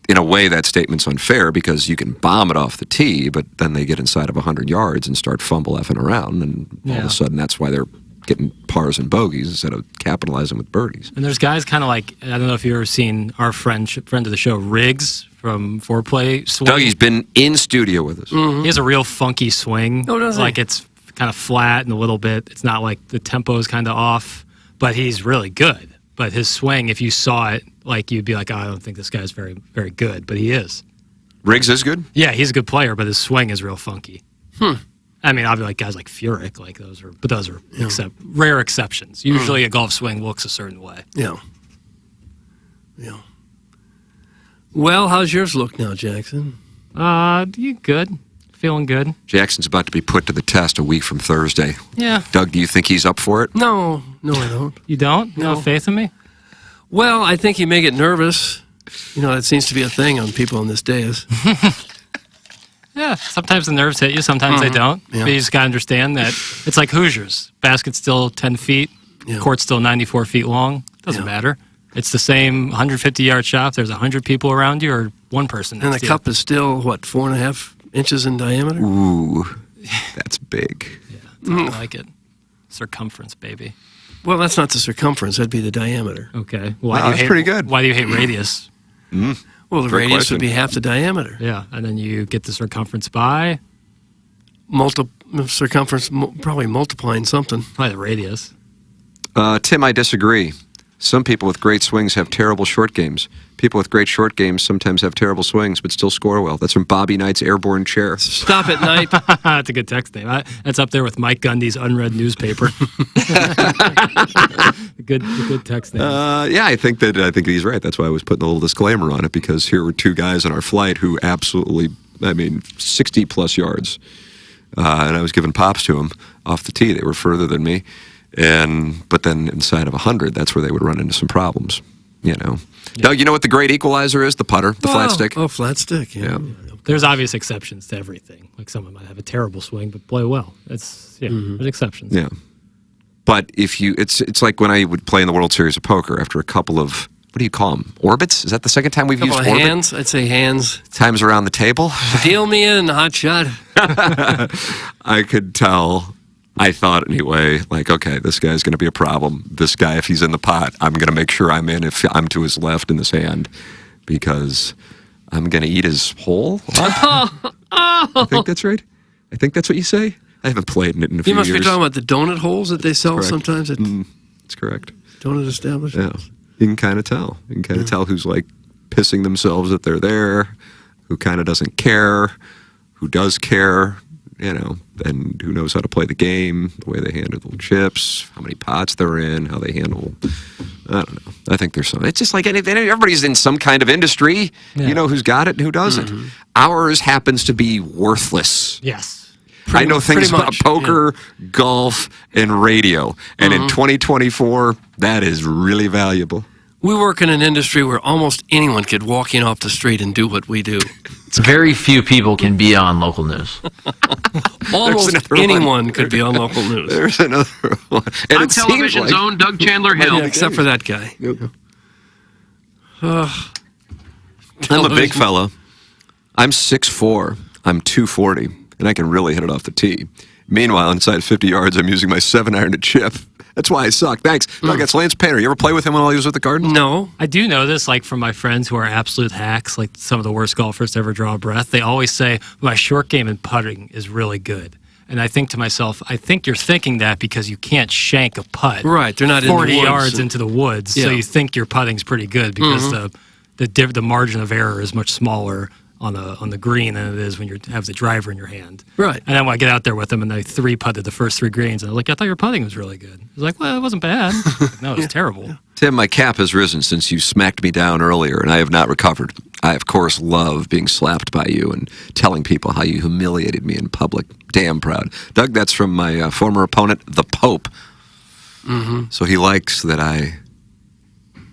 in a way, that statement's unfair because you can bomb it off the tee, but then they get inside of 100 yards and start fumble effing around, and all of a sudden that's why they're getting pars and bogeys instead of capitalizing with birdies.
And there's guys kind of like, I don't know if you've ever seen our friend of the show, Riggs from Foreplay Swing.
Dougie's been in studio with us.
He has a real funky swing.
Oh, does he?
Like it's kind of flat and a little bit. It's not like the tempo is kind of off, but he's really good. But his swing, if you saw it, like you'd be like, oh, I don't think this guy's very, very good, but he is.
Riggs is good?
Yeah, he's a good player, but his swing is real funky. I mean, obviously, like guys like Furyk, like those are rare exceptions. Usually, a golf swing looks a certain way.
Yeah. Well, how's yours look now, Jackson?
You good? Feeling good?
Jackson's about to be put to the test a week from Thursday.
Yeah.
Doug, do you think he's up for it?
No, I don't.
You don't? No faith in me?
Well, I think he may get nervous. You know, that seems to be a thing on people in this days.
Yeah, sometimes the nerves hit you, sometimes they don't.
Yeah.
But you just got to understand that it's like Hoosiers. Basket's still 10 feet, court's still 94 feet long. Doesn't matter. It's the same 150-yard shot if there's 100 people around you or one person.
And the cup is still, 4.5 inches in diameter?
Ooh, that's big.
I like it. Circumference, baby.
Well, that's not the circumference. That'd be the diameter.
Okay.
That's pretty good.
Why do you hate radius?
Well, the
Great
radius
question.
would be half the diameter.
Yeah, and then you get the circumference by?
Circumference, probably multiplying something.
Probably the radius.
Tim, I disagree. Some people with great swings have terrible short games. People with great short games sometimes have terrible swings, but still score well. That's from Bobby Knight's Airborne Chair.
Stop it, Knight.
That's a good text name. That's up there with Mike Gundy's unread newspaper. good text name.
Yeah, I think he's right. That's why I was putting a little disclaimer on it, because here were two guys on our flight who absolutely, 60 plus yards. And I was giving pops to them off the tee. They were further than me. But then inside of 100, that's where they would run into some problems, you know. Yeah. Doug, you know what the great equalizer is? The putter, the flat stick?
Oh, flat stick, yeah.
There's obvious exceptions to everything. Like someone might have a terrible swing but play well. There's exceptions.
Yeah. But if you, it's like when I would play in the World Series of Poker after a couple of, what do you call them? Orbits? Is that the second time we've used orbit?
Hands? I'd say hands.
Times around the table?
Deal me in, hot shot.
I could tell. I thought anyway, like, okay, this guy's going to be a problem. This guy, if he's in the pot, I'm going to make sure I'm in if I'm to his left in his hand, because I'm going to eat his hole. I think that's right. I think that's what you say. I haven't played in it in a few years.
You must be talking about the donut holes that they sell sometimes.
That's correct.
Donut establishments.
Yeah. You can kind of tell. You can kind of tell who's like pissing themselves that they're there, who kind of doesn't care, who does care. You know, and who knows how to play the game, the way they handle the chips, how many pots they're in, how they handle. I don't know. I think there's some. It's just like everybody's in some kind of industry. Yeah. You know who's got it and who doesn't. Ours happens to be worthless.
Yes.
I know things about poker, golf, and radio. And in 2024, that is really valuable.
We work in an industry where almost anyone could walk in off the street and do what we do.
Very few people can be on local news.
Almost anyone could be on local news.
There's another one. And
on television's own Doug Chandler Hill.
Except for that guy.
I'm a big fella. I'm 6'4". I'm 240, and I can really hit it off the tee. Meanwhile, inside 50 yards, I'm using my 7-iron to chip. That's why I suck. Thanks. Doug, that's Lance Painter. You ever play with him while he was with the Cardinals?
No.
I do know this, like, from my friends who are absolute hacks, like some of the worst golfers to ever draw a breath. They always say, my short game in putting is really good. And I think to myself, I think you're thinking that because you can't shank a putt.
Right. They're not
40
in the woods.
yards into the woods.
Yeah.
So you think your putting's pretty good because the margin of error is much smaller on the green than it is when you have the driver in your hand.
Right.
And then when I get out there with them and they 3-putted the first 3 greens, and I was like, I thought your putting was really good. I was like, well, it wasn't bad. No, it was terrible. Yeah.
Tim, my cap has risen since you smacked me down earlier, and I have not recovered. I, of course, love being slapped by you and telling people how you humiliated me in public. Damn proud. Doug, that's from my former opponent, the Pope. So he likes that I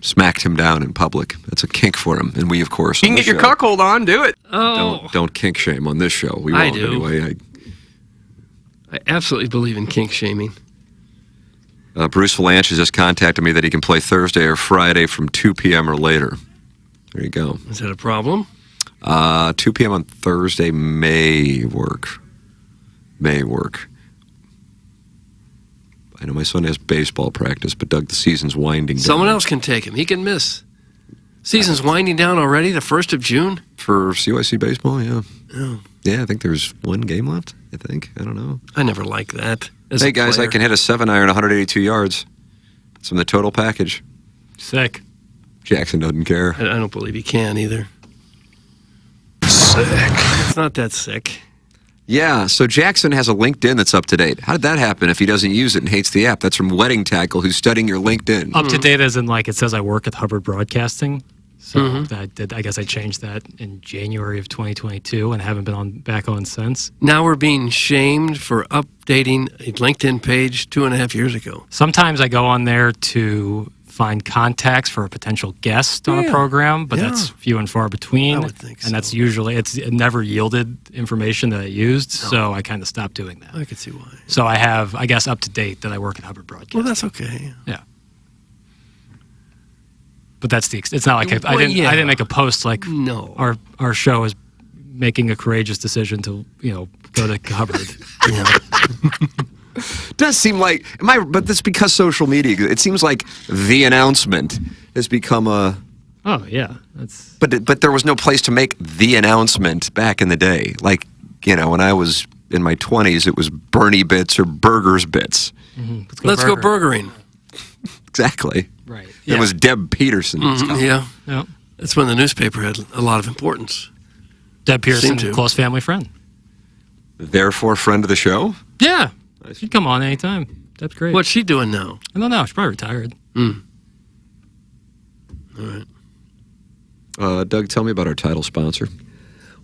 smacked him down in public. That's a kink for him. And we, of course,
you can get your cuckold on. Do it.
Oh.
Don't kink shame on this show. We won't
I do.
anyway.
I absolutely believe in kink shaming.
Bruce Valanche has just contacted me that he can play Thursday or Friday from 2 p.m. or later. There you go.
Is that a problem?
2 p.m. on Thursday may work. May work. I know my son has baseball practice, but Doug, the season's winding down.
Someone else can take him. He can miss. Season's winding down already, the 1st of June?
For CYC baseball, yeah.
Oh.
Yeah, I think there's one game left, I think. I don't know.
I never liked that.
Hey, guys, I can hit a 7-iron 182 yards. It's from the total package.
Sick.
Jackson doesn't care.
I don't believe he can either. Sick. It's not that sick.
Yeah, so Jackson has a LinkedIn that's up to date. How did that happen if he doesn't use it and hates the app? That's from Wedding Tackle, who's studying your LinkedIn.
Up to date as in, like, it says I work at Hubbard Broadcasting. So I guess I changed that in January of 2022 and haven't been back on since.
Now we're being shamed for updating a LinkedIn page 2.5 years ago.
Sometimes I go on there to find contacts for a potential guest on a program, but that's few and far between.
I would think so.
And that's usually, it never yielded information that I used, so I kind of stopped doing that.
I can see why.
So I have, I guess, up to date that I work at Hubbard Broadcasting.
Well, that's okay.
Yeah. But that's it's not like I didn't make a post like our show is making a courageous decision to go to Hubbard.
Does seem like but that's because social media. It seems like the announcement has become a.
Oh yeah, that's.
But there was no place to make the announcement back in the day. Like when I was in my 20s, it was Bernie Bits or Burgers Bits.
Mm-hmm.
Let's go burgering.
Exactly.
Right.
It was Deb Peterson.
Yeah. That's when the newspaper had a lot of importance.
Deb Peterson, close family friend.
Therefore, friend of the show?
Yeah. She'd come on anytime. That's great.
What's she doing now?
I don't know. She's probably retired.
All right.
Doug, tell me about our title sponsor.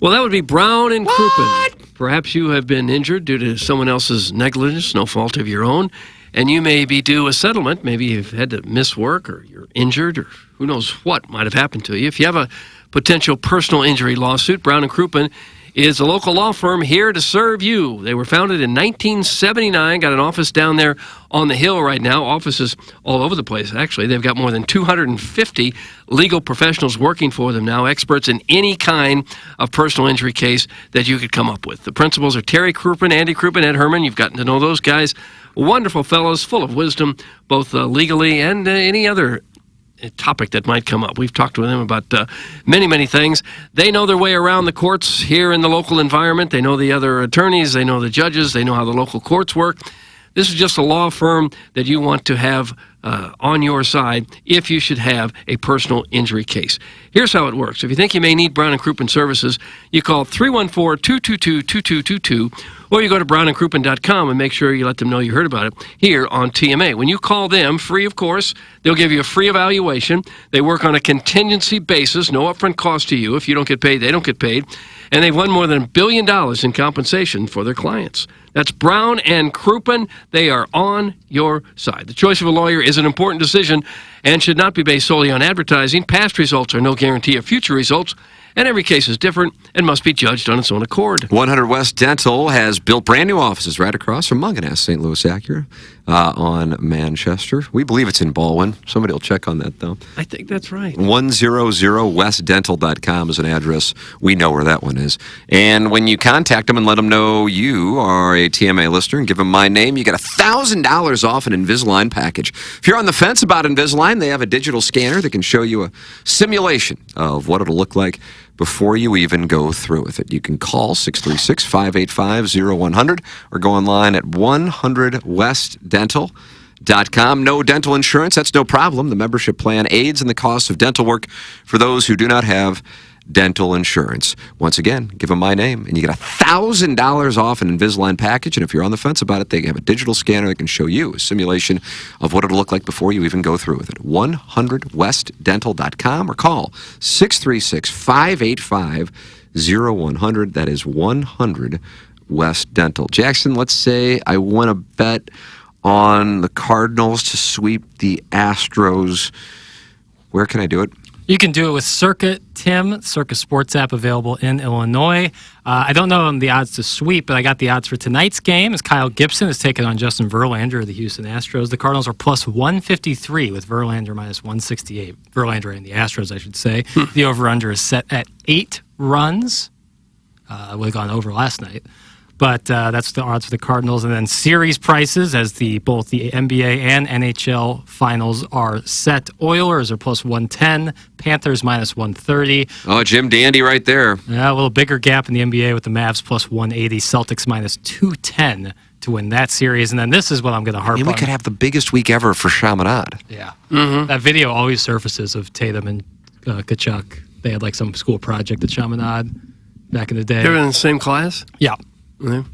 Well, that would be Brown and Crouppen. Perhaps you have been injured due to someone else's negligence, no fault of your own, and you may be due a settlement. Maybe you've had to miss work, or you're injured, or who knows what might have happened to you. If you have a potential personal injury lawsuit, Brown and Crouppen is a local law firm here to serve you. They were founded in 1979, got an office down there on the Hill right now, offices all over the place, actually. They've got more than 250 legal professionals working for them now, experts in any kind of personal injury case that you could come up with. The principals are Terry Crouppen, Andy Crouppen, Ed Herman. You've gotten to know those guys. Wonderful fellows, full of wisdom, both legally and any other topic that might come up. We've talked with them about many, many things. They know their way around the courts here in the local environment. They know the other attorneys. They know the judges. They know how the local courts work. This is just a law firm that you want to have on your side if you should have a personal injury case. Here's how it works. If you think you may need Brown and Crouppen services, you call 314-222-2222, or you go to brownandcrouppen.com and make sure you let them know you heard about it here on TMA. When you call them, free of course, they'll give you a free evaluation. They work on a contingency basis, no upfront cost to you. If you don't get paid, they don't get paid. And they've won more than $1 billion in compensation for their clients. That's Brown and Crouppen. They are on your side. The choice of a lawyer is an important decision and should not be based solely on advertising. Past results are no guarantee of future results, and every case is different and must be judged on its own accord.
100 West Dental has built brand new offices right across from Munganess St. Louis Acura on Manchester. We believe it's in Baldwin. Somebody will check on that, though.
I think that's right.
100westdental.com is an address. We know where that one is. And when you contact them and let them know you are a TMA listener and give them my name, you get $1,000 off an Invisalign package. If you're on the fence about Invisalign, they have a digital scanner that can show you a simulation of what it'll look like before you even go through with it. You can call 636-585-0100 or go online at 100westdental.com. No dental insurance, that's no problem. The membership plan aids in the cost of dental work for those who do not have dental insurance. Once again, give them my name, and you get $1,000 off an Invisalign package. And if you're on the fence about it, they have a digital scanner that can show you a simulation of what it'll look like before you even go through with it. 100westdental.com or call 636-585-0100. That is 100 West Dental. Jackson, let's say I want to bet on the Cardinals to sweep the Astros. Where can I do it?
You can do it with Circa, Tim. Circa Sports app available in Illinois. I don't know the odds to sweep, but I got the odds for tonight's game as Kyle Gibson is taking on Justin Verlander of the Houston Astros. The Cardinals are plus 153 with Verlander minus 168. Verlander and the Astros, I should say. The over-under is set at 8 runs. Would have gone over last night. But that's the odds for the Cardinals. And then series prices as both the NBA and NHL finals are set. Oilers are plus 110, Panthers minus 130.
Oh, Jim Dandy right there.
Yeah, a little bigger gap in the NBA with the Mavs plus 180, Celtics minus 210 to win that series. And then this is what I'm going to harp on.
We could have the biggest week ever for Chaminade.
Yeah. That video always surfaces of Tatum and Kachuk. They had like some school project at Chaminade back in the day.
They're in the same class?
Yeah.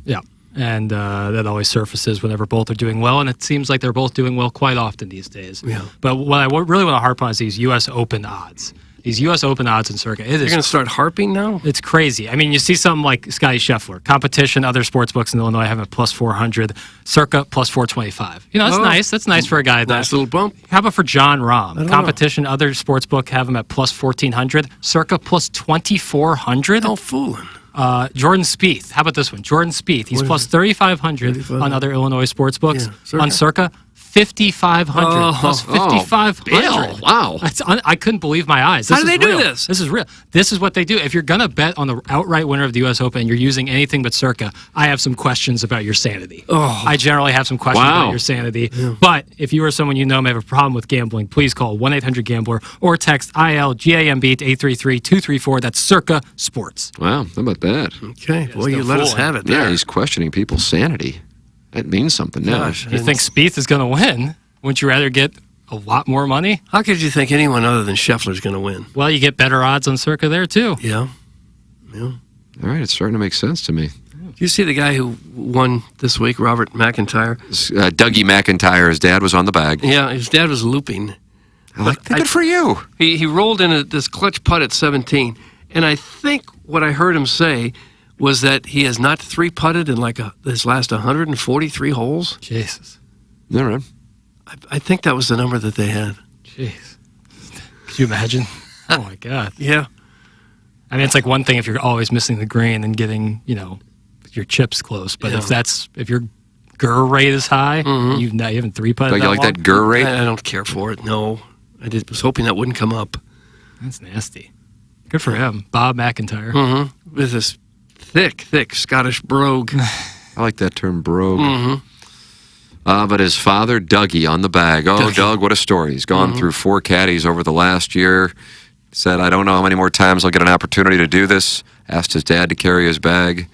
Yeah. And that always surfaces whenever both are doing well, and it seems like they're both doing well quite often these days.
Yeah.
But what I really want to harp on is these U.S. Open odds. These U.S. Open odds in Circa.
You're going to start harping now?
It's crazy. I mean, you see something like Scotty Scheffler. Competition, other sports books in Illinois have him at plus 400. Circa, plus 425. You know, that's nice. That's nice for a guy.
Nice little bump.
How about for John Rahm? Competition, other sports book have him at plus 1,400. Circa, plus 2,400.
Oh, fooling.
Jordan Spieth. How about this one? Jordan Spieth. He's plus 3,500 on other Illinois sports books.
Yeah,
on Circa, 5,500 plus 5,500.
Wow.
I couldn't believe my eyes.
How do they do this?
This is real. This is what they do. If you're going to bet on the outright winner of the U.S. Open and you're using anything but Circa, I have some questions about your sanity. I generally have some questions about your sanity. Yeah. But if you or someone you know may have a problem with gambling, please call 1-800-GAMBLER or text ILGAMB to 833-234. That's Circa Sports.
Wow, how about that?
Okay, boy, you let us have it there.
Yeah, he's questioning people's sanity. That means something now.
Gosh, you think Spieth is going to win? Wouldn't you rather get a lot more money?
How could you think anyone other than Scheffler is going to win?
Well, you get better odds on Circa there, too.
Yeah.
All right, it's starting to make sense to me.
Do you see the guy who won this week, Robert McIntyre?
Dougie McIntyre, his dad was on the bag.
Yeah, his dad was looping.
Good for you.
He rolled in this clutch putt at 17, and I think what I heard him say was that he has not three-putted in his last 143 holes.
Jesus.
All right.
I think that was the number that they had.
Jeez. Could you imagine? Oh, my God.
Yeah.
I mean, it's like one thing if you're always missing the green and getting, your chips close. But if your GUR rate is high, you haven't three-putted
Don't you like that GUR rate?
I don't care for it, no. I was hoping that wouldn't come up.
That's nasty. Good for him. Bob McIntyre.
Mm-hmm. With this thick Scottish brogue.
I like that term, brogue. But his father, Dougie, on the bag. Oh, Doug, what a story. He's gone through 4 caddies over the last year. Said, I don't know how many more times I'll get an opportunity to do this. Asked his dad to carry his bag,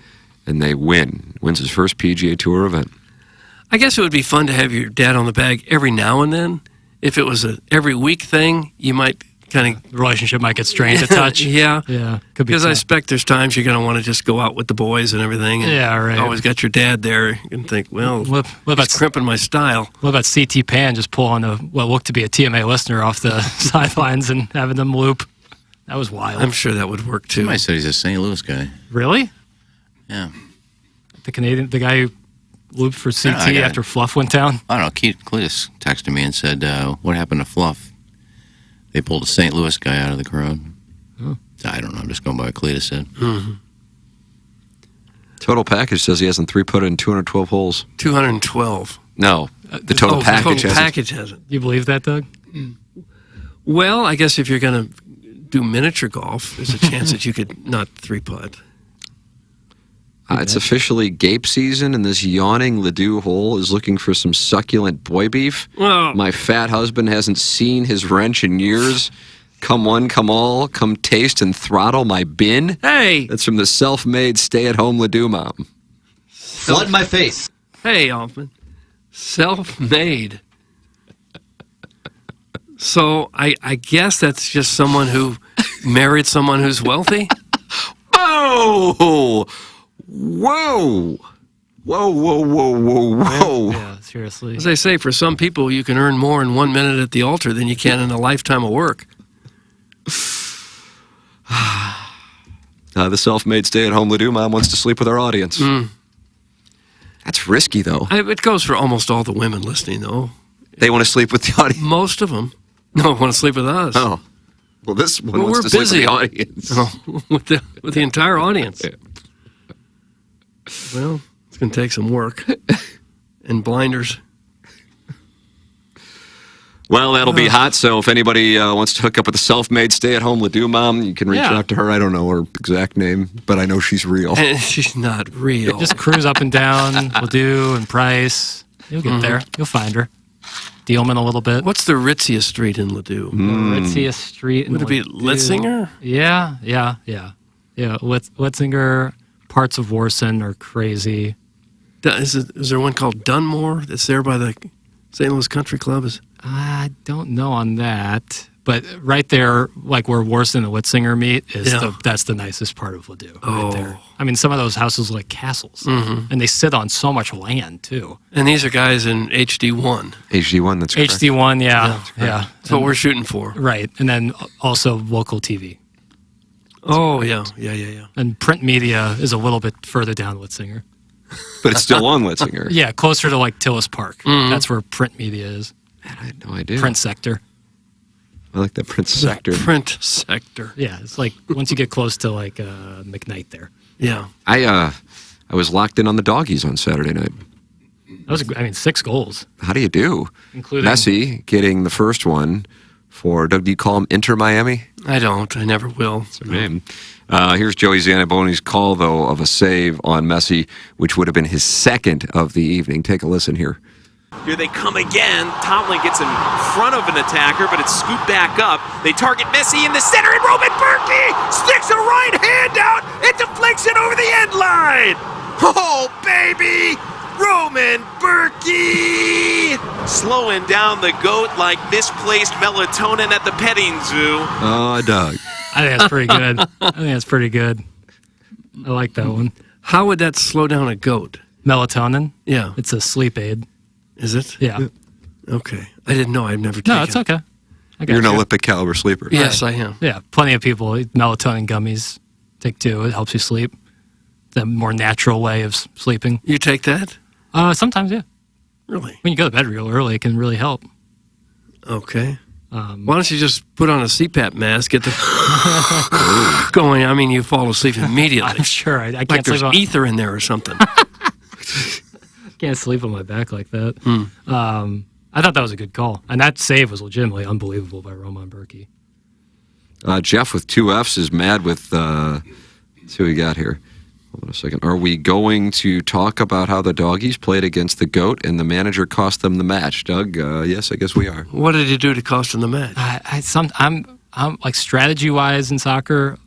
and they win. Wins his first PGA Tour event.
I guess it would be fun to have your dad on the bag every now and then. If it was a every week thing, you might kind of...
The relationship might get strained a touch.
Yeah.
Yeah. Could be
because I expect there's times you're going to want to just go out with the boys and everything. And
yeah, right.
Always got your dad there and think, well,
what about
crimping my style?
What about CT Pan just pulling what looked to be a TMA listener off the sidelines and having them loop? That was wild.
I'm sure that would work too.
Somebody said he's a St. Louis guy.
Really?
Yeah.
The guy who looped for CT after Fluff went down?
I don't know. Keith Cletus texted me and said, what happened to Fluff? They pulled a St. Louis guy out of the crowd.
Oh.
I don't know. I'm just going by what Cletus said.
Total package says he hasn't three-putted in 212 holes.
212.
No, the total package
The total package hasn't.
You believe that, Doug?
Well, I guess if you're going to do miniature golf, there's a chance that you could not three-putt.
It's officially gape season, and this yawning Ledoux hole is looking for some succulent boy beef.
Well,
my fat husband hasn't seen his wrench in years. Come one, come all, come taste and throttle my bin.
Hey!
That's from the self-made stay-at-home Ledoux mom.
Flood my face.
Hey, Alfman. Self-made. So I guess that's just someone who married someone who's wealthy?
Whoa! Whoa! Whoa, whoa, whoa, whoa, whoa.
Yeah, seriously.
As they say, for some people, you can earn more in 1 minute at the altar than you can in a lifetime of work.
The self-made stay-at-home Ledoux mom wants to sleep with our audience. That's risky, though.
It goes for almost all the women listening, though.
They want to sleep with the audience?
Most of them. No, want to sleep with us.
Oh. Well, this one
Well,
wants
we're
to sleep with
busy.
the audience.
Oh, with the entire audience. Well, it's going to take some work and blinders.
Well, that'll be hot. So if anybody wants to hook up with a self-made stay-at-home Ledoux mom, you can reach out to her. I don't know her exact name, but I know she's real.
And she's not real.
Just cruise up and down Ledoux and Price. You'll get there. You'll find her. Dealman a little bit.
What's the ritziest street in Ledoux?
Ritziest street in
Would it be
Ledoux.
Litzinger?
Yeah. Litzinger, parts of Warson are crazy.
Is there one called Dunmore that's there by the St. Louis Country Club?
I don't know on that, but right there, like where Warson and Litzinger meet, that's the nicest part of Ledoux. Right there. I mean, some of those houses look like castles, and they sit on so much land too.
And these are guys in HD1.
HD1, that's correct.
HD1, yeah.
That's what we're shooting for.
Right, and then also local TV.
Oh, yeah.
And print media is a little bit further down Litzinger.
But it's still on Litzinger.
Yeah, closer to like Tillis Park. That's where print media is.
Man, I had no idea.
Print sector.
I like that print sector.
Print sector.
Yeah, it's like once you get close to like McKnight there.
Yeah.
I was locked in on the doggies on Saturday night.
That was, 6 goals.
How do you do?
Including
Messi getting the first one for, Doug, do you call him Inter Miami?
I don't. I never will.
That's their name. Here's Joey Zanaboni's call, though, of a save on Messi, which would have been his second of the evening. Take a listen here.
Here they come again. Tomlin gets in front of an attacker, but it's scooped back up. They target Messi in the center, and Roman Berkey sticks a right hand out and deflects it over the end line. Oh, baby! Roman Berkey! Slowing down the GOAT like misplaced melatonin at the petting zoo.
Oh, Doug.
I think that's pretty good. I like that one.
How would that slow down a goat?
Melatonin?
Yeah.
It's a sleep aid.
Is it?
Yeah.
Okay. I didn't know. I've never taken it.
No, it's okay.
You're an Olympic caliber sleeper.
Yes, I am.
Yeah, plenty of people eat melatonin gummies. Take 2. It helps you sleep. It's a more natural way of sleeping.
You take that?
Sometimes, yeah.
Really?
When you go to bed real early, it can really help.
Okay. Why don't you just put on a CPAP mask, get the going? I mean, you fall asleep immediately.
I'm sure. I can't
like
sleep
there's ether in there or something.
Can't sleep on my back like that. I thought that was a good call. And that save was legitimately unbelievable by Roman Berkey.
Jeff with 2 Fs is mad with, let's see what we got here. Hold on a second. Are we going to talk about how the doggies played against the GOAT and the manager cost them the match? Doug, yes, I guess we are.
What did he do to cost him the match?
I'm like strategy-wise in soccer,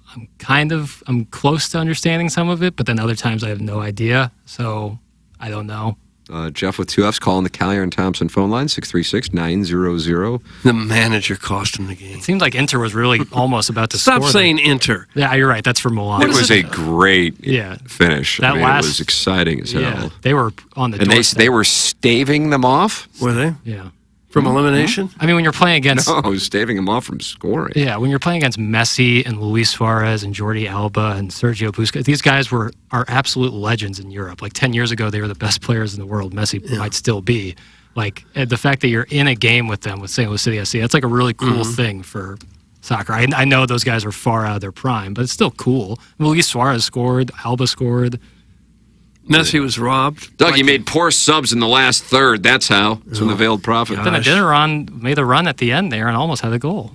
I'm close to understanding some of it, but then other times I have no idea, so I don't know.
Jeff with 2 Fs calling the Callier and Thompson phone line, 636-900.
The manager cost him the game.
It seemed like Inter was really almost about to score.
Stop saying Inter.
Yeah, you're right. That's for Milan.
It was a great finish.
That
it was exciting as hell.
They were on the
And
doorstep.
they were staving them off?
Were they?
Yeah.
From elimination?
I mean, when you're playing against...
No, staving them off from scoring.
Yeah, when you're playing against Messi and Luis Suarez and Jordi Alba and Sergio Busquets, these guys are absolute legends in Europe. Like 10 years ago, they were the best players in the world. Messi might still be. Like, the fact that you're in a game with them, with St. Louis City SC, that's like a really cool thing for soccer. I know those guys are far out of their prime, but it's still cool. Luis Suarez scored. Alba scored.
Messi was robbed.
Doug, he made poor subs in the last third. That's how. It's an veiled profit.
Then Adeniran made a run at the end there and almost had a goal.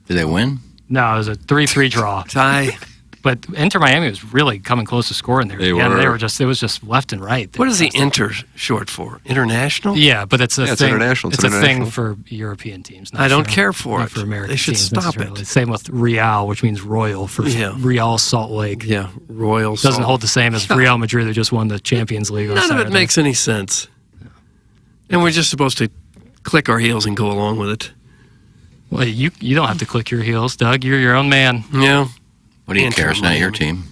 Did they win?
No, it was a 3-3 draw.
Tie.
But Inter Miami was really coming close to scoring there.
They
were.
were.
They were just. It was just left and right.
What is the Inter short for? International?
Yeah, but it's a
it's
thing.
international.
It's
It's
a thing
international.
for European teams. Not
I don't
for-
care for
not
it.
For American
They should
teams
stop
necessarily.
it.
Same with Real, which means royal for Real Salt Lake.
Yeah, Royal
Doesn't
Salt.
hold the same as Real Madrid, who just won the Champions League. On
None of
Saturday.
it makes any sense. And we're just supposed to click our heels and go along with it.
Well, you don't have to click your heels, Doug. You're your own man.
Yeah.
What do you care? It's not your team.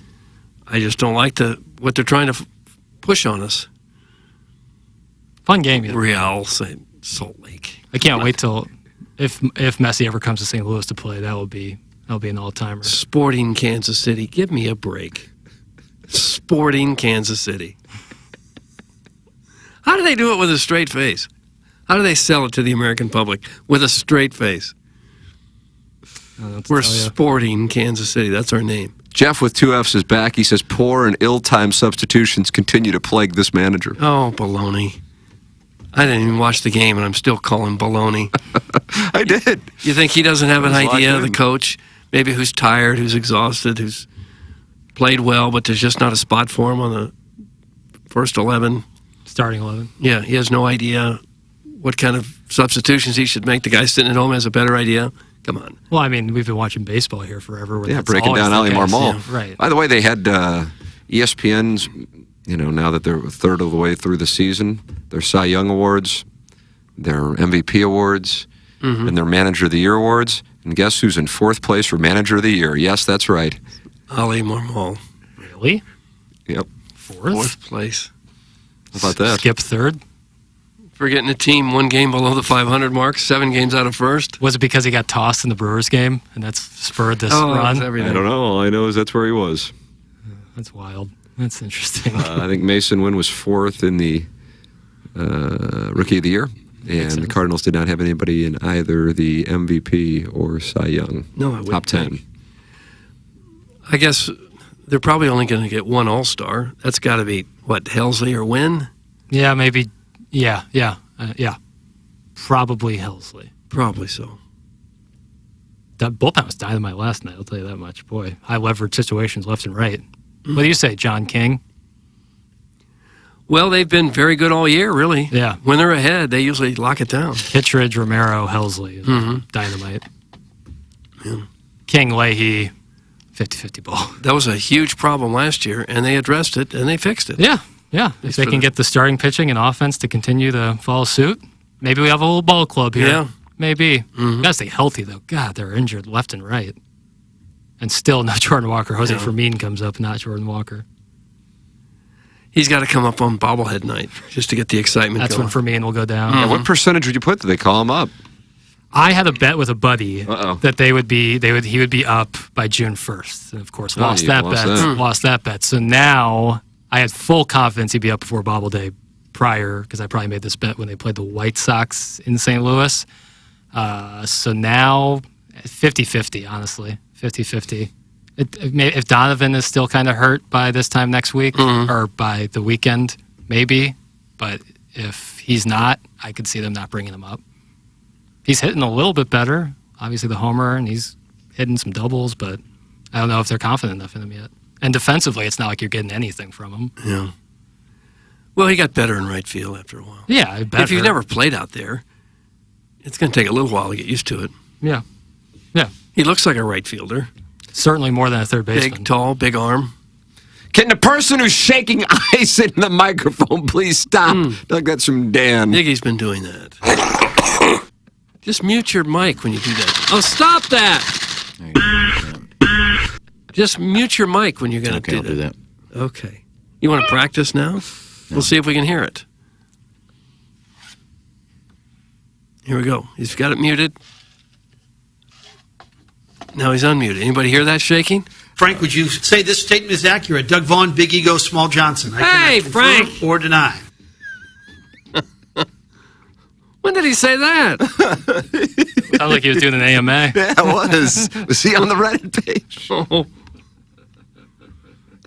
I just don't like what they're trying to push on us.
Fun game. Either.
Real Salt Lake.
I can't wait till if Messi ever comes to St. Louis to play, that'll be an all-timer.
Sporting Kansas City. Give me a break. Sporting Kansas City. How do they do it with a straight face? How do they sell it to the American public with a straight face? We're Sporting Kansas City. That's our name.
Jeff with 2 F's is back. He says poor and ill-timed substitutions continue to plague this manager.
Oh, baloney. I didn't even watch the game, and I'm still calling baloney.
I did.
You think he doesn't have an
I was
idea,
locked
the
in.
coach, maybe who's tired, who's exhausted, who's played well, but there's just not a spot for him on the first 11?
Starting 11.
Yeah, he has no idea what kind of substitutions he should make. The guy sitting at home has a better idea. Come on.
Well, I mean, we've been watching baseball here forever. Where
Yeah,
that's
breaking
always
down
the
Ali
case.
Marmol.
Yeah, right.
By the way, they had ESPN's, now that they're a third of the way through the season, their Cy Young Awards, their MVP Awards, and their Manager of the Year Awards. And guess who's in 4th place for Manager of the Year? Yes, that's right.
Ali Marmol.
Really?
Yep.
4th place.
How about that?
Skip 3rd?
For getting a team 1 game below the 500 mark, 7 games out of 1st.
Was it because he got tossed in the Brewers game, and that's spurred this
Oh,
run?
it's everything.
I don't know. All I know is that's where he was.
That's wild. That's interesting.
I think Mason Wynn was 4th in the Rookie of the Year, and the Cardinals did not have anybody in either the MVP or Cy Young.
No, I wouldn't
Top 10.
think. I guess they're probably only going to get 1 All-Star. That's got to be, what, Helsley or Wynn?
Yeah, maybe. Yeah. Probably Helsley.
Probably so.
That bullpen was dynamite last night, I'll tell you that much. Boy, high leverage situations left and right. What do you say, John King?
Well, they've been very good all year, really.
Yeah.
When they're ahead, they usually lock it down.
Kittredge, Romero, Helsley. Dynamite.
Yeah.
King, Leahy, 50-50 ball.
That was a huge problem last year, and they addressed it, and they fixed it.
Yeah. If they can get the starting pitching and offense to continue to follow suit, maybe we have a little ball club here.
Yeah.
Maybe. Gotta stay healthy, though. God, they're injured left and right. And still not Jordan Walker. Jose Fermin comes up, not Jordan Walker.
He's got to come up on bobblehead night just to get the excitement
That's
going.
when Fermin will go down.
Yeah, what percentage would you put? Did they call him up?
I had a bet with a buddy that he would be up by June 1st. And of course, lost that bet. So now I had full confidence he'd be up before Bobble Day prior, because I probably made this bet when they played the White Sox in St. Louis. So now 50-50, honestly. 50-50. If Donovan is still kind of hurt by this time next week or by the weekend, maybe. But if he's not, I could see them not bringing him up. He's hitting a little bit better. Obviously the homer, and he's hitting some doubles, but I don't know if they're confident enough in him yet. And defensively, it's not like you're getting anything from him.
Yeah. Well, he got better in right field after a while.
Yeah, better.
If you've never played out there, it's going to take a little while to get used to it.
Yeah.
He looks like a right fielder.
Certainly more than a third baseman.
Big, tall, big arm.
Can the person who's shaking ice in the microphone please stop? Doug, that's from Dan.
Iggy's been doing that. Just mute your mic when you do that. Oh, stop that! Just mute your mic when you're going to
Okay, I'll do that.
Okay. You want to practice now? We'll see if we can hear it. Here we go. He's got it muted. Now he's unmuted. Anybody hear that shaking?
Frank, would you say this statement is accurate? Doug Vaughn, Big Ego, Small Johnson. I
Hey,
cannot confirm
Frank!
or deny.
When did he say that?
Sounded like he was doing an AMA.
Yeah, it was. Was he on the Reddit page?
Oh.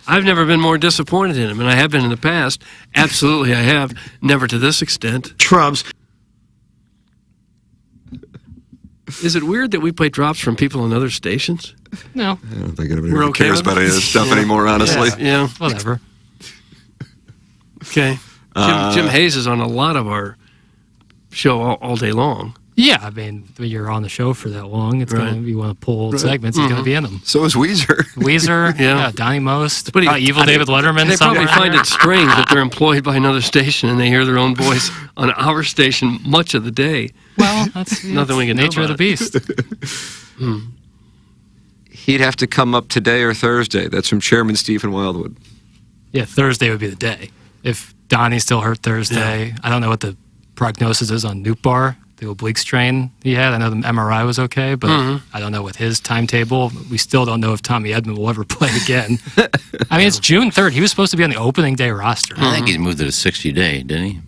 I've never been more disappointed in him, and I have been in the past. Absolutely, I have. Never to this extent.
Shrubs.
Is it weird that we play drops from people on other stations?
No.
I don't think anybody
We're
really
okay
cares
with
about any of this stuff
Yeah.
anymore, honestly.
Yeah.
Whatever.
Okay. Jim Hayes is on a lot of our show all day long.
Yeah, I mean, when you're on the show for that long, it's going to be one of the pull old
Right.
segments. He's going to be in them.
So is Weezer.
Weezer,
Yeah.
Donnie Most,
But
Evil David Letterman.
They probably
somewhere.
find it strange that they're employed by another station and they hear their own voice on our station much of the day.
Well, that's
Nothing we can do
nature of the
about
beast.
He'd have to come up today or Thursday. That's from Chairman Stephen Wildwood.
Yeah, Thursday would be the day. If Donnie's still hurt Thursday, I don't know what the prognosis is on Nootbaar, the oblique strain he had. I know the MRI was okay, but I don't know with his timetable. We still don't know if Tommy Edman will ever play again. I mean, it's June 3rd. He was supposed to be on the opening day roster.
I think he's moved to the 60-day, didn't he?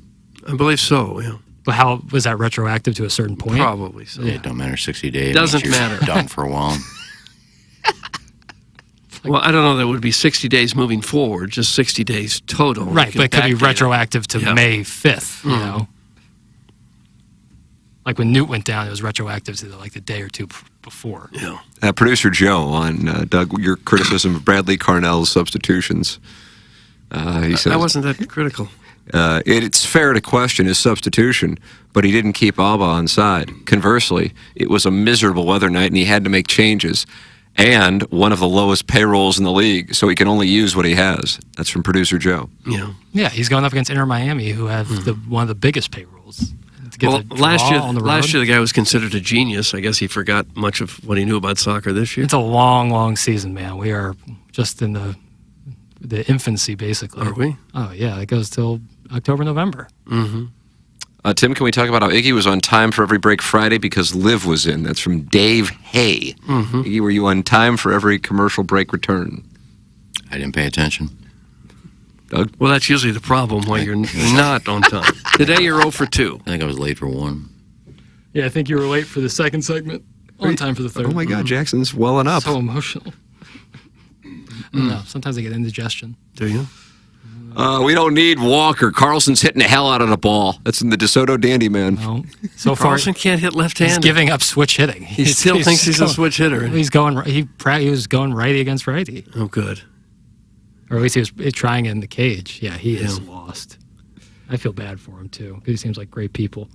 I believe so, yeah.
But how was that retroactive to a certain point?
Probably so.
It don't matter. 60 days.
Doesn't
means you're
matter.
Done for a while.
Well, I don't know that it would be 60 days moving forward, just 60 days total.
Right,
You
but it
can
could be
backdate it.
retroactive to
Yeah.
May 5th, you
Mhm.
know? Like when Newt went down, it was retroactive to like the day or two before.
Yeah.
Producer Joe on Doug, your criticism of Bradley Carnell's substitutions. He says
I wasn't that critical.
It's fair to question his substitution, but he didn't keep Alba on side. Conversely, it was a miserable weather night and he had to make changes. And one of the lowest payrolls in the league, so he can only use what he has. That's from producer Joe.
Yeah.
Yeah, he's going up against Inter Miami, who have one of the biggest payrolls. To get
Well,
the
last
draw
year,
on the
last
road.
year the guy was considered a genius. I guess he forgot much of what he knew about soccer this year.
It's a long, long season, man. We are just in the infancy, basically.
Are we?
Oh, yeah. It goes till October, November.
Mm-hmm.
Tim, can we talk about how Iggy was on time for every break Friday because Liv was in? That's from Dave Hay.
Mm-hmm.
Iggy, were you on time for every commercial break return?
I didn't pay attention.
Doug?
Well, that's usually the problem when you're not on time. Today you're 0 for 2.
I think I was late for one.
Yeah, I think you were late for the second segment. On time for the third.
Oh, my God, Jackson's welling up.
So emotional. I don't know. Sometimes I get indigestion.
Do you?
We don't need Walker. Carlson's hitting the hell out of the ball. That's in the DeSoto Dandy, man.
No. So far,
Carlson can't hit left-handed.
he's giving up switch hitting.
He still thinks he's a switch hitter.
He's going. He was going righty against righty,
Oh, good.
or at least he was trying in the cage. Yeah, he is lost. I feel bad for him too, because he seems like great people.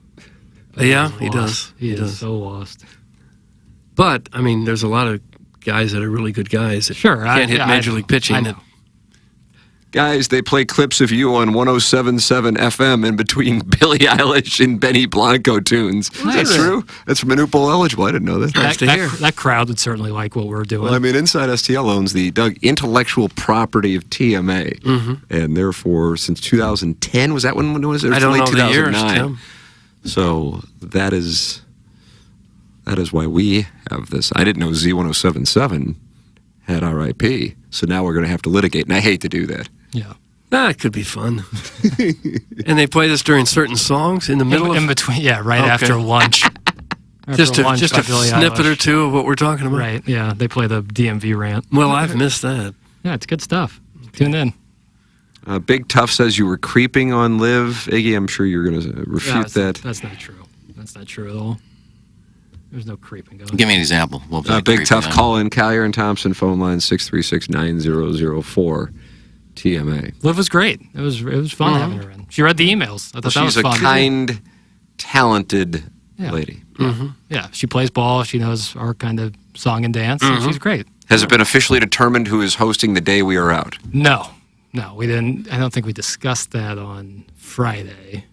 But
Yeah,
he's
he
lost.
does.
He
He
is
does.
so lost.
But, I mean, there's a lot of guys that are really good guys that
Sure,
can't hit Major League pitching.
I know.
Guys, they play clips of you on 107.7 FM in between Billie Eilish and Benny Blanco tunes. Is that
Nice.
true? That's from Inupo eligible. I didn't know that.
That crowd would certainly like what we're doing.
Well, I mean, Inside STL owns the Doug intellectual property of TMA, and therefore, since 2010, was that when was it?
I don't
Late
know the years,
2009.
Tim.
So that is why we have this. I didn't know Z1077 had RIP, so now we're going to have to litigate, and I hate to do that.
Yeah.
It could be fun. And they play this during certain songs in the middle
in
of
between. Yeah, right
Okay.
after lunch.
just
After lunch
a
by Billie
snippet
Eilish.
or two of what we're talking about.
Right. Yeah, they play the DMV rant.
Well, I've missed that.
Yeah, it's good stuff. Tune in.
Big Tough says you were creeping on Liv. Iggy, I'm sure you're going to refute that.
That's not true. That's not true at all. There's no creeping going on.
Give me an example. What was I
Big
creeping
Tough,
on?
call in Collier and Thompson, phone line 636-9004, TMA.
Liv was great. It was fun having her in. She read the emails. I thought that was
She's a
fun.
kind, talented
Yeah.
lady.
Yeah, she plays ball. She knows our kind of song and dance. And she's great.
Has it been officially determined who is hosting the day we are out?
No, we didn't. I don't think we discussed that on Friday.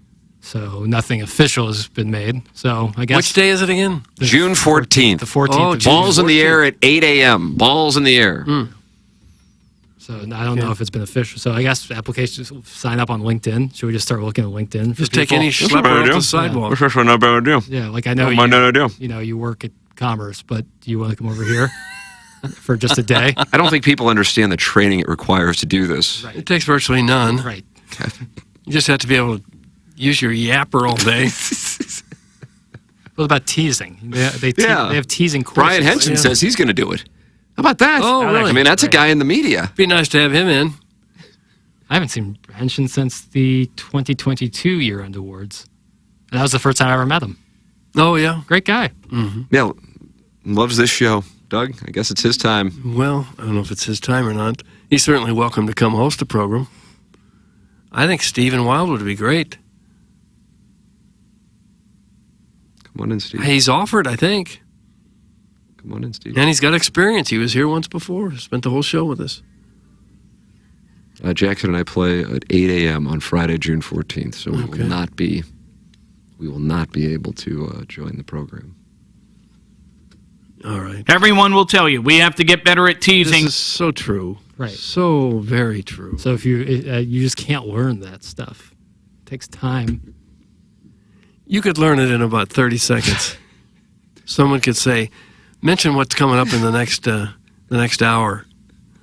So nothing official has been made. So I guess.
Which day is it again?
June 14th.
The 14th.
Oh,
of
June
June.
Balls in the air at 8 a.m. Balls in the air.
So I don't know if it's been official. So I guess applications will sign up on LinkedIn. Should we just start looking at LinkedIn? For
Just take
people?
any schlepper off the sidewalk.
That's not a bad idea.
Yeah, like I know
Not a bad idea.
you work at Commerce, but do you want to come over here for just a day?
I don't think people understand the training it requires to do this.
It takes virtually none.
Right.
You just have to be able to use your yapper all day.
What about teasing? They
Yeah.
have teasing courses.
Brian Henson says he's going to do it. How about that?
Oh, really?
I mean, that's a guy in the media.
Be nice to have him in.
I haven't seen Henson since the 2022 year-end awards. And that was the first time I ever met him.
Oh, yeah.
Great guy.
Yeah, loves this show. Doug, I guess it's his time.
Well, I don't know if it's his time or not. He's certainly welcome to come host the program. I think Stephen Wild would be great.
Come on in, Steve.
He's offered, I think.
Come on in, Steve.
And he's got experience. He was here once before. Spent the whole show with us.
Jackson and I play at 8 a.m. on Friday, June 14th, so we will not be able to join the program.
All right.
Everyone will tell you we have to get better at teasing.
This is so true.
Right.
So very true.
So if you just can't learn that stuff. It takes time.
You could learn it in about 30 seconds. Someone could say, mention what's coming up in the next hour.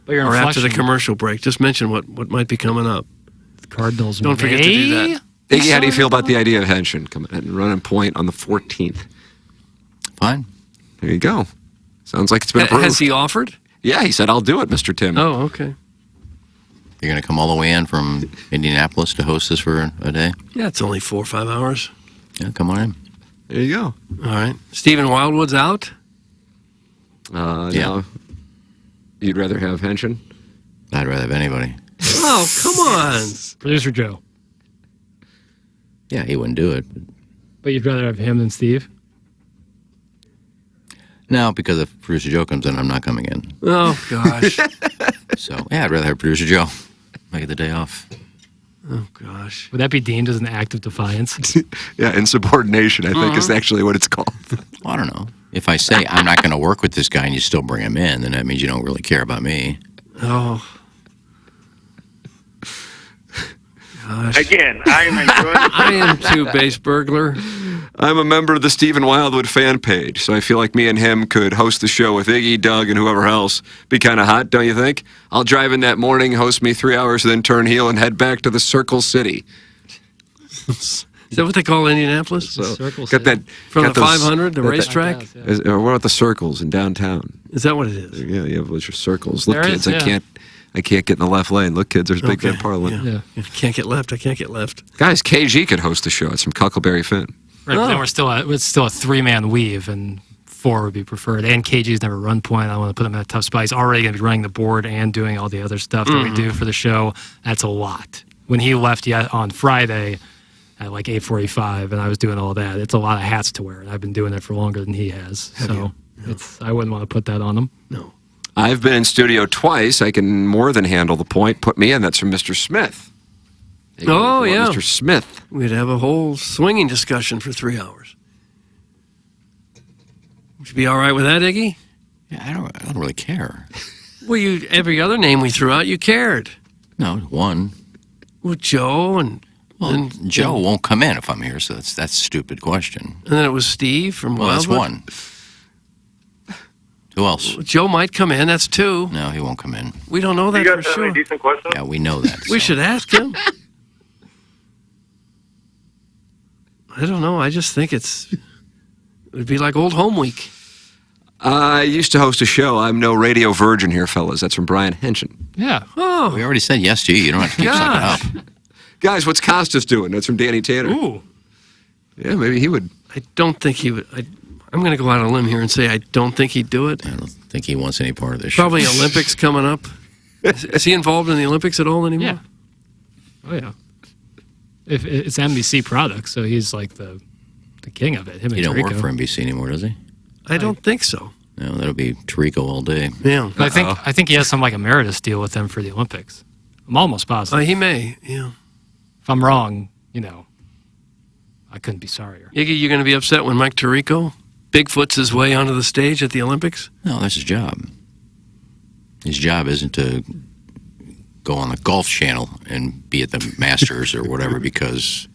But your
or after the
inflection-
commercial break. Just mention what might be coming up.
The Cardinals
Don't forget to do that.
Iggy, how do you feel about the idea of Henshin coming in and running point on the 14th?
Fine.
There you go. Sounds like it's been approved.
Has he offered?
Yeah, he said, I'll do it, Mr. Tim.
Oh, okay.
You're going to come all the way in from Indianapolis to host this for a day?
Yeah, it's only 4 or 5 hours.
Yeah, come on in.
There you go.
All right. Stephen Wildwood's out?
Yeah.
No. You'd rather have Henshin?
I'd rather have anybody.
Oh, come on.
Producer Joe.
Yeah, he wouldn't do it.
But you'd rather have him than Steve?
No, because if Producer Joe comes in, I'm not coming in.
Oh, gosh.
So, yeah, I'd rather have Producer Joe. Make it the day off.
Oh, gosh.
Would that be deemed as an act of defiance?
Yeah, insubordination, I think, is actually what it's called.
Well, I don't know. If I say I'm not going to work with this guy and you still bring him in, then that means you don't really care about me.
Oh. Gosh.
Again, I am enjoying.
I am too, Base Burglar.
I'm a member of the Stephen Wildwood fan page, so I feel like me and him could host the show with Iggy, Doug, and whoever else. Be kind of hot, don't you think? I'll drive in that morning, host me 3 hours, then turn heel and head back to the Circle City.
Is that what they call Indianapolis?
So,
Circle
got that
From
got
the 500, the
got that-
racetrack?
Or what about the circles in downtown?
Is that what it is?
Yeah, you have those your circles. Look,
There
kids,
is, yeah.
I can't get in the left lane. Look, kids, there's Big
Okay,
Van Parliament.
Yeah.
I can't get left. I can't get left.
Guys, KG could host the show. It's from Cuckleberry Finn.
Right, but then it's still a 3-man weave, and 4 would be preferred. And KG's never run point. I want to put him in a tough spot. He's already going to be running the board and doing all the other stuff that we do for the show. That's a lot. When he left on Friday at like 8:45, and I was doing all that, it's a lot of hats to wear. And I've been doing it for longer than he has. So I wouldn't want to put that on him.
No.
I've been in studio twice. I can more than handle the point. Put me in. That's from Mr. Smith.
Oh, yeah.
Mr. Smith.
We'd have a whole swinging discussion for 3 hours. Would you be all right with that, Iggy?
Yeah, I don't really care.
Well, every other name we threw out, you cared.
No, one.
With Joe and
Joe won't come in if I'm here, so that's a stupid question.
And then it was Steve from
Well, that's
Wildwood.
one. Who else?
Joe might come in. That's 2.
No, he won't come in.
We don't know that
You
for
guys have
sure.
any decent questions?
Yeah, we know that.
We should ask him. I don't know. I just think it would be like old home week.
I used to host a show. I'm no radio virgin here, fellas. That's from Brian Henshin.
Yeah.
Oh.
We already said yes to you. You don't have to keep sucking up.
Guys, what's Costas doing? That's from Danny Tanner.
Ooh.
Yeah, maybe he would.
I don't think he would. I'm going to go out on a limb here and say I don't think he'd do it.
I don't think he wants any part of this.
Probably Olympics coming up. Is he involved in the Olympics at all anymore?
Yeah. Oh, yeah. If it's NBC product, so he's like the king of it. Him
He
and
don't work
Tirico.
for NBC anymore, does he?
I don't think so.
No, that'll be Tirico all day.
Yeah.
But I think he has some like emeritus deal with them for the Olympics. I'm almost positive.
He may. Yeah.
If I'm wrong, I couldn't be sorrier.
Iggy, you going to be upset when Mike Tirico Bigfoots his way onto the stage at the Olympics?
No, that's his job. His job isn't to go on the Golf Channel and be at the Masters or whatever because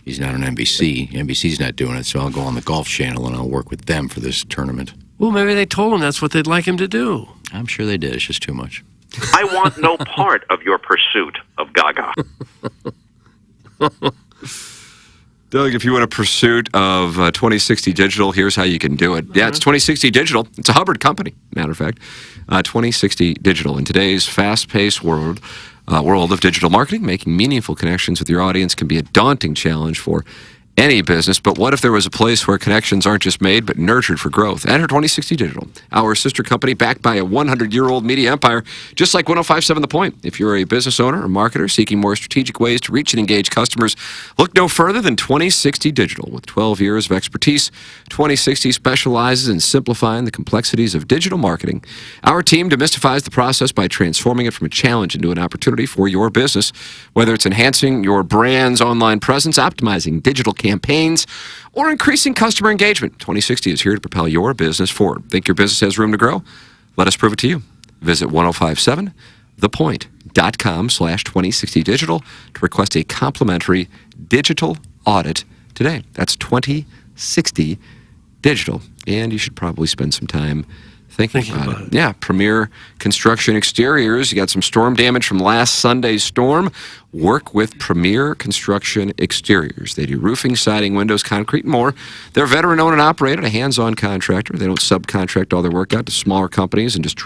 he's not on NBC. NBC's not doing it, so I'll go on the Golf Channel and I'll work with them for this tournament.
Well, maybe they told him that's what they'd like him to do.
I'm sure they did. It's just too much.
I want no part of your pursuit of Gaga.
Doug, if you want a pursuit of 2060 Digital, here's how you can do it. Yeah, it's 2060 Digital. It's a Hubbard company, matter of fact. 2060 Digital. In today's fast-paced world of digital marketing, making meaningful connections with your audience can be a daunting challenge for any business. But what if there was a place where connections aren't just made, but nurtured for growth? Enter 2060 Digital, our sister company backed by a 100-year-old media empire, just like 105.7 The Point. If you're a business owner or marketer seeking more strategic ways to reach and engage customers, look no further than 2060 Digital. With 12 years of expertise, 2060 specializes in simplifying the complexities of digital marketing. Our team demystifies the process by transforming it from a challenge into an opportunity for your business, whether it's enhancing your brand's online presence, optimizing digital campaigns, or increasing customer engagement. 2060 is here to propel your business forward. Think your business has room to grow? Let us prove it to you. Visit 1057thepoint.com/2060digital to request a complimentary digital audit today. That's 2060 Digital. And you should probably spend some time Thinking about it. Yeah, Premier Construction Exteriors. You got some storm damage from last Sunday's storm. Work with Premier Construction Exteriors. They do roofing, siding, windows, concrete, and more. They're veteran-owned and operated, a hands-on contractor. They don't subcontract all their work out to smaller companies and just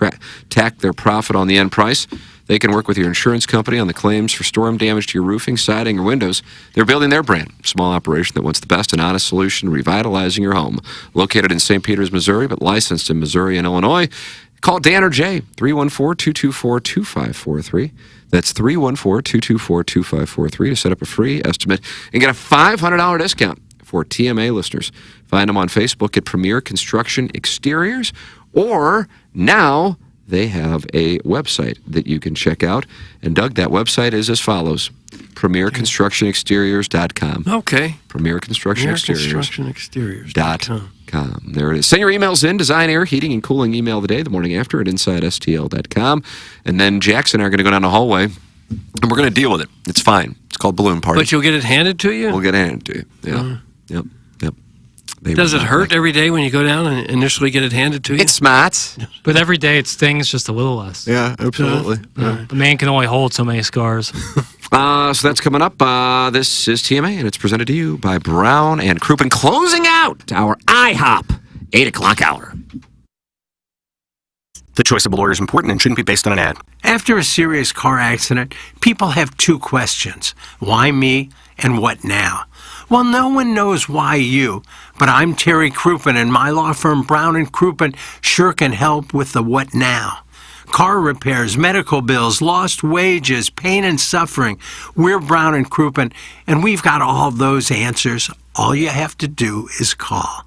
tack their profit on the end price. They can work with your insurance company on the claims for storm damage to your roofing, siding, or windows. They're building their brand, small operation that wants the best and honest solution, revitalizing your home. Located in St. Peters, Missouri, but licensed in Missouri and Illinois. Call Dan or Jay, 314-224-2543. That's 314-224-2543 to set up a free estimate and get a $500 discount for TMA listeners. Find them on Facebook at Premier Construction Exteriors, or now they have a website that you can check out. And Doug, that website is as follows: PremierConstructionExteriors.com.
Okay.
PremierConstructionExteriors.com. There it is. Send your emails in, design, air, heating, and cooling email of the day, the morning after at InsideSTL.com. And then Jackson and I are going to go down the hallway, and we're going to deal with it. It's fine. It's called Balloon Party.
But you'll get it handed to you?
We'll get it handed to you. Yeah. Yep.
Does it hurt every day when you go down and initially get it handed to you?
It's smart.
But every day it stings just a little less.
Yeah, absolutely.
The man can only hold so many scars.
So that's coming up. This is TMA, and it's presented to you by Brown and Crouppen. Closing out our IHOP 8 o'clock hour.
The choice of a lawyer is important and shouldn't be based on an ad.
After a serious car accident, people have two questions. Why me and what now? Well, no one knows why you, but I'm Terry Crouppen, and my law firm Brown and Crouppen sure can help with the what now. Car repairs, medical bills, lost wages, pain and suffering. We're Brown and Crouppen, and we've got all those answers. All you have to do is call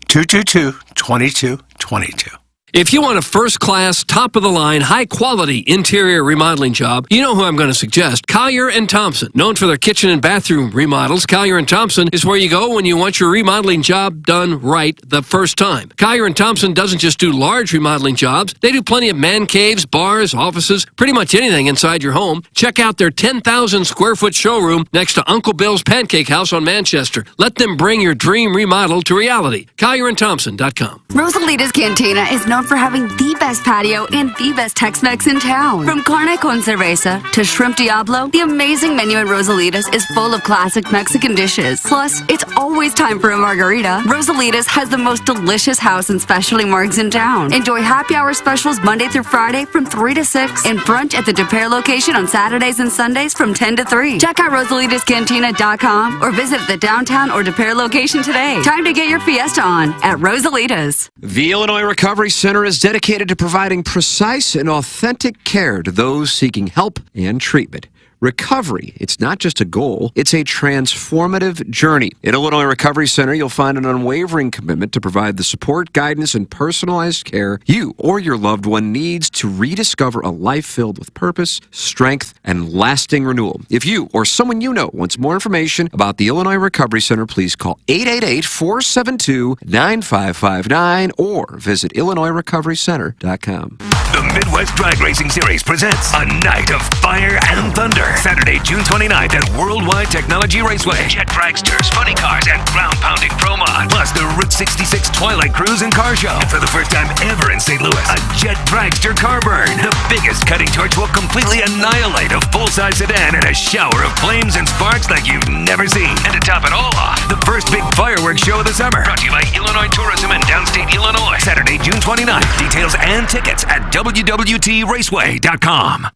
222-2222.
If you want a first-class, top-of-the-line, high-quality interior remodeling job, you know who I'm going to suggest. Collier & Thompson. Known for their kitchen and bathroom remodels, Collier & Thompson is where you go when you want your remodeling job done right the first time. Collier & Thompson doesn't just do large remodeling jobs. They do plenty of man caves, bars, offices, pretty much anything inside your home. Check out their 10,000-square-foot showroom next to Uncle Bill's Pancake House on Manchester. Let them bring your dream remodel to reality. CollierandThompson.com.
Rosalita's Cantina is known for having the best patio and the best Tex-Mex in town. From carne con cerveza to shrimp diablo, the amazing menu at Rosalita's is full of classic Mexican dishes. Plus, it's always time for a margarita. Rosalita's has the most delicious house and specialty margs in town. Enjoy happy hour specials Monday through Friday from 3 to 6 and brunch at the De Pere location on Saturdays and Sundays from 10 to 3. Check out RosalitasCantina.com or visit the downtown or De Pere location today. Time to get your fiesta on at Rosalita's.
The Illinois Recovery Center is dedicated to providing precise and authentic care to those seeking help and treatment. Recovery, it's not just a goal, it's a transformative journey. At Illinois Recovery Center, you'll find an unwavering commitment to provide the support, guidance, and personalized care you or your loved one needs to rediscover a life filled with purpose, strength, and lasting renewal. If you or someone you know wants more information about the Illinois Recovery Center, please call 888-472-9559 or visit IllinoisRecoveryCenter.com.
The Midwest Drag Racing Series presents a night of fire and thunder. Saturday, June 29th at Worldwide Technology Raceway. Jet dragsters, funny cars, and ground-pounding pro mod. Plus the Route 66 Twilight Cruise and Car Show. And for the first time ever in St. Louis, a Jet dragster car burn. The biggest cutting torch will completely annihilate a full-size sedan in a shower of flames and sparks like you've never seen. And to top it all off, the first big fireworks show of the summer. Brought to you by Illinois Tourism in downstate Illinois. Saturday, June 29th. Details and tickets at WWTRaceway.com.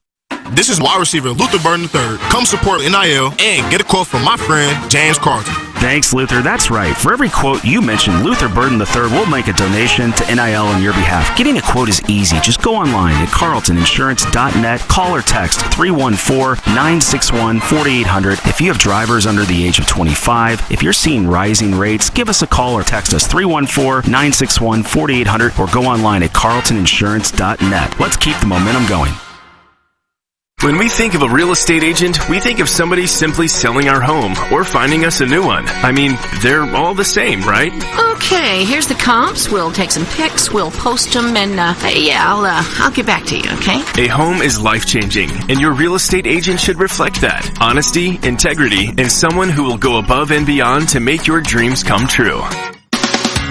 This is wide receiver Luther Burden III. Come support NIL and get a quote from my friend James Carlton.
Thanks, Luther. That's right. For every quote you mention, Luther Burden III will make a donation to NIL on your behalf. Getting a quote is easy. Just go online at carltoninsurance.net. Call or text 314-961-4800. If you have drivers under the age of 25, if you're seeing rising rates, give us a call or text us 314-961-4800 or go online at carltoninsurance.net. Let's keep the momentum going.
When we think of a real estate agent, we think of somebody simply selling our home or finding us a new one. I mean, they're all the same, right?
Okay, here's the comps. We'll take some pics, we'll post them, and I'll get back to you, okay?
A home is life-changing, and your real estate agent should reflect that. Honesty, integrity, and someone who will go above and beyond to make your dreams come true.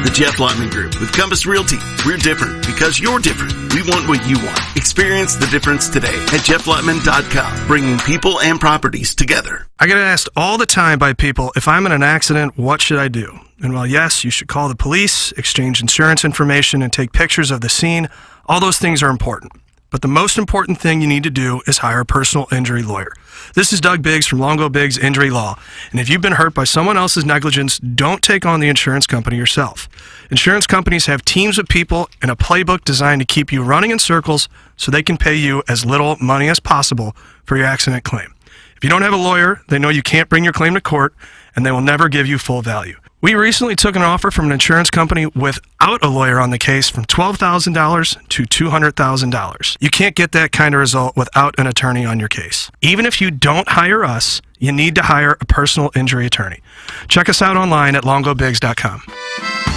The Jeff Lotman Group with Compass Realty. We're different because you're different. We want what you want. Experience the difference today at jefflotman.com, bringing people and properties together.
I get asked all the time by people, if I'm in an accident, what should I do? And while yes, you should call the police, exchange insurance information, and take pictures of the scene, all those things are important. But the most important thing you need to do is hire a personal injury lawyer. This is Doug Biggs from Longo Biggs Injury Law. And if you've been hurt by someone else's negligence, don't take on the insurance company yourself. Insurance companies have teams of people and a playbook designed to keep you running in circles so they can pay you as little money as possible for your accident claim. If you don't have a lawyer, they know you can't bring your claim to court, and they will never give you full value. We recently took an offer from an insurance company without a lawyer on the case from $12,000 to $200,000. You can't get that kind of result without an attorney on your case. Even if you don't hire us, you need to hire a personal injury attorney. Check us out online at longobigs.com.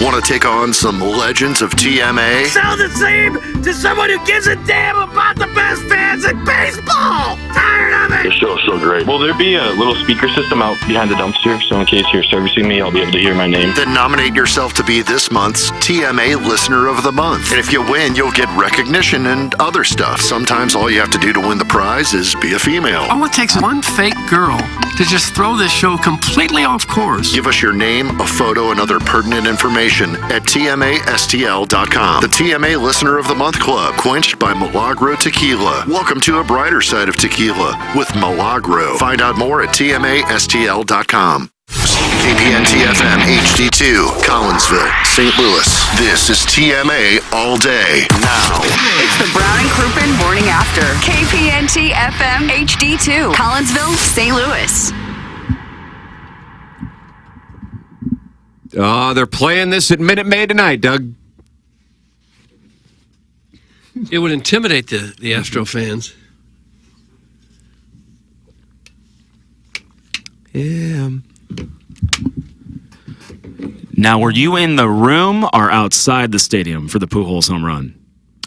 Want to take on some legends of TMA?
Sound the same to someone who gives a damn about the best fans in baseball! Tired of it!
The show's so great. Will there be a little speaker system out behind the dumpster so in case you're servicing me, I'll be able to hear my name?
Then nominate yourself to be this month's TMA Listener of the Month. And if you win, you'll get recognition and other stuff. Sometimes all you have to do to win the prize is be a female.
All it takes is one fake girl to just throw this show completely off course.
Give us your name, a photo, and other pertinent information at TMASTL.com. The TMA Listener of the Month Club, quenched by Milagro Tequila. Welcome to a brighter side of tequila with Milagro. Find out more at TMASTL.com. KPN-TFM HD2, Collinsville, St. Louis. This is TMA all day. Now.
It's the Brown and Crouppen Morning After. KPN-TFM HD2, Collinsville, St. Louis.
They're playing this at Minute Maid tonight, Doug.
It would intimidate the Astro fans.
Yeah.
Now, were you in the room or outside the stadium for the Pujols home run?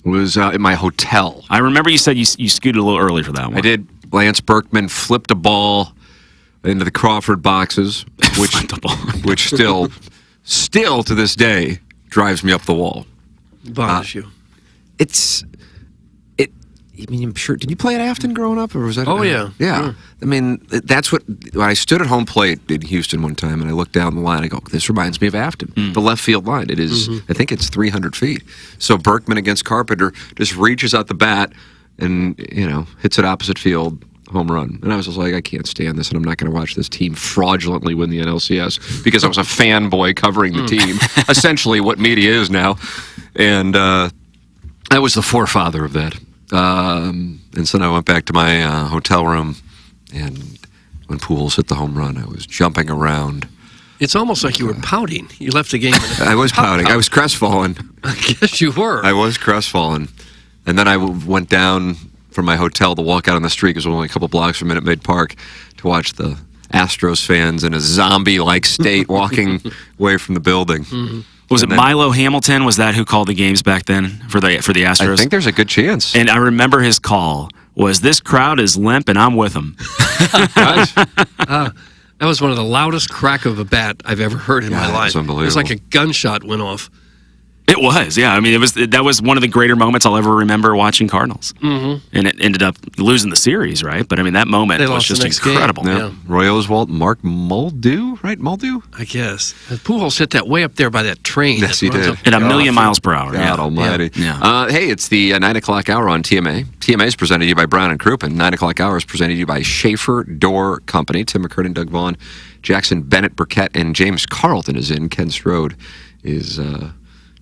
It was in my hotel.
I remember you said you scooted a little early for that one.
I did. Lance Berkman flipped a ball into the Crawford boxes, which still to this day drives me up the wall.
Bothers you.
I mean, I'm sure. Did you play at Afton growing up, or was that?
Oh yeah,
yeah.
Sure.
I mean, that's what. When I stood at home plate in Houston one time, and I looked down the line, I go, "This reminds me of Afton, the left field line. It is. I think it's 300 feet." So Berkman against Carpenter just reaches out the bat and hits it opposite field. Home run. And I was just like, I can't stand this, and I'm not going to watch this team fraudulently win the NLCS because I was a fanboy covering the team, essentially what media is now. And I was the forefather of that. And so then I went back to my hotel room, and when Pujols hit the home run, I was jumping around.
It's almost like you were pouting. You left the game.
I was pouting. I was crestfallen.
I guess you were.
I was crestfallen. And then I went down from my hotel to walk out on the street, because it was only a couple blocks from Minute Maid Park, to watch the Astros fans in a zombie-like state walking away from the building.
Mm-hmm. Was it Milo Hamilton? Was that who called the games back then for the Astros?
I think there's a good chance.
And I remember his call was, "This crowd is limp, and I'm with them."
That was one of the loudest crack of a bat I've ever heard in my life.
It was unbelievable.
It was like a gunshot went off.
It was, yeah. I mean, that was one of the greater moments I'll ever remember watching Cardinals.
Mm-hmm.
And it ended up losing the series, right? But I mean, that moment was just incredible.
Yeah. Roy Oswalt, Mark Muldew, right? Muldew?
I guess. Pujols hit that way up there by that train.
Yes, he did.
At a million miles per hour.
God almighty.
Yeah.
Hey, it's the 9 o'clock hour on TMA. TMA is presented to you by Brown and Crouppen. 9 o'clock hour is presented to you by Schaefer Door Company. Tim McCurdy, Doug Vaughn, Jackson Bennett, Burkett, and James Carlton is in. Ken Strode is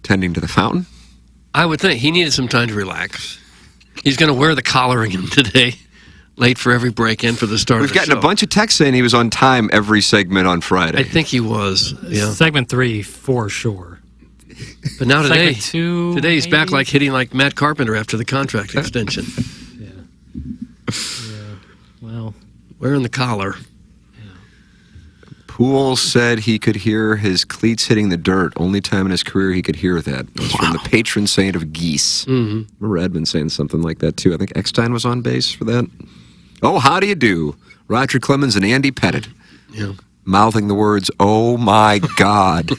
tending to the fountain.
I would think he needed some time to relax. He's going to wear the collar again today. Late for every break-in for the start of the show.
We've gotten a bunch of texts saying he was on time every segment on Friday.
I think he was. Yeah.
Segment 3 for sure.
But now today,
today
he's back hitting like Matt Carpenter after the contract extension.
Yeah. Well,
wearing the collar.
Pujols said he could hear his cleats hitting the dirt. Only time in his career he could hear that. It was from the patron saint of geese.
Mm-hmm.
Remember Edmund saying something like that, too. I think Eckstein was on base for that. Oh, how do you do? Roger Clemens and Andy Pettit.
Yeah.
Mouthing the words, "Oh, my God."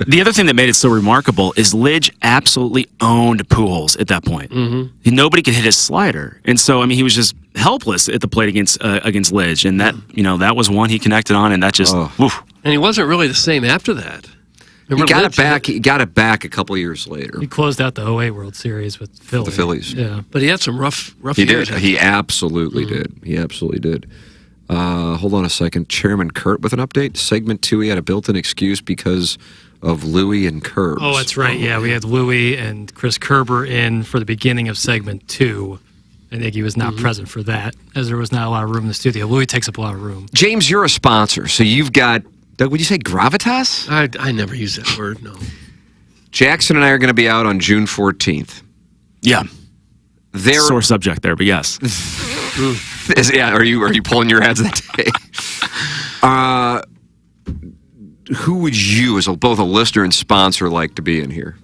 The other thing that made it so remarkable is Lidge absolutely owned Pujols at that point.
Mm-hmm.
Nobody could hit his slider, and so I mean he was just helpless at the plate against Lidge, and that that was one he connected on, and that just woof.
And he wasn't really the same after that.
He got it back. He got it back a couple years later.
He closed out the 08 World Series with Philly.
The Phillies.
Yeah.
But he had some rough
He
years.
did. He absolutely did. He absolutely did. Hold on a second. Chairman Kurt with an update. Segment 2, he had a built-in excuse because of Louie and Curbs.
Oh, that's right. Yeah, we had Louie and Chris Kerber in for the beginning of segment 2. And Iggy was not present for that, as there was not a lot of room in the studio. Louie takes up a lot of room.
James, you're a sponsor, so you've got, Doug, would you say gravitas?
I never use that word, no.
Jackson and I are going to be out on June 14th.
Yeah. Sore subject there, but yes.
Are you pulling your heads that day? Who would you, as both a listener and sponsor, like to be in here?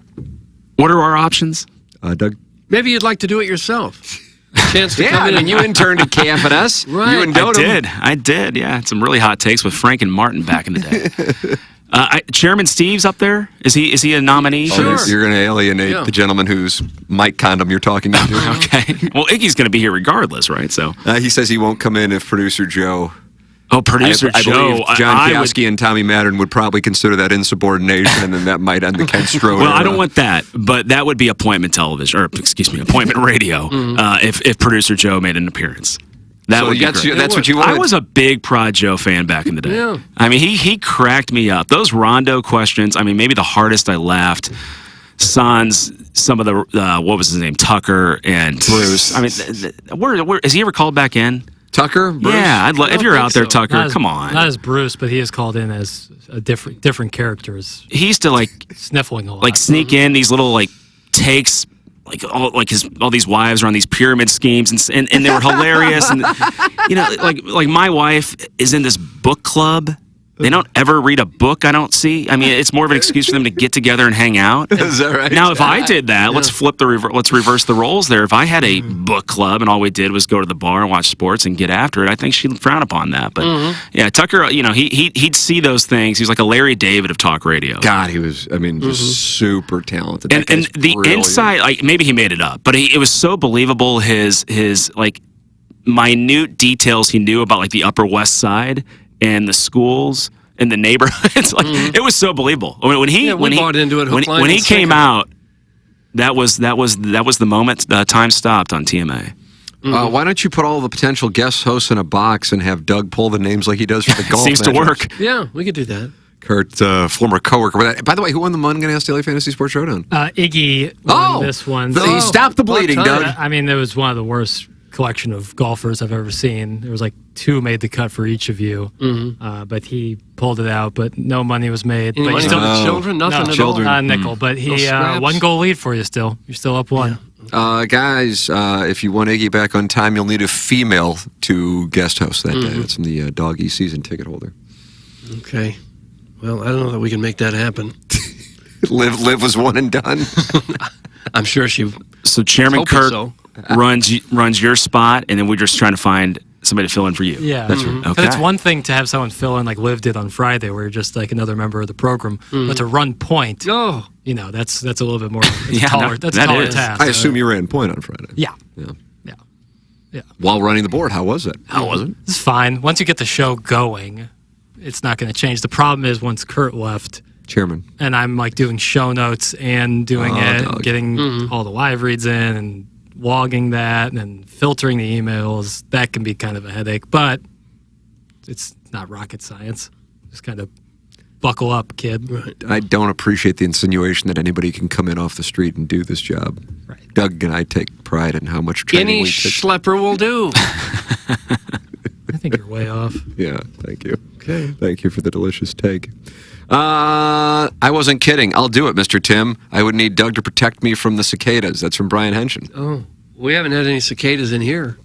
What are our options?
Doug?
Maybe you'd like to do it yourself. A chance to come in
and you interned at KFNS.
Right.
You and Dotem.
I did. Yeah, had some really hot takes with Frank and Martin back in the day. Chairman Steve's up there. Is he a nominee?
Sure. You're going to alienate the gentleman whose mic condom you're talking to.
Okay. Well, Iggy's going to be here regardless, right? So
he says he won't come in if producer Joe.
Oh, producer
I
Joe.
believe John Kioski and Tommy Mattern would probably consider that insubordination, and that might end the Ken Stroh.
Well, I don't want that, but that would be appointment television, or appointment radio, if producer Joe made an appearance. That would be great.
That's what you want.
I was a big Prod Joe fan back in the day.
Yeah.
I mean, he cracked me up. Those Rondo questions. I mean, maybe the hardest I laughed. Sans, some of the what was his name, Tucker and Bruce. I mean, where is he ever called back in?
Tucker? Bruce?
Yeah, if you're out there, Tucker, come on.
Not as Bruce, but he is called in as a different characters.
He used to
sniffling a lot,
sneak in these little takes, all these wives are on these pyramid schemes, and they were hilarious. And like my wife is in this book club. They don't ever read a book, I don't see. I mean, it's more of an excuse for them to get together and hang out.
Is that right?
Now, if I did that, let's reverse the roles there. If I had a book club and all we did was go to the bar and watch sports and get after it, I think she'd frown upon that. But yeah, Tucker, he'd see those things. He was like a Larry David of talk radio.
God, he was, just super talented.
And the inside, maybe he made it up, but it was so believable, his minute details he knew about the Upper West Side and the schools and the neighborhoods. It was so believable. When he
bought into it.
When he came out, that was the moment. Time stopped on TMA.
Why don't you put all the potential guest hosts in a box and have Doug pull the names like he does for the golf?
Seems to work.
Yeah, we could do that.
Kurt, former coworker. By the way, who won the Munganess Daily Fantasy Sports Showdown?
Iggy won this one.
He stopped the bleeding, Doug.
I mean, it was one of the worst collection of golfers I've ever seen. There was 2 made the cut for each of you, but he pulled it out. But no money was made.
Any money on the children? Nothing at all?
Not a nickel. But he 1 goal lead for you still. You're still up 1.
Guys, if you want Iggy back on time, you'll need a female to guest host that day. That's from the Doggy season ticket holder.
Okay. Well, I don't know that we can make that happen.
Liv was one and done.
I'm sure she.
So Chairman Kurt runs your spot, and then we're just trying to find somebody to fill in for you.
Yeah,
that's right.
Okay. It's one thing to have someone fill in like Liv did on Friday, where you're just like another member of the program, but to run point, that's a little bit more. That's a taller task.
I assume you ran point on Friday.
Yeah.
While running the board, how was it?
How was it?
It's fine. Once you get the show going, it's not going to change. The problem is once Kurt left.
Chairman.
And I'm doing show notes and doing getting all the live reads in and logging that and filtering the emails. That can be kind of a headache, but it's not rocket science. Just kind of buckle up, kid.
Right.
I don't appreciate the insinuation that anybody can come in off the street and do this job.
Right.
Doug and I take pride in how much training we take.
Any schlepper will do.
I think you're way off.
Yeah, thank you.
Okay.
Thank you for the delicious take. I wasn't kidding. I'll do it, Mr. Tim. I would need Doug to protect me from the cicadas. That's from Brian Henshin.
Oh, we haven't had any cicadas in here.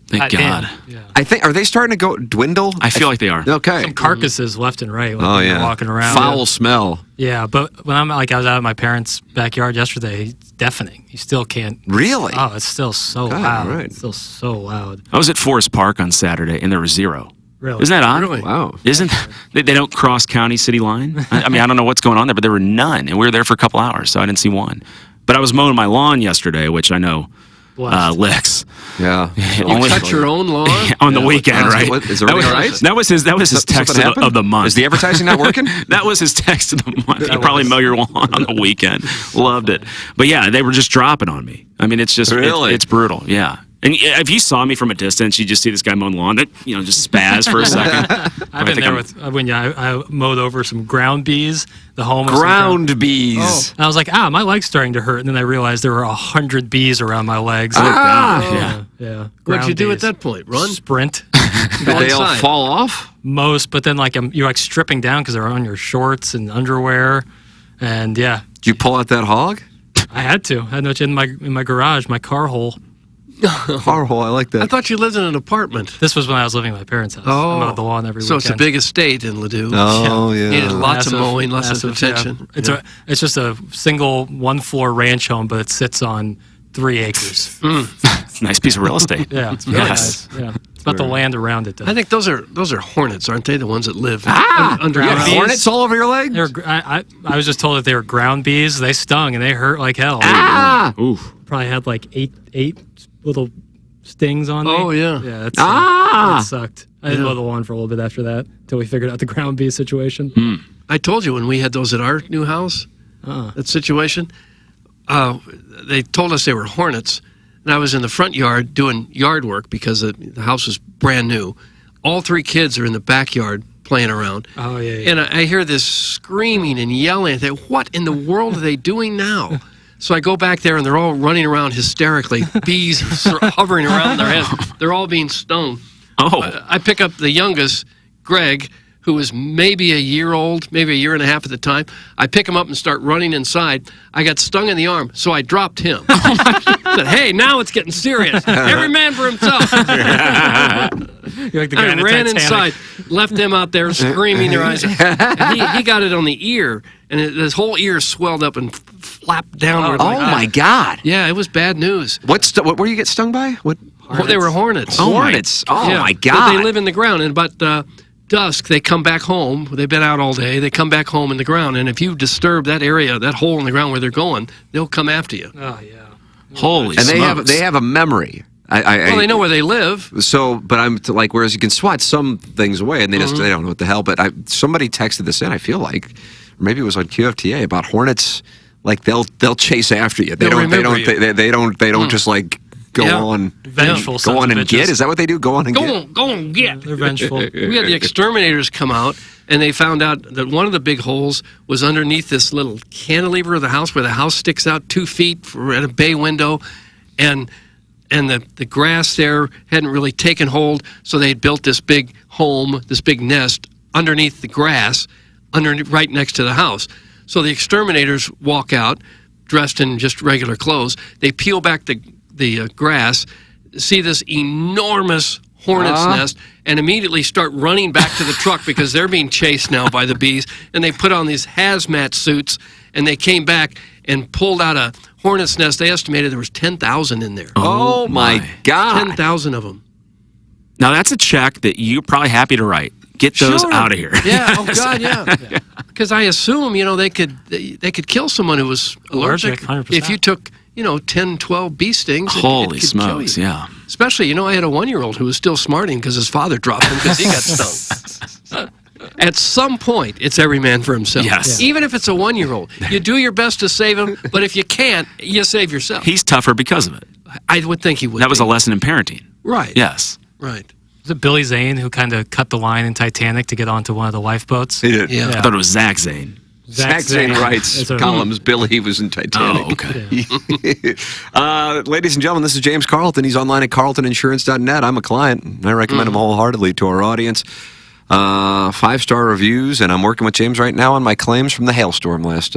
Thank God.
Yeah.
I think, are they starting to dwindle?
I feel like they are.
Okay.
Some carcasses left and right. Walking around.
Foul smell.
Yeah, but when I was out of my parents' backyard yesterday, it's deafening. You still can't.
Really?
Oh, it's still so loud. Right. It's still so loud.
I was at Forest Park on Saturday, and there was 0.
Really?
Isn't that odd?
Really?
Wow.
Isn't they don't cross county city line? I mean, I don't know what's going on there, but there were none, and we were there for a couple hours, so I didn't see one. But I was mowing my lawn yesterday, which I know licks.
Yeah.
You cut your own lawn?
On the weekend, right?
Is everything all right?
That was his text of the month.
Is the advertising not working?
That was his text of the month. You probably mow your lawn on the weekend. Loved it. But yeah, they were just dropping on me. I mean, it's just
Really?
it's brutal. Yeah. And if you saw me from a distance, you just see this guy mowing lawn. That just spaz for a second.
I've been there when I mowed over some ground bees. The home
ground bees.
Oh. And I was like, my leg's starting to hurt, and then I realized there were 100 bees around my legs. Yeah.
What'd you do at that point? Run?
Sprint.
Did they all fall off?
Most, but then you're like stripping down because they're on your shorts and underwear, and yeah.
Did you pull out that hog?
I had to. I had no in my garage, my car hole.
Car hole, I like that.
I thought you lived in an apartment.
This was when I was living at my parents' house. I mowed the lawn every weekend.
So it's a big estate in Ladue.
Oh, yeah.
Needed lots of mowing, lots of attention.
Yeah. It's just a single one-floor ranch home, but it sits on 3 acres.
Nice piece of real estate.
Yeah, it's really nice. Yeah. It's about the land around it, though.
I think those are hornets, aren't they? The ones that live
underground. Hornets all over your leg?
I was just told that they were ground bees. They stung and they hurt like hell.
Oof.
Probably had like eight little stings on me.
Oh, yeah.
Yeah, that sucked. I didn't mow the lawn for a little bit after that until we figured out the ground bee situation.
I told you when we had those at our new house, that situation, they told us they were hornets. And I was in the front yard doing yard work because the house was brand new. All 3 kids are in the backyard playing around.
Oh, yeah.
And I hear this screaming and yelling. I think, what in the world are they doing now? So I go back there, and they're all running around hysterically. Bees are hovering around their heads. They're all being stung.
Oh.
I pick up the youngest, Greg, who was maybe a year old, maybe a year and a half at the time. I pick him up and start running inside. I got stung in the arm, so I dropped him. I said, hey, now it's getting serious. Every man for himself.
You're like the guy
I ran inside, left them out there screaming their eyes. And he got it on the ear, and his whole ear swelled up and flapped downward.
Oh, my God.
Yeah, it was bad news.
What were you get stung by? What?
They were hornets.
Hornets. Oh,
yeah.
my God.
They live in the ground, and about dusk, they come back home. They've been out all day. They come back home in the ground, and if you disturb that area, that hole in the ground where they're going, they'll come after you.
Oh, yeah.
Holy
and
smokes.
they have a memory.
Well, they know where they live.
So, but whereas you can swat some things away, and they they don't know what the hell. But somebody texted this in. I feel like, or maybe it was on QFTA about hornets. Like they'll chase after you. They don't just like go on
vengeful.
Go on and get. Is that what they do? Go on and get.
Go on, get.
They're vengeful.
We had the exterminators come out, and they found out that one of the big holes was underneath this little cantilever of the house, where the house sticks out 2 feet at a bay window, and the grass there hadn't really taken hold, so they had built this big home, this big nest underneath the grass, right next to the house. So the exterminators walk out, dressed in just regular clothes. They peel back the grass, see this enormous hornet's nest, and immediately start running back to the truck because they're being chased now by the bees. And they put on these hazmat suits, and they came back and pulled out a hornet's nest. They estimated there was 10,000 in there.
Oh my God.
10,000 of them.
Now, that's a check that you're probably happy to write. Get those out of here.
Yeah, oh God, yeah. Because I assume, they could kill someone who was allergic
100%.
if you took, 10, 12 bee stings.
Holy
it could kill
smokes,
you.
yeah.
Especially, I had a 1-year-old who was still smarting because his father dropped him because he got stung. At some point, it's every man for himself.
Yes.
Even if it's a 1-year-old. You do your best to save him, but if you can't, you save yourself.
He's tougher because of it.
I would think he would.
That was a lesson in parenting.
Right.
Yes.
Right.
Was it Billy Zane who kind of cut the line in Titanic to get onto one of the lifeboats?
He did.
Yeah.
I thought it was Zach Zane.
Zach Zane writes columns. Billy was in Titanic.
Oh, okay.
Ladies and gentlemen, this is James Carlton. He's online at carltoninsurance.net. I'm a client, and I recommend him wholeheartedly to our audience. 5-star reviews, and I'm working with James right now on my claims from the hailstorm last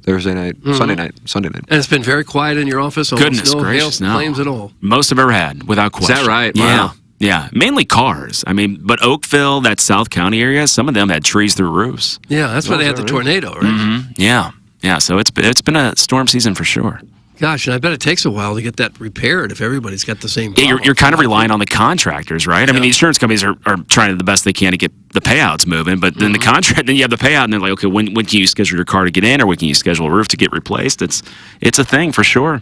Thursday night, Sunday night.
And it's been very quiet in your office.
Goodness
no
gracious,
hail
no.
claims at all.
Most I've ever had, without question.
Is that right?
Yeah.
Wow.
Yeah, mainly cars. I mean, but Oakville, that South County area, some of them had trees through roofs.
Yeah, that's why they had the tornado, right?
Mm-hmm. Yeah, so it's been a storm season for sure.
Gosh, and I bet it takes a while to get that repaired if everybody's got the same
Yeah,
problem.
you're kind of relying on the contractors, right? I mean, the insurance companies are trying the best they can to get the payouts moving, but then then you have the payout, and they're like, okay, when can you schedule your car to get in, or when can you schedule a roof to get replaced? It's a thing for sure.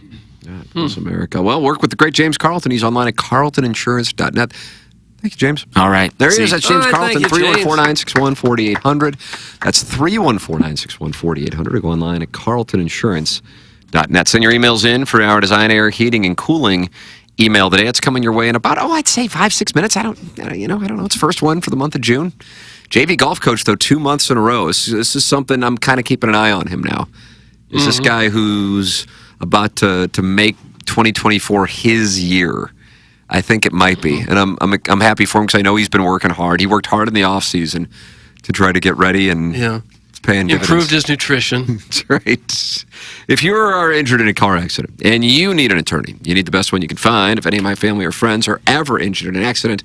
Across America. Well, work with the great James Carlton. He's online at carltoninsurance.net. Thank you, James.
All right.
There he is. That's James
All right,
Carlton,
thank you,
314-961-4800. That's 314-961-4800. Or go online at carltoninsurance.net. Send your emails in for our design, air, heating, and cooling email today. It's coming your way in about, I'd say 5-6 minutes. I don't know. It's the first one for the month of June. JV golf coach, though, 2 months in a row. This is something I'm kind of keeping an eye on him now. Is this guy who's about to make 2024 his year? I think it might be, and I'm happy for him because I know he's been working hard. He worked hard in the off season to try to get ready, and it's paying dividends.
Improved his nutrition.
That's right. If you are injured in a car accident and you need an attorney, you need the best one you can find. If any of my family or friends are ever injured in an accident,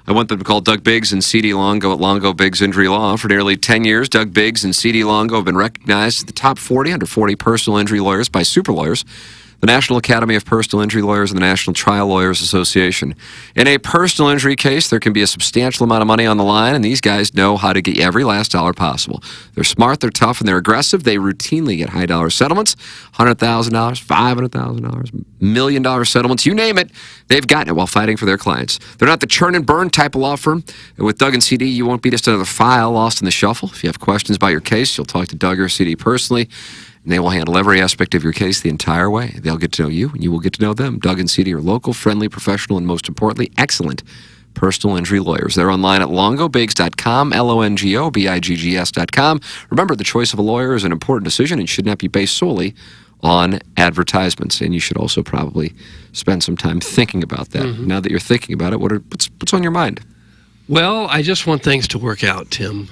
I want them to call Doug Biggs and C.D. Longo at Longo Biggs Injury Law. For nearly 10 years, Doug Biggs and C.D. Longo have been recognized as the top 40 under 40 personal injury lawyers by Super Lawyers, the National Academy of Personal Injury Lawyers, and the National Trial Lawyers Association. In a personal injury case, there can be a substantial amount of money on the line, and these guys know how to get you every last dollar possible. They're smart, they're tough, and they're aggressive. They routinely get high-dollar settlements, $100,000, $500,000, $1 million settlements, you name it. They've gotten it while fighting for their clients. They're not the churn and burn type of law firm. And with Doug and CD, you won't be just another file lost in the shuffle. If you have questions about your case, you'll talk to Doug or CD personally, and they will handle every aspect of your case the entire way. They'll get to know you, and you will get to know them. Doug and CD are local, friendly, professional, and most importantly, excellent personal injury lawyers. They're online at longobiggs.com, LONGOBIGGS.com. Remember, the choice of a lawyer is an important decision and should not be based solely on advertisements. And you should also probably spend some time thinking about that. Now that you're thinking about it, what's on your mind?
Well, I just want things to work out, Tim.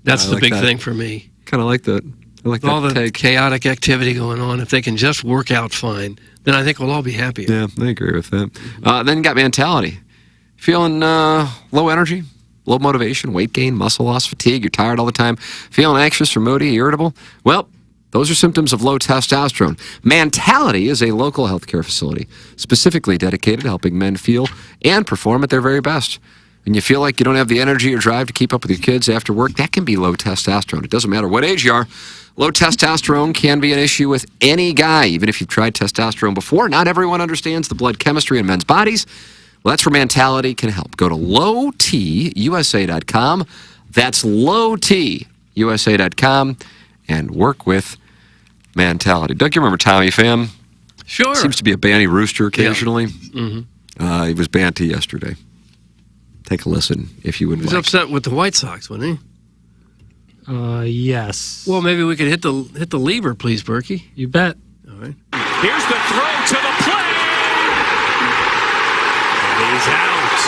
That's the big thing for me.
Kind of like that. I like
all
that
the chaotic activity going on. If they can just work out fine, then I think we'll all be happier.
Yeah, I agree with that. Then you got mentality. Feeling low energy, low motivation, weight gain, muscle loss, fatigue, you're tired all the time, feeling anxious or moody, irritable. Well, those are symptoms of low testosterone. Mentality is a local healthcare facility specifically dedicated to helping men feel and perform at their very best. And you feel like you don't have the energy or drive to keep up with your kids after work, that can be low testosterone. It doesn't matter what age you are. Low testosterone can be an issue with any guy, even if you've tried testosterone before. Not everyone understands the blood chemistry in men's bodies. Well, that's where Mentality can help. Go to lowtusa.com. That's lowtusa.com and work with Mentality. Doug, you remember Tommy Pham?
Sure.
Seems to be a banty rooster occasionally.
Yeah.
He was banty yesterday. Take a listen if you would
He was
like.
upset with the White Sox, wasn't he?
Yes.
Well, maybe we could hit the lever, please, Berkey.
You bet.
All right.
Here's the throw to the plate. And he's out.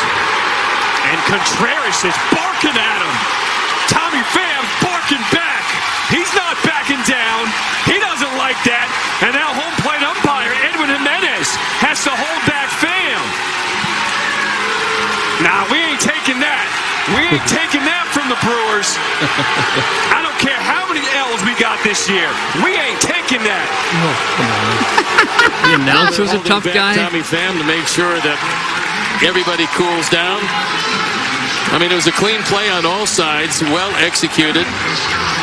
And Contreras is barking at him. Tommy Pham's barking back. He's not backing down. He doesn't like that. And now home plate umpire Edwin Jimenez has to hold back Pham. Nah, we ain't taking that. We ain't taking that from the Brewers. I don't care how many L's we got this year. We ain't taking that.
Oh, come on. The announcer's a tough guy.
Tommy Pham to make sure that everybody cools down. I mean, it was a clean play on all sides, well executed.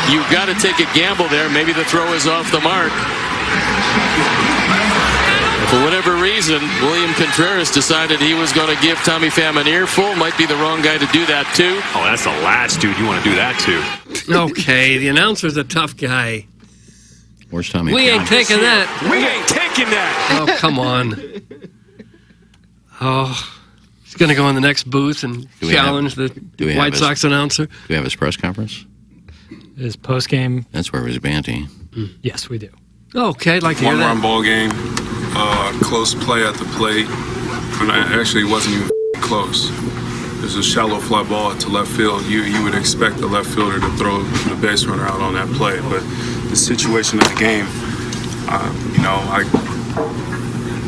You've got to take a gamble there. Maybe the throw is off the mark. For whatever reason, William Contreras decided he was going to give Tommy Pham an earful. Might be the wrong guy to do that, too.
Oh, that's the last dude you want to do that to.
Okay, the announcer's a tough guy.
Where's Tommy?
We ain't taking that.
We ain't taking that.
Oh, come on. Oh, he's going to go in the next booth and challenge the White Sox announcer.
Do we have his press conference?
His post-game.
That's where it was banty.
Yes, we do.
Okay, I'd like to hear that.
One-run ball game, close play at the plate. And actually, it wasn't even close. It was a shallow fly ball to left field. You would expect the left fielder to throw the base runner out on that play, but the situation of the game,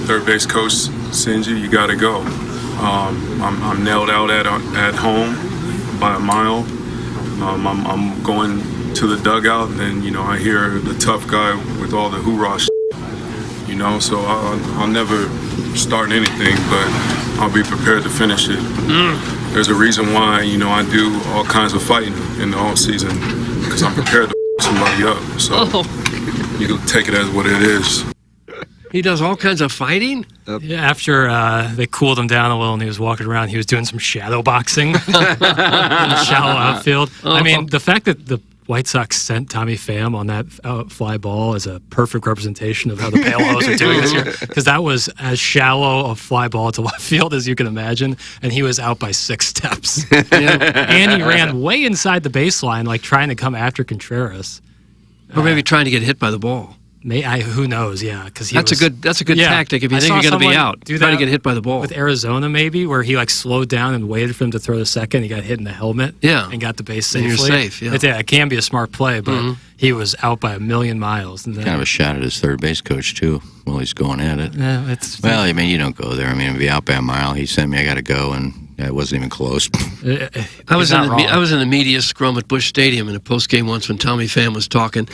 third base coach sends you got to go. I'm nailed out at home by a mile. I'm going to the dugout, and then I hear the tough guy with all the hoorah shit, So I'll never start anything, but I'll be prepared to finish it. There's a reason why, I do all kinds of fighting in the off season, because I'm prepared to somebody up. So you can take it as what it is.
He does all kinds of fighting?
Yeah, after they cooled him down a little and he was walking around, he was doing some shadow boxing in the shallow outfield. I mean, the fact that the White Sox sent Tommy Pham on that fly ball is a perfect representation of how the Palos are doing this year, because that was as shallow a fly ball to left field as you can imagine, and he was out by 6 steps. And he ran way inside the baseline, like trying to come after Contreras.
Or maybe trying to get hit by the ball.
Who knows? Yeah, because
that's a good tactic if you think you're going to be out. Trying to get hit by the ball
with Arizona, maybe where he slowed down and waited for him to throw the second. He got hit in the helmet. And got the base safely.
And you're safe. Yeah,
it can be a smart play, but he was out by a million miles. And then,
kind of a shot at his third base coach too while he's going at it.
Yeah,
well, I mean, you don't go there. I mean, be out by a mile. He sent me. I got to go, and it wasn't even close.
I was in the media scrum at Busch Stadium in a post game once when Tommy Pham was talking,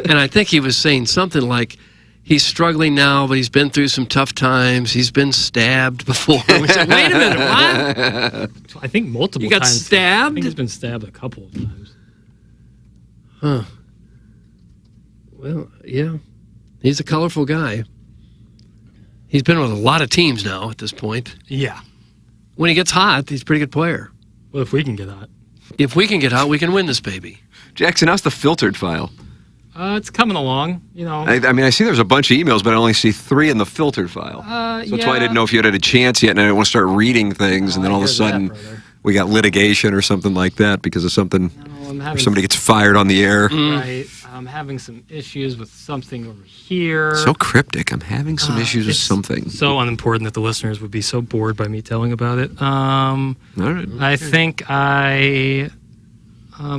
and I think he was saying something like, he's struggling now, but he's been through some tough times. He's been stabbed before. We said, wait a minute, what?
I think multiple times.
You got stabbed?
I think he's been stabbed a couple of times.
Huh. Well, yeah. He's a colorful guy. He's been with a lot of teams now at this point.
Yeah.
When he gets hot, he's a pretty good player.
Well, if we can get hot.
If we can get hot, we can win this baby.
Jackson, how's the filtered file?
It's coming along,
I mean, I see there's a bunch of emails, but I only see 3 in the filtered file. So that's why I didn't know if you had a chance yet, and I didn't want to start reading things, and then all of a sudden we got litigation or something like that because of something, or somebody gets fired on the air.
Right. I'm having some issues with something over here.
So cryptic. I'm having some issues with something.
So unimportant that the listeners would be so bored by me telling about it.
All right.
I think I'm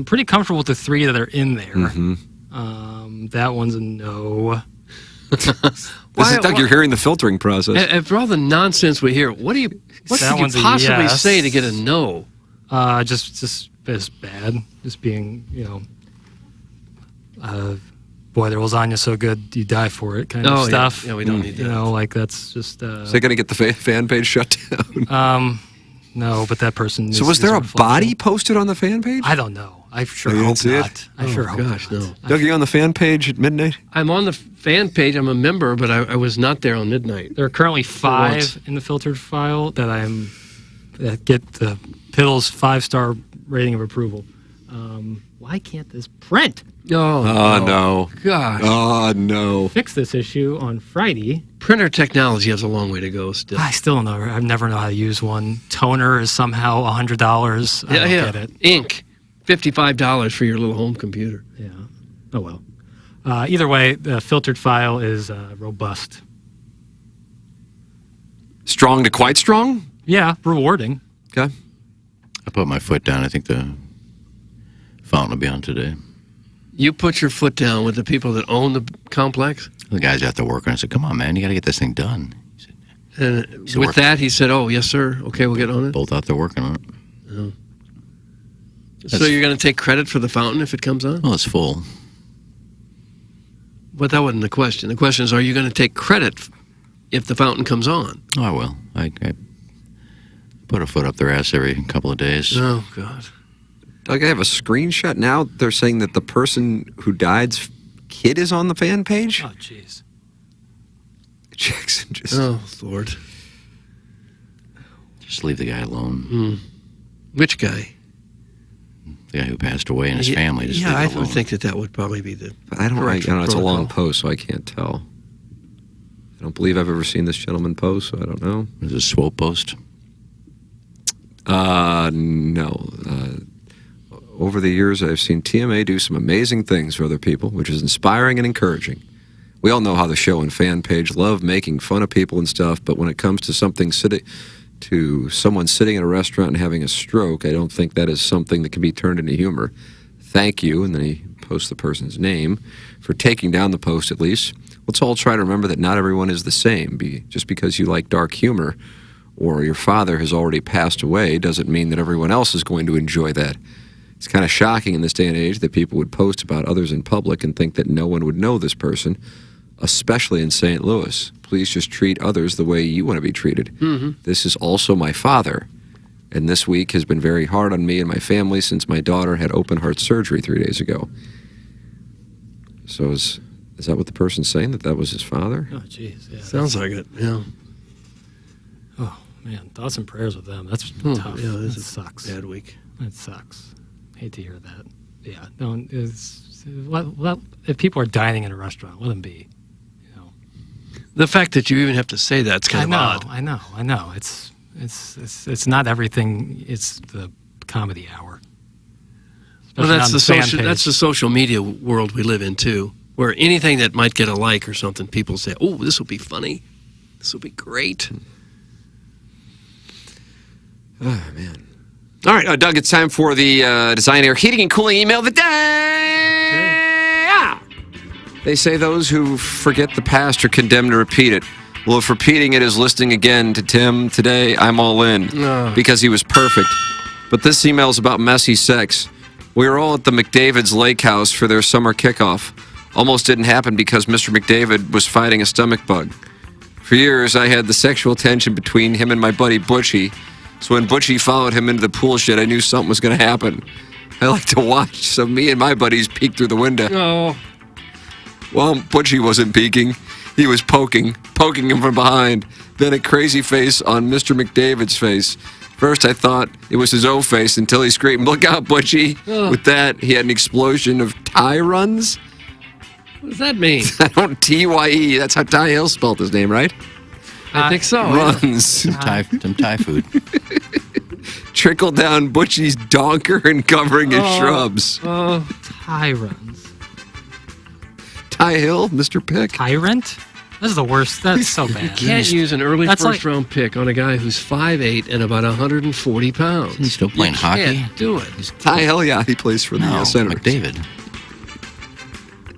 pretty comfortable with the 3 that are in there.
Mm-hmm.
That one's a no.
Doug, you're hearing the filtering process.
After all the nonsense we hear, what could you possibly say to get a no?
Just as bad. Just being, boy, the lasagna's so good, you die for it kind of stuff.
Yeah, we don't need that.
That's just...
Is they going to get the fan page shut down?
No, but that person...
So was there a body posted on the fan page?
I don't know. I sure
you
hope
see
not.
It?
I sure hope not.
No.
Doug, are you on the fan page at midnight?
I'm on the fan page. I'm a member, but I was not there on midnight.
There are currently 5 in the filtered file that get the Piddles 5-star rating of approval. Why can't this print?
Oh, no.
Gosh.
Oh, no.
Fix this issue on Friday.
Printer technology has a long way to go still.
I still don't know. I've never know how to use one. Toner is somehow $100. I don't get it.
Ink, $55 for your little home computer.
Yeah. Oh, well. Either way, the filtered file is robust.
Strong to quite strong?
Yeah, rewarding.
Okay.
I put my foot down. I think the fountain will be on today.
You put your foot down with the people that own the complex?
The guys out there working. I said, come on, man, you got to get this thing done.
And with that, he said, oh, yes, sir. Okay, we'll get on it.
Both out there working on it.
Oh. So you're going to take credit for the fountain if it comes on?
Well, it's full.
But that wasn't the question. The question is, are you going to take credit if the fountain comes on?
Oh, I will. I put a foot up their ass every couple of days.
Oh, God.
Doug, I have a screenshot now. They're saying that the person who died's kid is on the fan page.
Oh, jeez.
Jackson just...
Oh, Lord.
Just leave the guy alone.
Which guy?
The guy who passed away and his family. Just
I would think that would probably be the
I don't know. It's a long post, so I can't tell. I don't believe I've ever seen this gentleman post, so I don't know.
Is it a swope post?
No. Over the years, I've seen TMA do some amazing things for other people, which is inspiring and encouraging. We all know how the show and fan page love making fun of people and stuff, but when it comes to someone sitting in a restaurant and having a stroke, I don't think that is something that can be turned into humor. Thank you, and then he posts the person's name, for taking down the post at least. Let's all try to remember that not everyone is the same. Just because you like dark humor or your father has already passed away doesn't mean that everyone else is going to enjoy that. It's kind of shocking in this day and age that people would post about others in public and think that no one would know this person. especially in St. Louis. Please just treat others the way you want to be treated.
Mm-hmm.
This is also my father, and this week has been very hard on me and my family since my daughter had open heart surgery 3 days ago. So is that what the person's saying, that was his father?
Oh, jeez. Yeah,
Sounds like it, yeah.
Oh, man. Thoughts and prayers with them. That's tough.
Yeah,
that sucks.
Bad week.
That sucks. Hate to hear that. Yeah. No, if people are dining in a restaurant, let them be.
The fact that you even have to say that's kind of odd.
I know. It's not everything. It's the comedy hour.
Well, that's
Especially
the social media world we live in too, where anything that might get a like or something, people say, "Oh, this will be funny. This will be great."
Oh man! All right, Doug. It's time for the Design Air Heating and Cooling email of the day. They say those who forget the past are condemned to repeat it. Well, if repeating it is listening again to Tim today, I'm all in because he was perfect. But this email is about messy sex. We were all at the McDavid's Lake House for their summer kickoff. Almost didn't happen because Mr. McDavid was fighting a stomach bug. For years, I had the sexual tension between him and my buddy Butchie. So when Butchie followed him into the pool shed, I knew something was going to happen. I like to watch, so me and my buddies peeked through the window.
Oh.
Well, Butchie wasn't peeking. He was poking him from behind. Then a crazy face on Mr. McDavid's face. First, I thought it was his own face until he screamed, "Look out, Butchie." With that, he had an explosion of tie runs.
What does that mean?
I don't, T-Y-E. That's how Ty Hill spelled his name, right?
I think so.
Runs.
Some Thai food.
Trickled down Butchie's donker and covering his shrubs.
Tie runs.
Ty Hill, Mr. Pick.
Tyrant? This is the worst. That's so bad.
You can't use an early first-round pick on a guy who's 5'8" and about 140 pounds.
He's still playing hockey.
Can't do it.
Ty Hill, yeah, he plays for the Senators.
McDavid.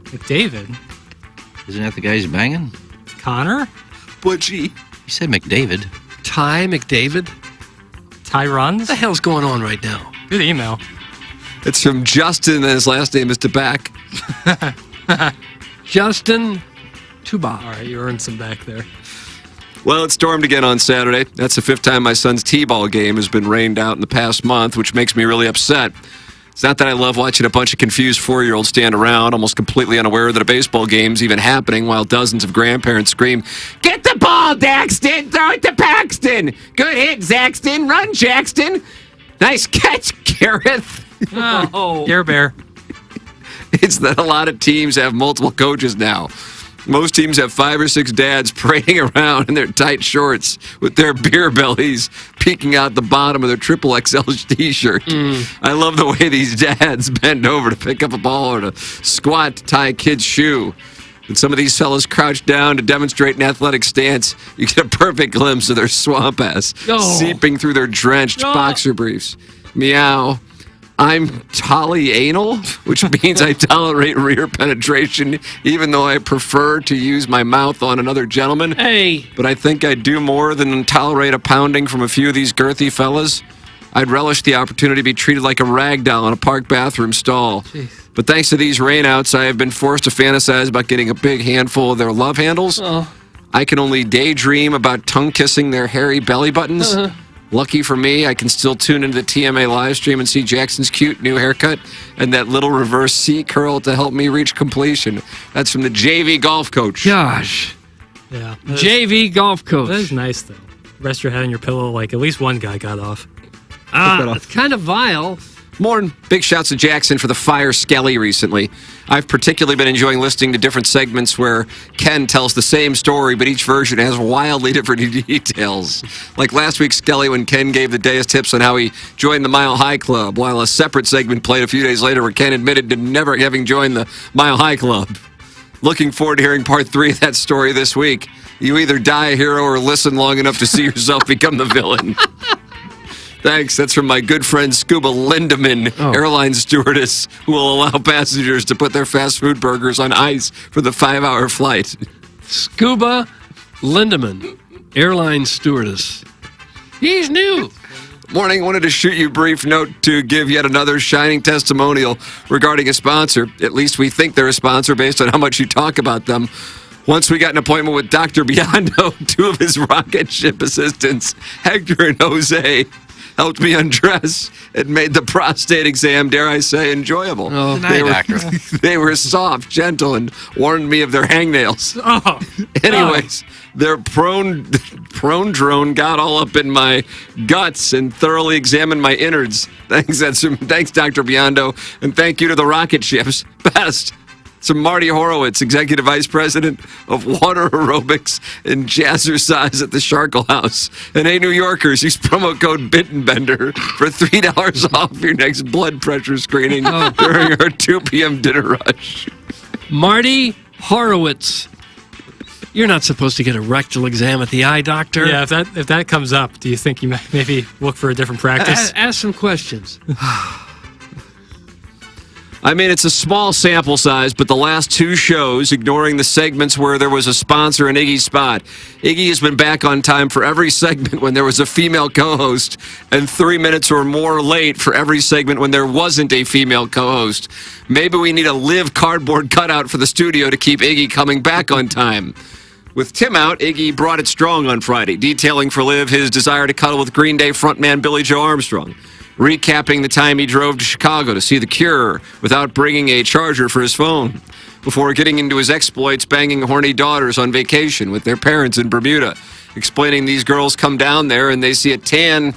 McDavid?
Isn't that the guy he's banging?
Connor?
Butchie.
You said McDavid.
Ty McDavid?
Ty runs?
What the hell's going on right now?
Good email.
It's from Justin, and his last name is Tabak.
Justin Tuba.
All right, you earned some back there.
Well, it stormed again on Saturday. That's the 5th time my son's T-ball game has been rained out in the past month, which makes me really upset. It's not that I love watching a bunch of confused 4-year-olds stand around, almost completely unaware that a baseball game's even happening, while dozens of grandparents scream, "Get the ball, Daxton! Throw it to Paxton! Good hit, Zaxton! Run, Jackson! Nice catch, Gareth!"
Oh, Air Bear.
It's that a lot of teams have multiple coaches now. Most teams have 5 or 6 dads parading around in their tight shorts with their beer bellies peeking out the bottom of their XXL t-shirt. I love the way these dads bend over to pick up a ball or to squat to tie a kid's shoe. When some of these fellas crouch down to demonstrate an athletic stance, you get a perfect glimpse of their swamp ass seeping through their drenched boxer briefs. Meow. I'm anal, which means I tolerate rear penetration, even though I prefer to use my mouth on another gentleman.
Hey.
But I think I'd do more than tolerate a pounding from a few of these girthy fellas. I'd relish the opportunity to be treated like a rag doll in a park bathroom stall.
Jeez.
But thanks to these rainouts, I have been forced to fantasize about getting a big handful of their love handles. I can only daydream about tongue-kissing their hairy belly buttons. Lucky for me, I can still tune into the TMA live stream and see Jackson's cute new haircut and that little reverse C curl to help me reach completion. That's from the JV golf coach.
Gosh.
Yeah.
JV golf coach.
That is nice, though. Rest your head on your pillow like at least one guy got off.
It's kind of vile.
More big shouts to Jackson for the fire Skelly recently. I've particularly been enjoying listening to different segments where Ken tells the same story, but each version has wildly different details. Like last week, Skelly, when Ken gave the day's tips on how he joined the Mile High Club, while a separate segment played a few days later where Ken admitted to never having joined the Mile High Club. Looking forward to hearing part 3 of that story this week. You either die a hero or listen long enough to see yourself become the villain. Thanks. That's from my good friend Scuba Lindemann, airline stewardess, who will allow passengers to put their fast food burgers on ice for the 5-hour flight.
Scuba Lindemann, airline stewardess. He's new.
Morning. Wanted to shoot you a brief note to give yet another shining testimonial regarding a sponsor. At least we think they're a sponsor based on how much you talk about them. Once we got an appointment with Dr. Biondo, 2 of his rocket ship assistants, Hector and Jose, helped me undress and made the prostate exam, dare I say, enjoyable.
Oh, doctor.
They were soft, gentle, and warned me of their hangnails.
Oh.
Anyways, their prone drone got all up in my guts and thoroughly examined my innards. Thanks, Dr. Biondo, and thank you to the rocket ships. Best. It's Marty Horowitz, Executive Vice President of Water Aerobics and Jazzercise at the Sharkle House. And hey, New Yorkers, use promo code BITTENBENDER for $3 off your next blood pressure screening during our 2 p.m. dinner rush.
Marty Horowitz. You're not supposed to get a rectal exam at the eye doctor.
Yeah, if that comes up, do you think you maybe look for a different practice?
Ask some questions.
I mean, it's a small sample size, but the last 2 shows, ignoring the segments where there was a sponsor in Iggy's spot, Iggy has been back on time for every segment when there was a female co-host, and 3 minutes or more late for every segment when there wasn't a female co-host. Maybe we need a Liv cardboard cutout for the studio to keep Iggy coming back on time. With Tim out, Iggy brought it strong on Friday, detailing for Liv his desire to cuddle with Green Day frontman Billy Joe Armstrong, recapping the time he drove to Chicago to see The Cure without bringing a charger for his phone, before getting into his exploits banging horny daughters on vacation with their parents in Bermuda, explaining these girls come down there and they see a tan,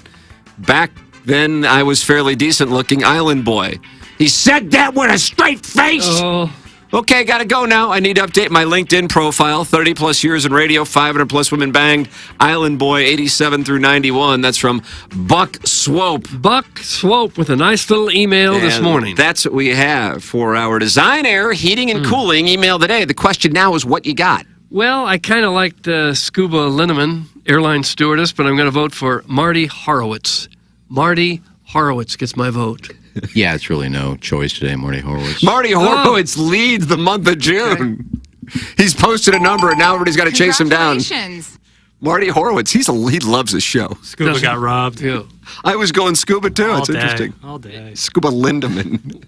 back then I was fairly decent looking island boy. He said that with a straight face!
Oh.
Okay, gotta go now. I need to update my LinkedIn profile. 30 plus years in radio, 500 plus women banged. Island Boy, 87 through 91. That's from Buck Swope.
Buck Swope with a nice little email this morning.
That's what we have for our Design Air Heating and Cooling email today. The question now is what you got.
Well, I kind of liked Scuba Linneman, airline stewardess, but I'm going to vote for Marty Horowitz. Marty Horowitz gets my vote.
Yeah, it's really no choice today, Marty Horowitz.
Marty Horowitz leads the month of June. Okay. He's posted a number, and now everybody's got to chase him down. Marty Horowitz, he loves his show.
Scuba got robbed.
Yeah.
I was going scuba, too. It's interesting.
All day.
Scuba Lindemann.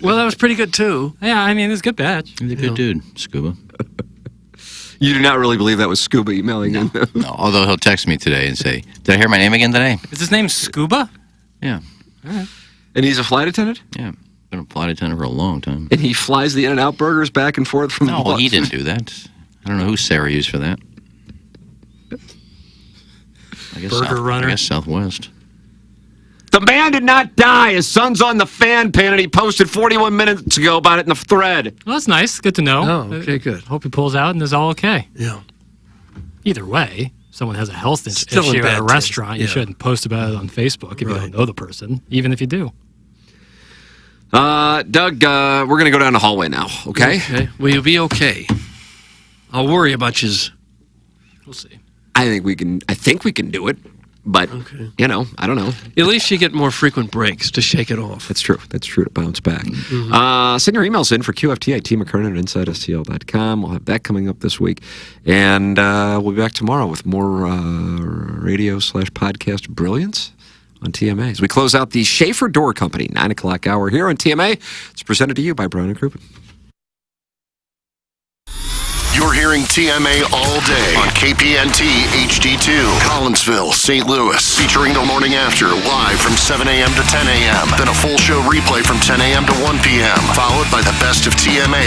Well, that was pretty good, too.
Yeah, I mean, it's a good batch.
He's a good dude, Scuba.
You do not really believe that was Scuba emailing him?
No, although he'll text me today and say, did I hear my name again today?
Is his name Scuba?
Yeah.
All right.
And he's a flight attendant?
Yeah. Been a flight attendant for a long time.
And he flies the In-N-Out burgers back and forth from
No, he didn't do that. I don't know who Sarah used for that. I guess
Burger runner.
I guess Southwest.
The man did not die. His son's on the fan pin, and he posted 41 minutes ago about it in the thread.
Well, that's nice. Good to know.
Oh, okay, good.
Hope he pulls out and is all okay.
Yeah.
Either way, if someone has a health
Still in
issue
bad
at a
taste.
restaurant, you
Yeah.
shouldn't post about it on Facebook if you don't know the person, even if you do.
Doug, we're going to go down the hallway now, okay?
Okay. Will you be okay? I'll worry about you.
We'll see.
I think we can do it, but, you know, I don't know.
At least you get more frequent breaks to shake it off.
That's true. That's true to bounce back. Send your emails in for QFT at tmckernan at InsideSTL.com. We'll have that coming up this week. And we'll be back tomorrow with more radio/podcast brilliance on TMA. As we close out the Schaefer Door Company 9 o'clock hour here on TMA. It's presented to you by Brown & Crouppen.
You're hearing TMA all day on KPNT HD2, Collinsville, St. Louis. Featuring the morning after, live from 7 a.m. to 10 a.m. Then a full show replay from 10 a.m. to 1 p.m. Followed by the best of TMA